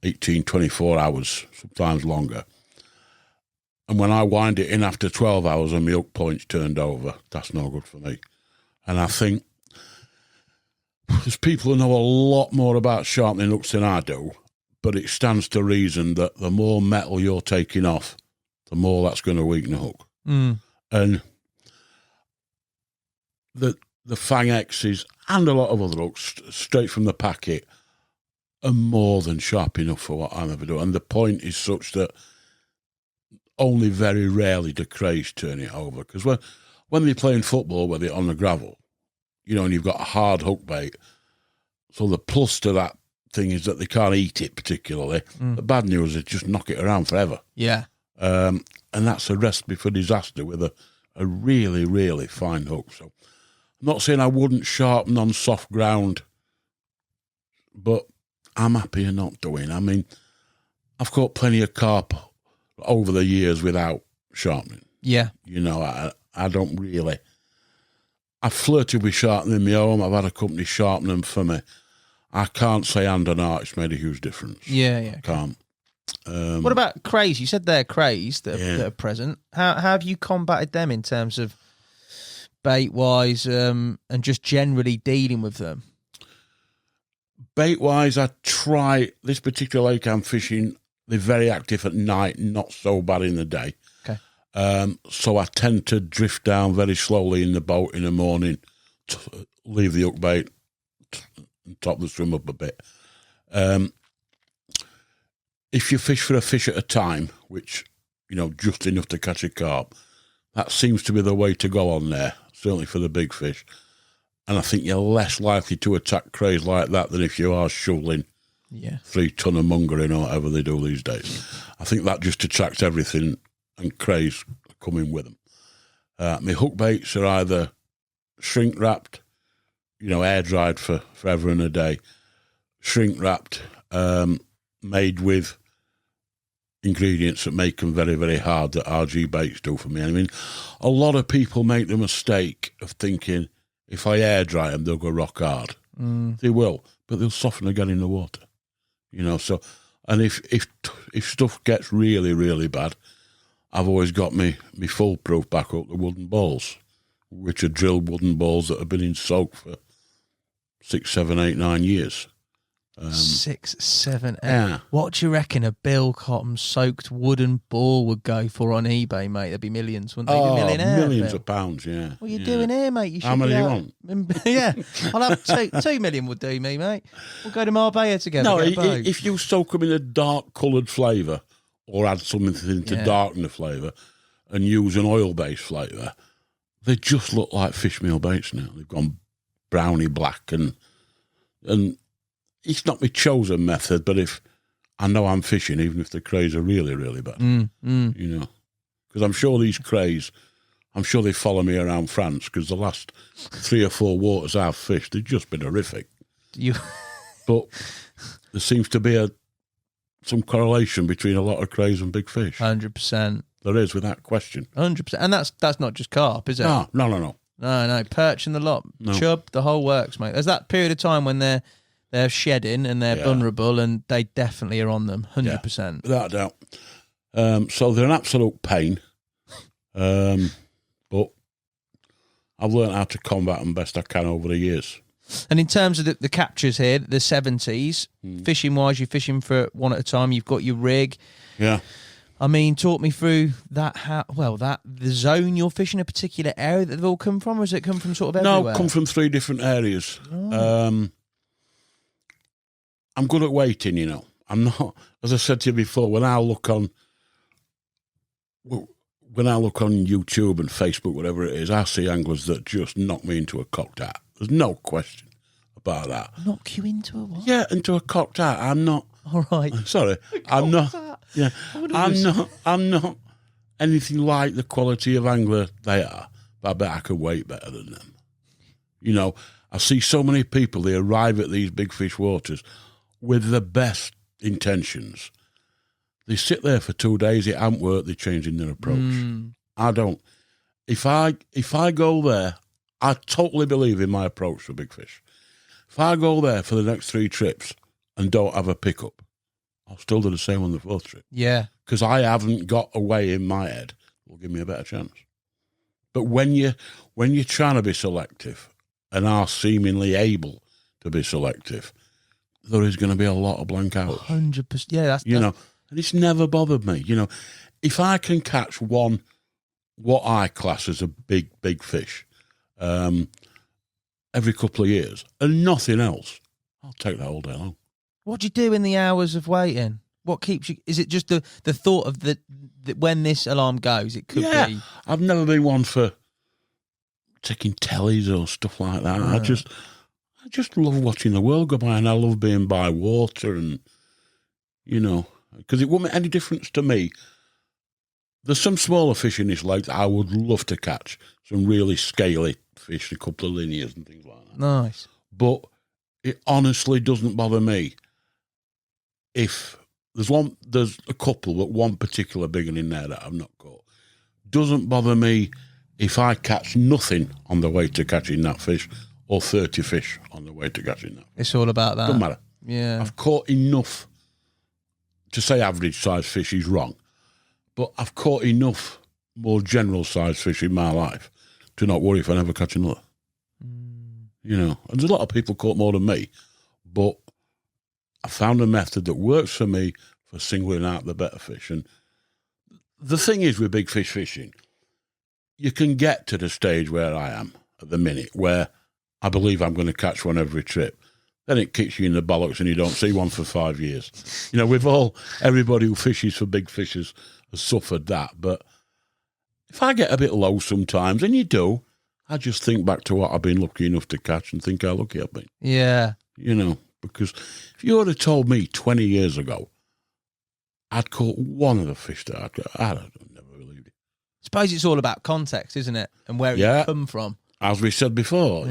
18, 24 hours, sometimes longer. And when I wind it in after 12 hours and my hook point's turned over, that's no good for me. And I think there's people who know a lot more about sharpening hooks than I do, but it stands to reason that the more metal you're taking off, the more that's going to weaken the hook. And the Fang X's and a lot of other hooks, straight from the packet, are more than sharp enough for what I'm ever doing. And the point is such that only very rarely do crays turn it over. Because when they're playing football with it on the gravel, you know, and you've got a hard hook bait, so the plus to that thing is that they can't eat it particularly. The bad news is just knock it around forever. Yeah. And that's a recipe for disaster with a really, really fine hook. So I'm not saying I wouldn't sharpen on soft ground, but I'm happier not doing. I mean, I've caught plenty of carp over the years without sharpening. Yeah. You know, I don't really. I've flirted with sharpening my home. I've had a company sharpen them for me. I can't say hand on heart it's made a huge difference. Yeah. Can't. What about crays? You said they're crays that are present. How have you combated them in terms of bait-wise and just generally dealing with them? Bait-wise, I try, this particular lake I'm fishing, they're very active at night, not so bad in the day. Okay. So I tend to drift down very slowly in the boat in the morning, leave the hook bait, and top the swim up a bit. If you fish for a fish at a time, which, you know, just enough to catch a carp, that seems to be the way to go on there, certainly for the big fish. And I think you're less likely to attack crays like that than if you are shoveling 3 ton of mongering or whatever they do these days. I think that just attracts everything, and crays come in with them. My hook baits are either shrink wrapped, you know, air dried for forever and a day, shrink wrapped, made with ingredients that make them very, very hard that RG baits do for me. I mean, a lot of people make the mistake of thinking if I air dry them, they'll go rock hard. They will, but they'll soften again in the water. You know, so, and if stuff gets really, really bad, I've always got me foolproof back up the wooden balls, which are drilled wooden balls that have been in soak for 6, 7, 8, 9 years. 6, 7, 8. Yeah. What do you reckon a Bill Cottam soaked wooden ball would go for on eBay, mate? There'd be millions, wouldn't they? Millions of pounds, yeah. What are you doing here, mate? You should How many be you out. want? Yeah, I'll have 2 million would do me, mate. We'll go to Marbella together. No, get a boat. if you soak them in a dark coloured flavour or add something to darken the flavour and use an oil-based flavour, they just look like fish meal baits now. They've gone browny black and it's not my chosen method, but if I know I'm fishing, even if the crays are really, really bad, you know, because I'm sure these crays, I'm sure they follow me around France because the last 3 or 4 waters I've fished, they've just been horrific. But there seems to be some correlation between a lot of crays and big fish. 100%. There is, without question. 100%. And that's not just carp, is it? No. No, perch and the lot. No. Chub, the whole works, mate. There's that period of time when they're shedding and they're vulnerable, and they definitely are on them, 100%. Without a doubt. So they're an absolute pain. But I've learned how to combat them best I can over the years. And in terms of the captures here, the 70s, fishing-wise, you're fishing for one at a time. You've got your rig. Yeah. I mean, talk me through the zone you're fishing, a particular area that they've all come from, or does it come from sort of everywhere? No, come from 3 different areas. Oh. I'm good at waiting, you know. I'm not, as I said to you before, when I look on YouTube and Facebook, whatever it is, I see anglers that just knock me into a cocked hat. There's no question about that. Knock you into a what? Yeah, into a cocked hat. I'm not. All right. Sorry, I'm not. Hat. Yeah, I'm not anything like the quality of angler they are. But I bet I could wait better than them. You know, I see so many people. They arrive at these big fish waters with the best intentions. They sit there for 2 days. It hasn't worked. They're changing their approach. I don't. If I go there, I totally believe in my approach for big fish. If I go there for the next 3 trips and don't have a pickup, I'll still do the same on the 4th trip. Yeah. Because I haven't got a way in my head that will give me a better chance. But when you're trying to be selective and are seemingly able to be selective, there is going to be a lot of blank outs. 100%. Yeah, that's know, and it's never bothered me. You know, if I can catch one, what I class as a big fish, every couple of years, and nothing else, I'll take that all day long. What do you do in the hours of waiting? what keeps you? Is it just the thought of that when this alarm goes, it could be? I've never been one for taking tellies or stuff like that. I just love watching the world go by, and I love being by water, and because it wouldn't make any difference to me. There's some smaller fish in this lake that I would love to catch, some really scaly fish, a couple of linears and things like that. Nice. But it honestly doesn't bother me if there's a couple, but one particular big one in there that I've not caught. Doesn't bother me if I catch nothing on the way to catching that fish, or 30 fish on the way to catching that fish. It's all about that. Doesn't matter. Yeah. I've caught enough to say average size fish is wrong, but I've caught enough more general size fish in my life to not worry if I never catch another. And there's a lot of people caught more than me, but I found a method that works for me for singling out the better fish. And the thing is with big fish fishing, you can get to the stage where I am at the minute, where I believe I'm going to catch one every trip. Then it kicks you in the bollocks and you don't see one for 5 years. Everybody who fishes for big fishes has suffered that. But if I get a bit low sometimes, and you do, I just think back to what I've been lucky enough to catch and think how lucky I've been. Yeah. Because if you would have told me 20 years ago I'd caught one of the fish that I'd never believed it. I suppose it's all about context, isn't it? And where it come from. As we said before,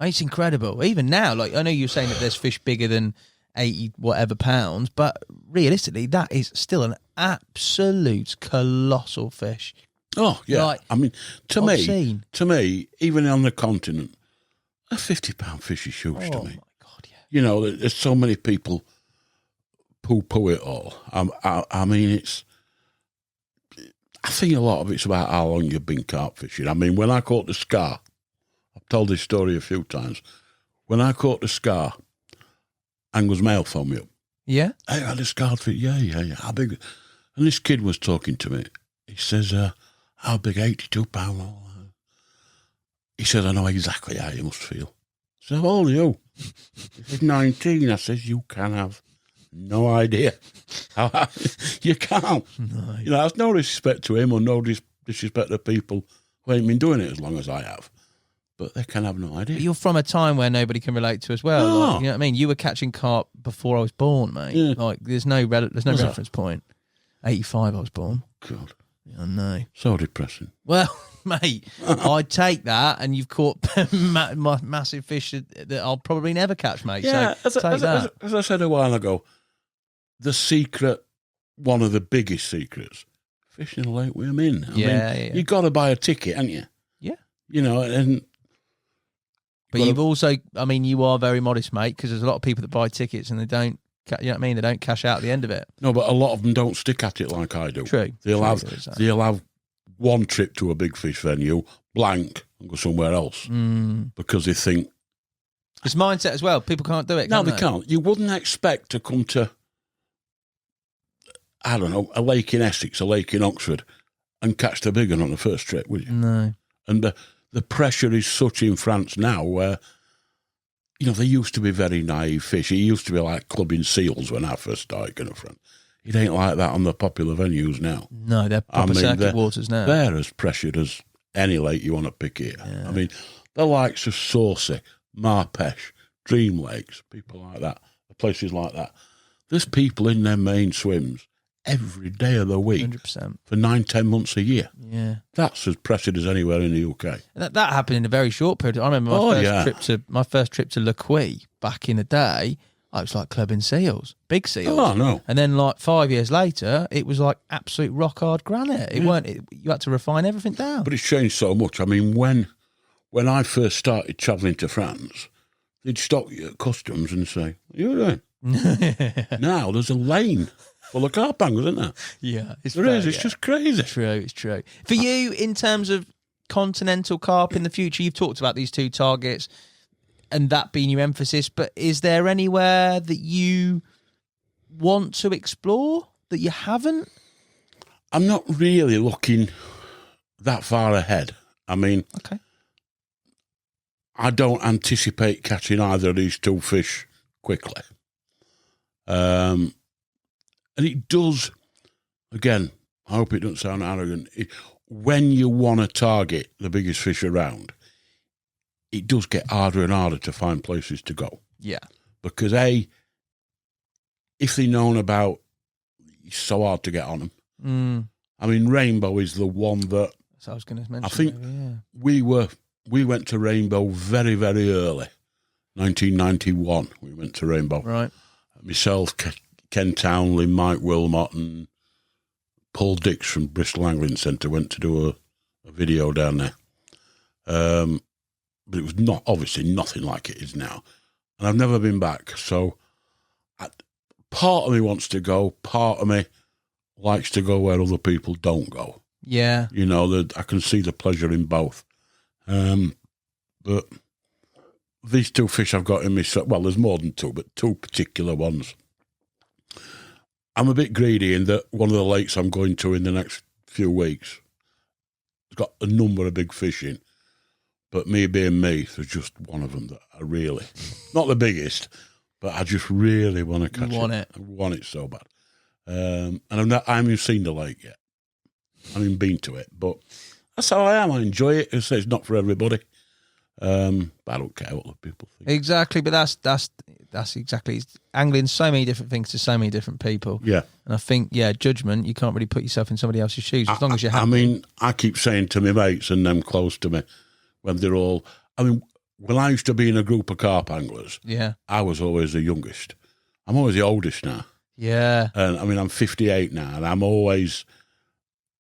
It's incredible. Even now, like, I know you're saying that there's fish bigger than 80 whatever pounds, but realistically, that is still an absolute colossal fish. Oh, yeah. Like, I mean, to obscene. me, even on the continent, a £50 fish is huge to me. Oh, my God, yeah. There's so many people poo-poo it all. I mean, I think a lot of it's about how long you've been carp fishing. I mean, when I caught the scar, I've told this story a few times. When I caught the scar, Anglers Mail phoned me up. Yeah? Hey, I had a scar fish. Yeah. How big? And this kid was talking to me. He says, how big? 82 pound. He said, I know exactly how you must feel. I said, how old are you? He said, 19. I says, you can have no idea. You can't. No. That's no disrespect to him or no disrespect to people who ain't been doing it as long as I have. But they can have no idea. But you're from a time where nobody can relate to as well. No. Like, you know what I mean? You were catching carp before I was born, mate. Yeah. Like, there's no reference point. 85 I was born. God. I know. So depressing. Well, mate, I'd take that, and you've caught massive fish that I'll probably never catch, mate. Yeah, so take that. as I said a while ago, the secret, one of the biggest secrets, fishing the lake where I'm in. I mean, you've got to buy a ticket, haven't you? Yeah. But you've also, I mean, you are very modest, mate, because there's a lot of people that buy tickets and they don't, you know what I mean? They don't cash out at the end of it. No, but a lot of them don't stick at it like I do. True. They'll have one trip to a big fish venue, blank, and go somewhere else because they think. It's mindset as well. People can't do it. No, they can't. You wouldn't expect to come to, I don't know, a lake in Essex, a lake in Oxford, and catch the big one on the first trip, would you? No. And the pressure is such in France now where, they used to be very naive fish. It used to be like clubbing seals when I first started going to France. It ain't like that on the popular venues now. No, they're proper circuit waters now. They're as pressured as any lake you want to pick here. Yeah. I mean, the likes of Saucy, Marpesh, Dream Lakes, people like that, places like that. There's people in their main swims every day of the week 100%. for 9-10 months a year. Yeah. That's as pressured as anywhere in the UK. And that happened in a very short period. I remember my first trip to Le Quay back in the day. I was like clubbing seals, big seals. Oh, no. And then like 5 years later, it was like absolute rock hard granite. It weren't. You had to refine everything down. But it's changed so much. I mean, when I first started travelling to France, they'd stop you at customs and say, "What are you doing?" Now there's a lane full of carp anglers, isn't there? Yeah, It's just crazy. It's true. For you, in terms of continental carp in the future, you've talked about these two targets and that being your emphasis, but is there anywhere that you want to explore that you haven't? I'm not really looking that far ahead. I mean, okay, I don't anticipate catching either of these two fish quickly. And it does, again, I hope it doesn't sound arrogant, when you want to target the biggest fish around, it does get harder and harder to find places to go. Yeah. Because if they're known about, it's so hard to get on them. I mean, Rainbow is the one that So I was going to mention. I think maybe, we went to Rainbow very, very early, 1991. We went to Rainbow. Right. Myself, Ken Townley, Mike Wilmot, and Paul Dix from Bristol Angling Centre went to do a video down there. But it was obviously nothing like it is now. And I've never been back. So part of me wants to go, part of me likes to go where other people don't go. Yeah. You know, I can see the pleasure in both. But these two fish I've got in me, well, there's more than two, but two particular ones. I'm a bit greedy in that one of the lakes I'm going to in the next few weeks has got a number of big fish in. But me being me, there's just one of them that I really, not the biggest, but I just really want to catch it. I want it so bad. And I haven't even seen the lake yet. I haven't even been to it, but that's how I am. I enjoy it. I say it's not for everybody. But I don't care what other people think. Exactly, but that's exactly angling's so many different things to so many different people. Yeah. And I think, judgment, you can't really put yourself in somebody else's shoes as long as you're happy. I mean, I keep saying to my mates and them close to me, when they're all, when I used to be in a group of carp anglers, I was always the youngest. I'm always the oldest now. Yeah. And I'm 58 now, and I'm always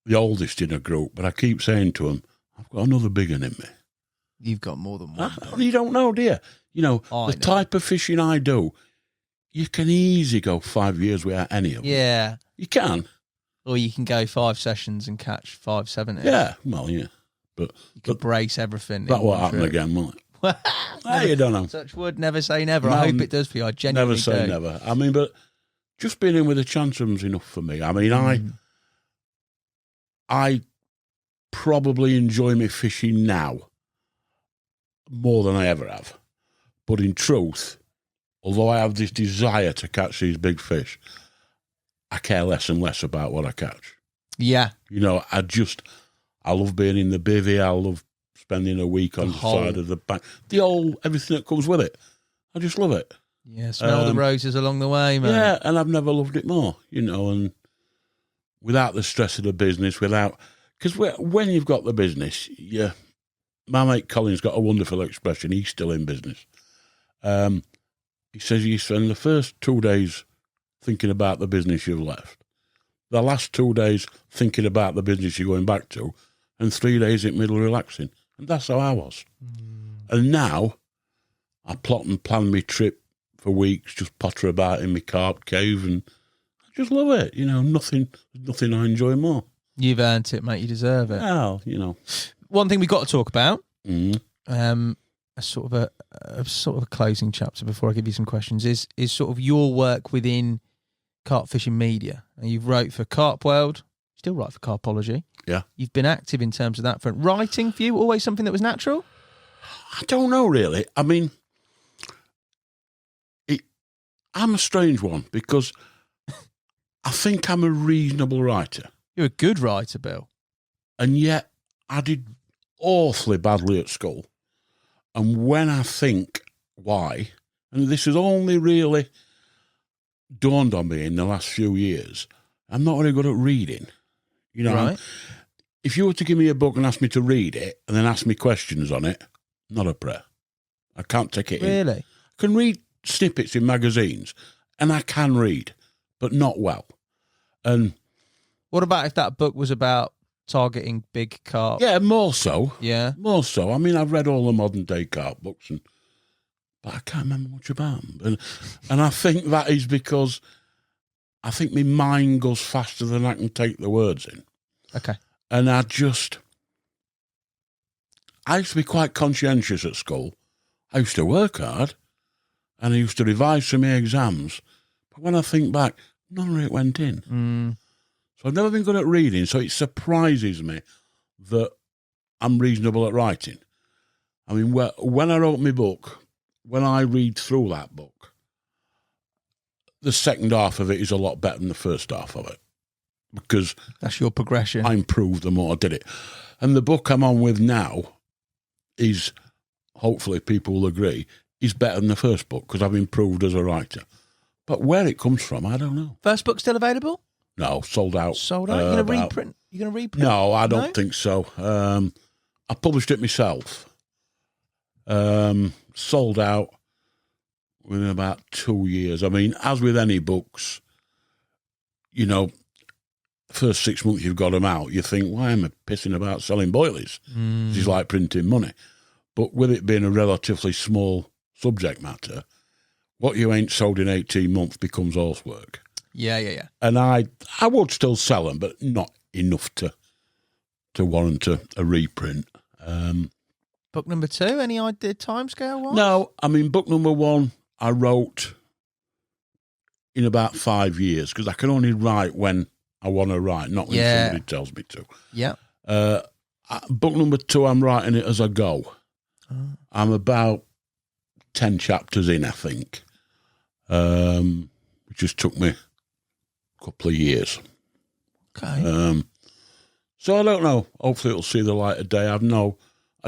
the oldest in a group, but I keep saying to them, I've got another big one in me. You've got more than one. You don't know, do you? You know, the type of fishing I do, you can easily go 5 years without any of them. Yeah. You can. Or you can go 5 sessions and catch 570. Yeah, well, yeah. But you could brace everything. That won't happen again, will it? You don't know. Touch wood, never say never. No, I hope it does for you. I genuinely never say never. But just being in with a chance room's enough for me. I probably enjoy my fishing now more than I ever have. But in truth, although I have this desire to catch these big fish, I care less and less about what I catch. Yeah. You know, I love being in the bivvy. I love spending a week on the side of the bank. Everything that comes with it. I just love it. Yeah, smell the roses along the way, man. Yeah, and I've never loved it more, you know, and without the stress of the business, because when you've got the business, my mate Colin's got a wonderful expression. He's still in business. He says you spend the first 2 days thinking about the business you've left, the last 2 days thinking about the business you're going back to, and 3 days in the middle relaxing. And that's how I was. And now I plot and plan my trip for weeks, just potter about in my carp cave, and I just love it. You know, nothing I enjoy more. You've earned it, mate. You deserve it. Well, you know. One thing we've got to talk about, a sort of a closing chapter before I give you some questions, is sort of your work within carp fishing media. And you've wrote for Carp World, still write for Carpology. Yeah. You've been active in terms of that front. Writing for you, always something that was natural? I don't know, really. I mean, I'm a strange one because I think I'm a reasonable writer. You're a good writer, Bill. And yet I did awfully badly at school. And when I think why, and this has only really dawned on me in the last few years, I'm not very good at reading. You know, right. If you were to give me a book and ask me to read it and then ask me questions on it, not a prayer. I can't take it in. Really? I can read snippets in magazines, and I can read, but not well. And what about if that book was about targeting big carp? Yeah, more so. Yeah. More so. I mean, I've read all the modern day carp books, but I can't remember much about them. And I think that is because I think my mind goes faster than I can take the words in. Okay. And I used to be quite conscientious at school. I used to work hard, and I used to revise for my exams. But when I think back, none of it went in. So I've never been good at reading, so it surprises me that I'm reasonable at writing. I mean, when I wrote my book, when I read through that book, the second half of it is a lot better than the first half of it, because That's your progression. I improved the more I did it. And the book I'm on with now is, hopefully people will agree, is better than the first book because I've improved as a writer. But where it comes from, I don't know. First book still available? No, sold out. Sold out? You're going to reprint? You're going to reprint? No, I don't think so. I published it myself. Sold out within about 2 years. I mean, as with any books, you know, first 6 months you've got them out, you think, why am I pissing about selling boilies? This is like printing money. But with it being a relatively small subject matter, what you ain't sold in 18 months becomes horsework. Yeah. And I would still sell them, but not enough to warrant a reprint. Book number 2, any idea timescale wise? No, I mean, book number 1, I wrote in about 5 years, because I can only write when I want to write, not when somebody tells me to. Yeah. Book number 2, I'm writing it as I go. I'm about 10 chapters in, I think. It just took me a couple of years. Okay. So I don't know. Hopefully it'll see the light of day. I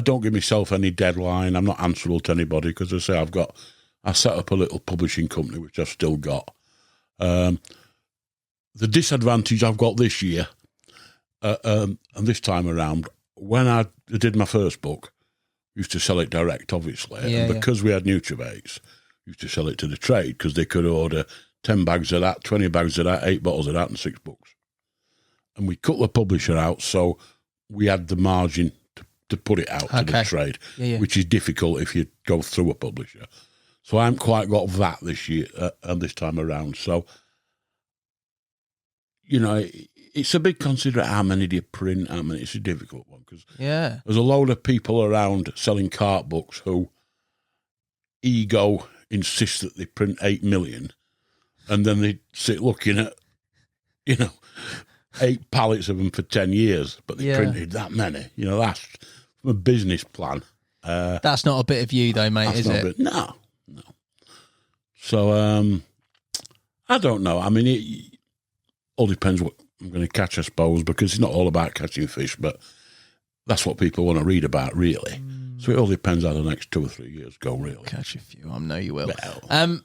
don't give myself any deadline. I'm not answerable to anybody because I set up a little publishing company, which I've still got. The disadvantage I've got this year, and this time around, when I did my first book, I used to sell it direct, obviously. And because we had Nutrabaits, I used to sell it to the trade because they could order 10 bags of that, 20 bags of that, 8 bottles of that, and 6 books. And we cut the publisher out, so we had the margin to put it out to the trade, which is difficult if you go through a publisher. So I haven't quite got that this year and this time around. So, you know, it's a big consideration. How many do you print? How many? It's a difficult one because there's a load of people around selling Carp books who ego insists that they print 8 million, and then they sit looking at, you know, 8 pallets of them for 10 years, but they printed that many. You know, that's from a business plan. That's not a bit of you, though, mate, is it? No. So, I don't know. I mean, it all depends what I'm going to catch, I suppose, because it's not all about catching fish, but that's what people want to read about, really. So it all depends how the next 2 or 3 years go, really. Catch a few, I know you will. Well.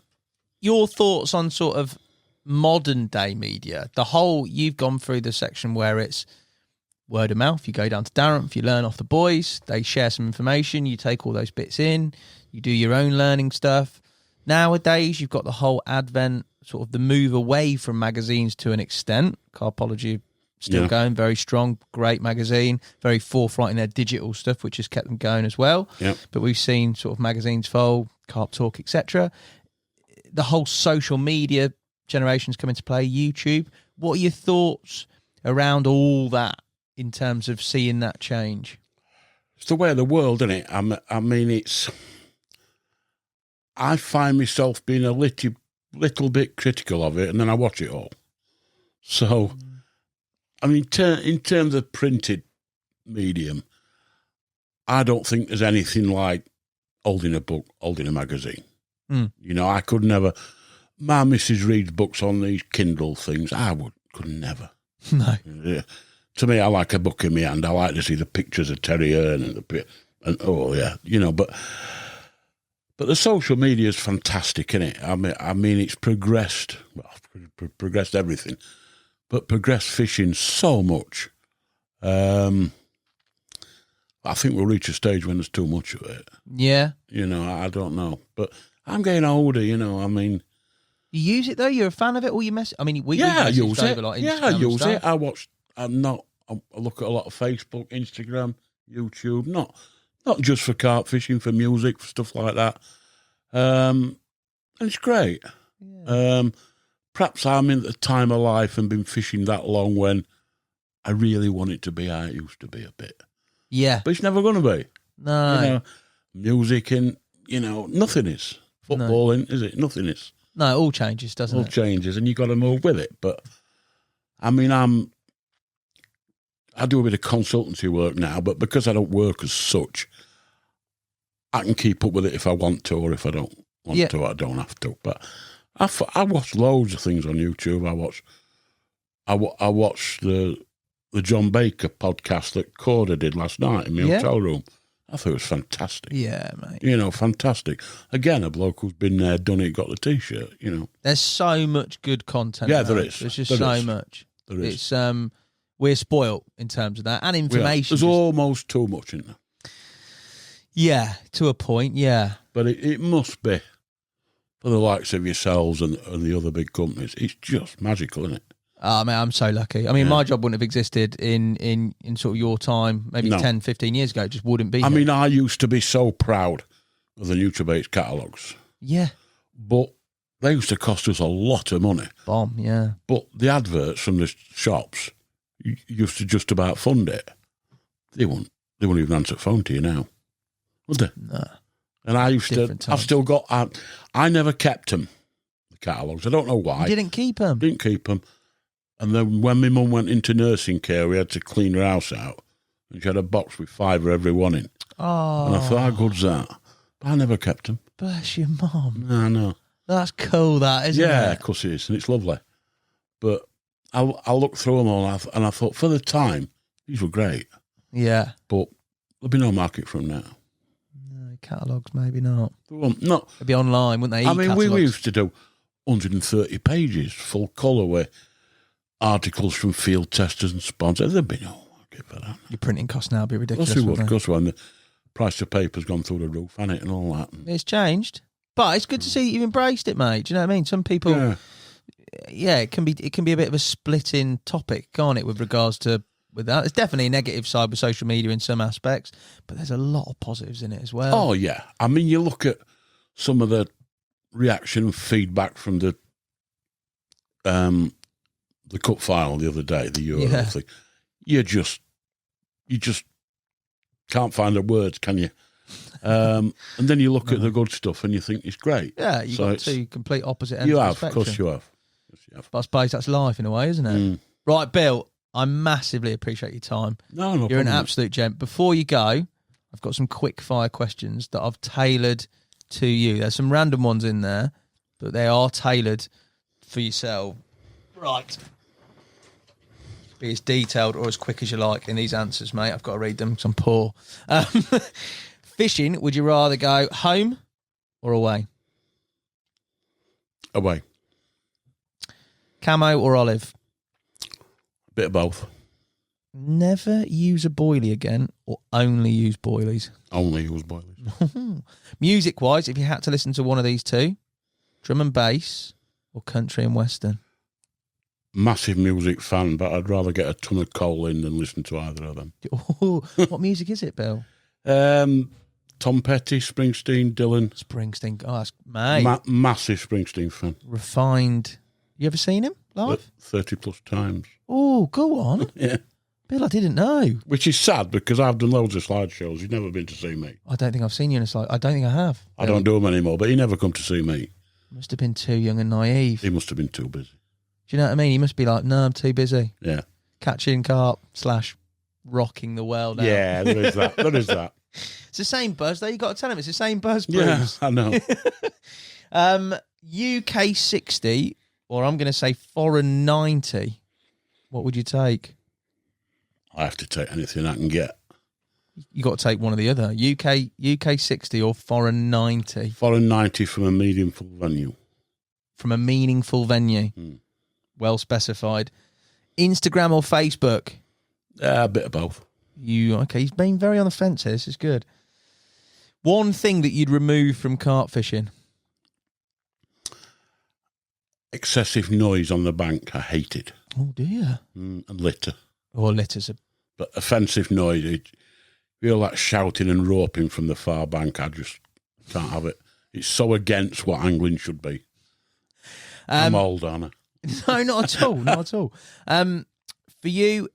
Your thoughts on sort of modern day media? You've gone through the section where it's word of mouth. You go down to Darenth, you learn off the boys, they share some information, you take all those bits in, you do your own learning stuff. Nowadays, you've got the whole advent, sort of the move away from magazines to an extent. Carpology still going very strong, great magazine, very forthright in their digital stuff, which has kept them going as well. Yep. But we've seen sort of magazines fold, Carp Talk, etc. The whole social media generations come into play, YouTube. What are your thoughts around all that in terms of seeing that change? It's the way of the world, isn't it? I mean, I find myself being a little bit critical of it, and then I watch it all. So, I mean, in terms of printed medium, I don't think there's anything like holding a book, holding a magazine. You know, I could never. My missus reads books on these Kindle things. I could never. No. Yeah. To me, I like a book in my hand. I like to see the pictures of Terry Hearn and you know. But the social media is fantastic, isn't it? I mean, it's progressed. Well, progressed everything, but progressed fishing so much. I think we'll reach a stage when there's too much of it. Yeah. You know, I don't know, but I'm getting older. You know, I mean. You use it though. You're a fan of it, or you mess? I mean, I use it. I use it. I watch. I look at a lot of Facebook, Instagram, YouTube. Not just for carp fishing, for music, for stuff like that. And it's great. Yeah. Perhaps I'm in the time of life and been fishing that long when I really want it to be how it used to be a bit. Yeah, but it's never going to be. No, you know, music and nothing is. Footballing, is it? Nothing is. No, it all changes, doesn't it? All changes, and you got to move with it. But I mean, I do a bit of consultancy work now, but because I don't work as such, I can keep up with it if I want to, or if I don't want to, I don't have to. But I watch loads of things on YouTube. I watched the John Baker podcast that Corder did last night in my hotel room. I thought it was fantastic. Yeah, mate. You know, fantastic. Again, a bloke who's been there, done it, got the T-shirt, you know. There's so much good content. Yeah, there is. There's just so much. There is. It's, we're spoilt in terms of that. And information. There's almost too much in there. Yeah, to a point, yeah. But it must be, for the likes of yourselves and the other big companies, it's just magical, isn't it? Oh, man, I'm so lucky. I mean, my job wouldn't have existed in sort of your time, maybe 10, 15 years ago. It just wouldn't be. I mean, I used to be so proud of the Nutrabaits catalogues. Yeah. But they used to cost us a lot of money. Bomb, yeah. But the adverts from the shops used to just about fund it. They wouldn't even answer the phone to you now, would they? No. And I used Different to, times. I've still got, I never kept them, the catalogues. I don't know why. You didn't keep them? Didn't keep them. And then when my mum went into nursing care, we had to clean her house out. And she had a box with 5 of every one in. Oh. And I thought, how good's that? But I never kept them. Bless your mum. No. That's cool, that, isn't it? Yeah, of course it is. And it's lovely. But I looked through them all and I thought, for the time, these were great. Yeah. But there'll be no market for them now. No, catalogues, maybe not. No. They'd be online, wouldn't they? I mean, we E-catalogues. used to do 130 pages, full colour with articles from field testers and sponsors. There'd be no market for that. Your printing costs now would be ridiculous. Of wouldn't they? course, when the price of paper's gone through the roof, hasn't it, and all that. It's changed. But it's good to see that you've embraced it, mate. Do you know what I mean? Some people, it can be a bit of a splitting topic, can't it, with regards to with that. There's definitely a negative side with social media in some aspects, but there's a lot of positives in it as well. Oh, yeah. I mean, you look at some of the reaction and feedback from the cup final the other day, the Euro thing. You just can't find the words, can you? And then you look at the good stuff and you think it's great. Yeah, you've got two complete opposite ends you of the have, spectrum. of course you have. But I suppose that's life in a way, isn't it? Right, Bill, I massively appreciate your time. No You're an problem. absolute gent. Before you go, I've got some quick fire questions that I've tailored to you. There's some random ones in there, but they are tailored for yourself. Right. Be as detailed or as quick as you like in these answers, mate. I've got to read them because I'm poor. Fishing, would you rather go home or away? Away. Camo or olive? Bit of both. Never use a boilie again or only use boilies? Only use boilies. Music-wise, if you had to listen to one of these two, drum and bass or country and western? Massive music fan, but I'd rather get a ton of coal in than listen to either of them. Oh, what music is it, Bill? Tom Petty, Springsteen, Dylan. Springsteen. Oh, that's mate. Massive Springsteen fan. Refined. You ever seen him live? 30 plus times. Oh, go on. Yeah. Bill, I didn't know. Which is sad because I've done loads of slideshows. You've never been to see me. I don't think I've seen you in a slide. I don't think I have. I don't do them anymore, but he never come to see me. Must have been too young and naive. He must have been too busy. Do you know what I mean? He must be like, no, I'm too busy. Yeah. Catching carp / rocking the world out. Yeah, there is that. There is that. It's the same buzz, though. You've got to tell him it's the same buzz, Yeah, Bruce. I know. UK 60, or I'm going to say foreign 90. What would you take? I have to take anything I can get. You got to take one or the other. UK 60 or foreign 90 Foreign 90 from a medium full venue. from a meaningful venue. Well specified. Instagram or Facebook? A bit of both. He's been very on the fence here. This is good. One thing that you'd remove from carp fishing? Excessive noise on the bank. I hate it. Oh dear. And litter. Or litters. But offensive noise, feel like shouting and roping from the far bank. I just can't have it. It's so against what angling should be. I'm old, aren't No, I? not at all. Not at all. For you,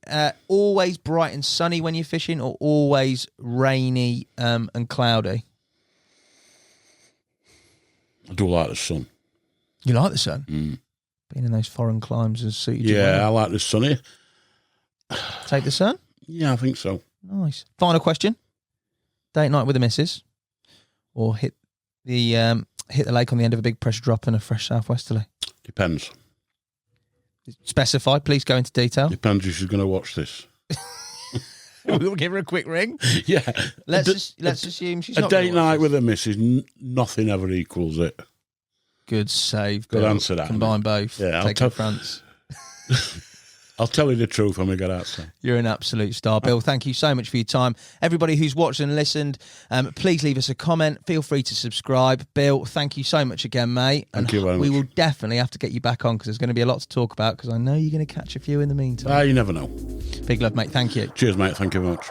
always bright and sunny when you're fishing, or always rainy and cloudy? I do like the sun. You like the sun? Being in those foreign climes has suited you. Yeah, I well. like the sunny. Take the sun? Yeah, I think so. Nice. Final question. Date night with the missus, or hit hit the lake on the end of a big pressure drop and a fresh southwesterly? Depends. Specify, please go into detail. Depends if she's going to watch this. We'll give her a quick ring. Yeah. Let's assume she's a not date night this. with a missus, nothing ever equals it. Good save. Good Bill. answer that. Combine both. Yeah, Take her France. I'll tell you the truth when we get outside. You're an absolute star, Bill. Thank you so much for your time. Everybody who's watched and listened, please leave us a comment. Feel free to subscribe. Bill, thank you so much again, mate. Thank you very much. We will definitely have to get you back on because there's going to be a lot to talk about because I know you're going to catch a few in the meantime. You never know. Big love, mate. Thank you. Cheers, mate. Thank you very much.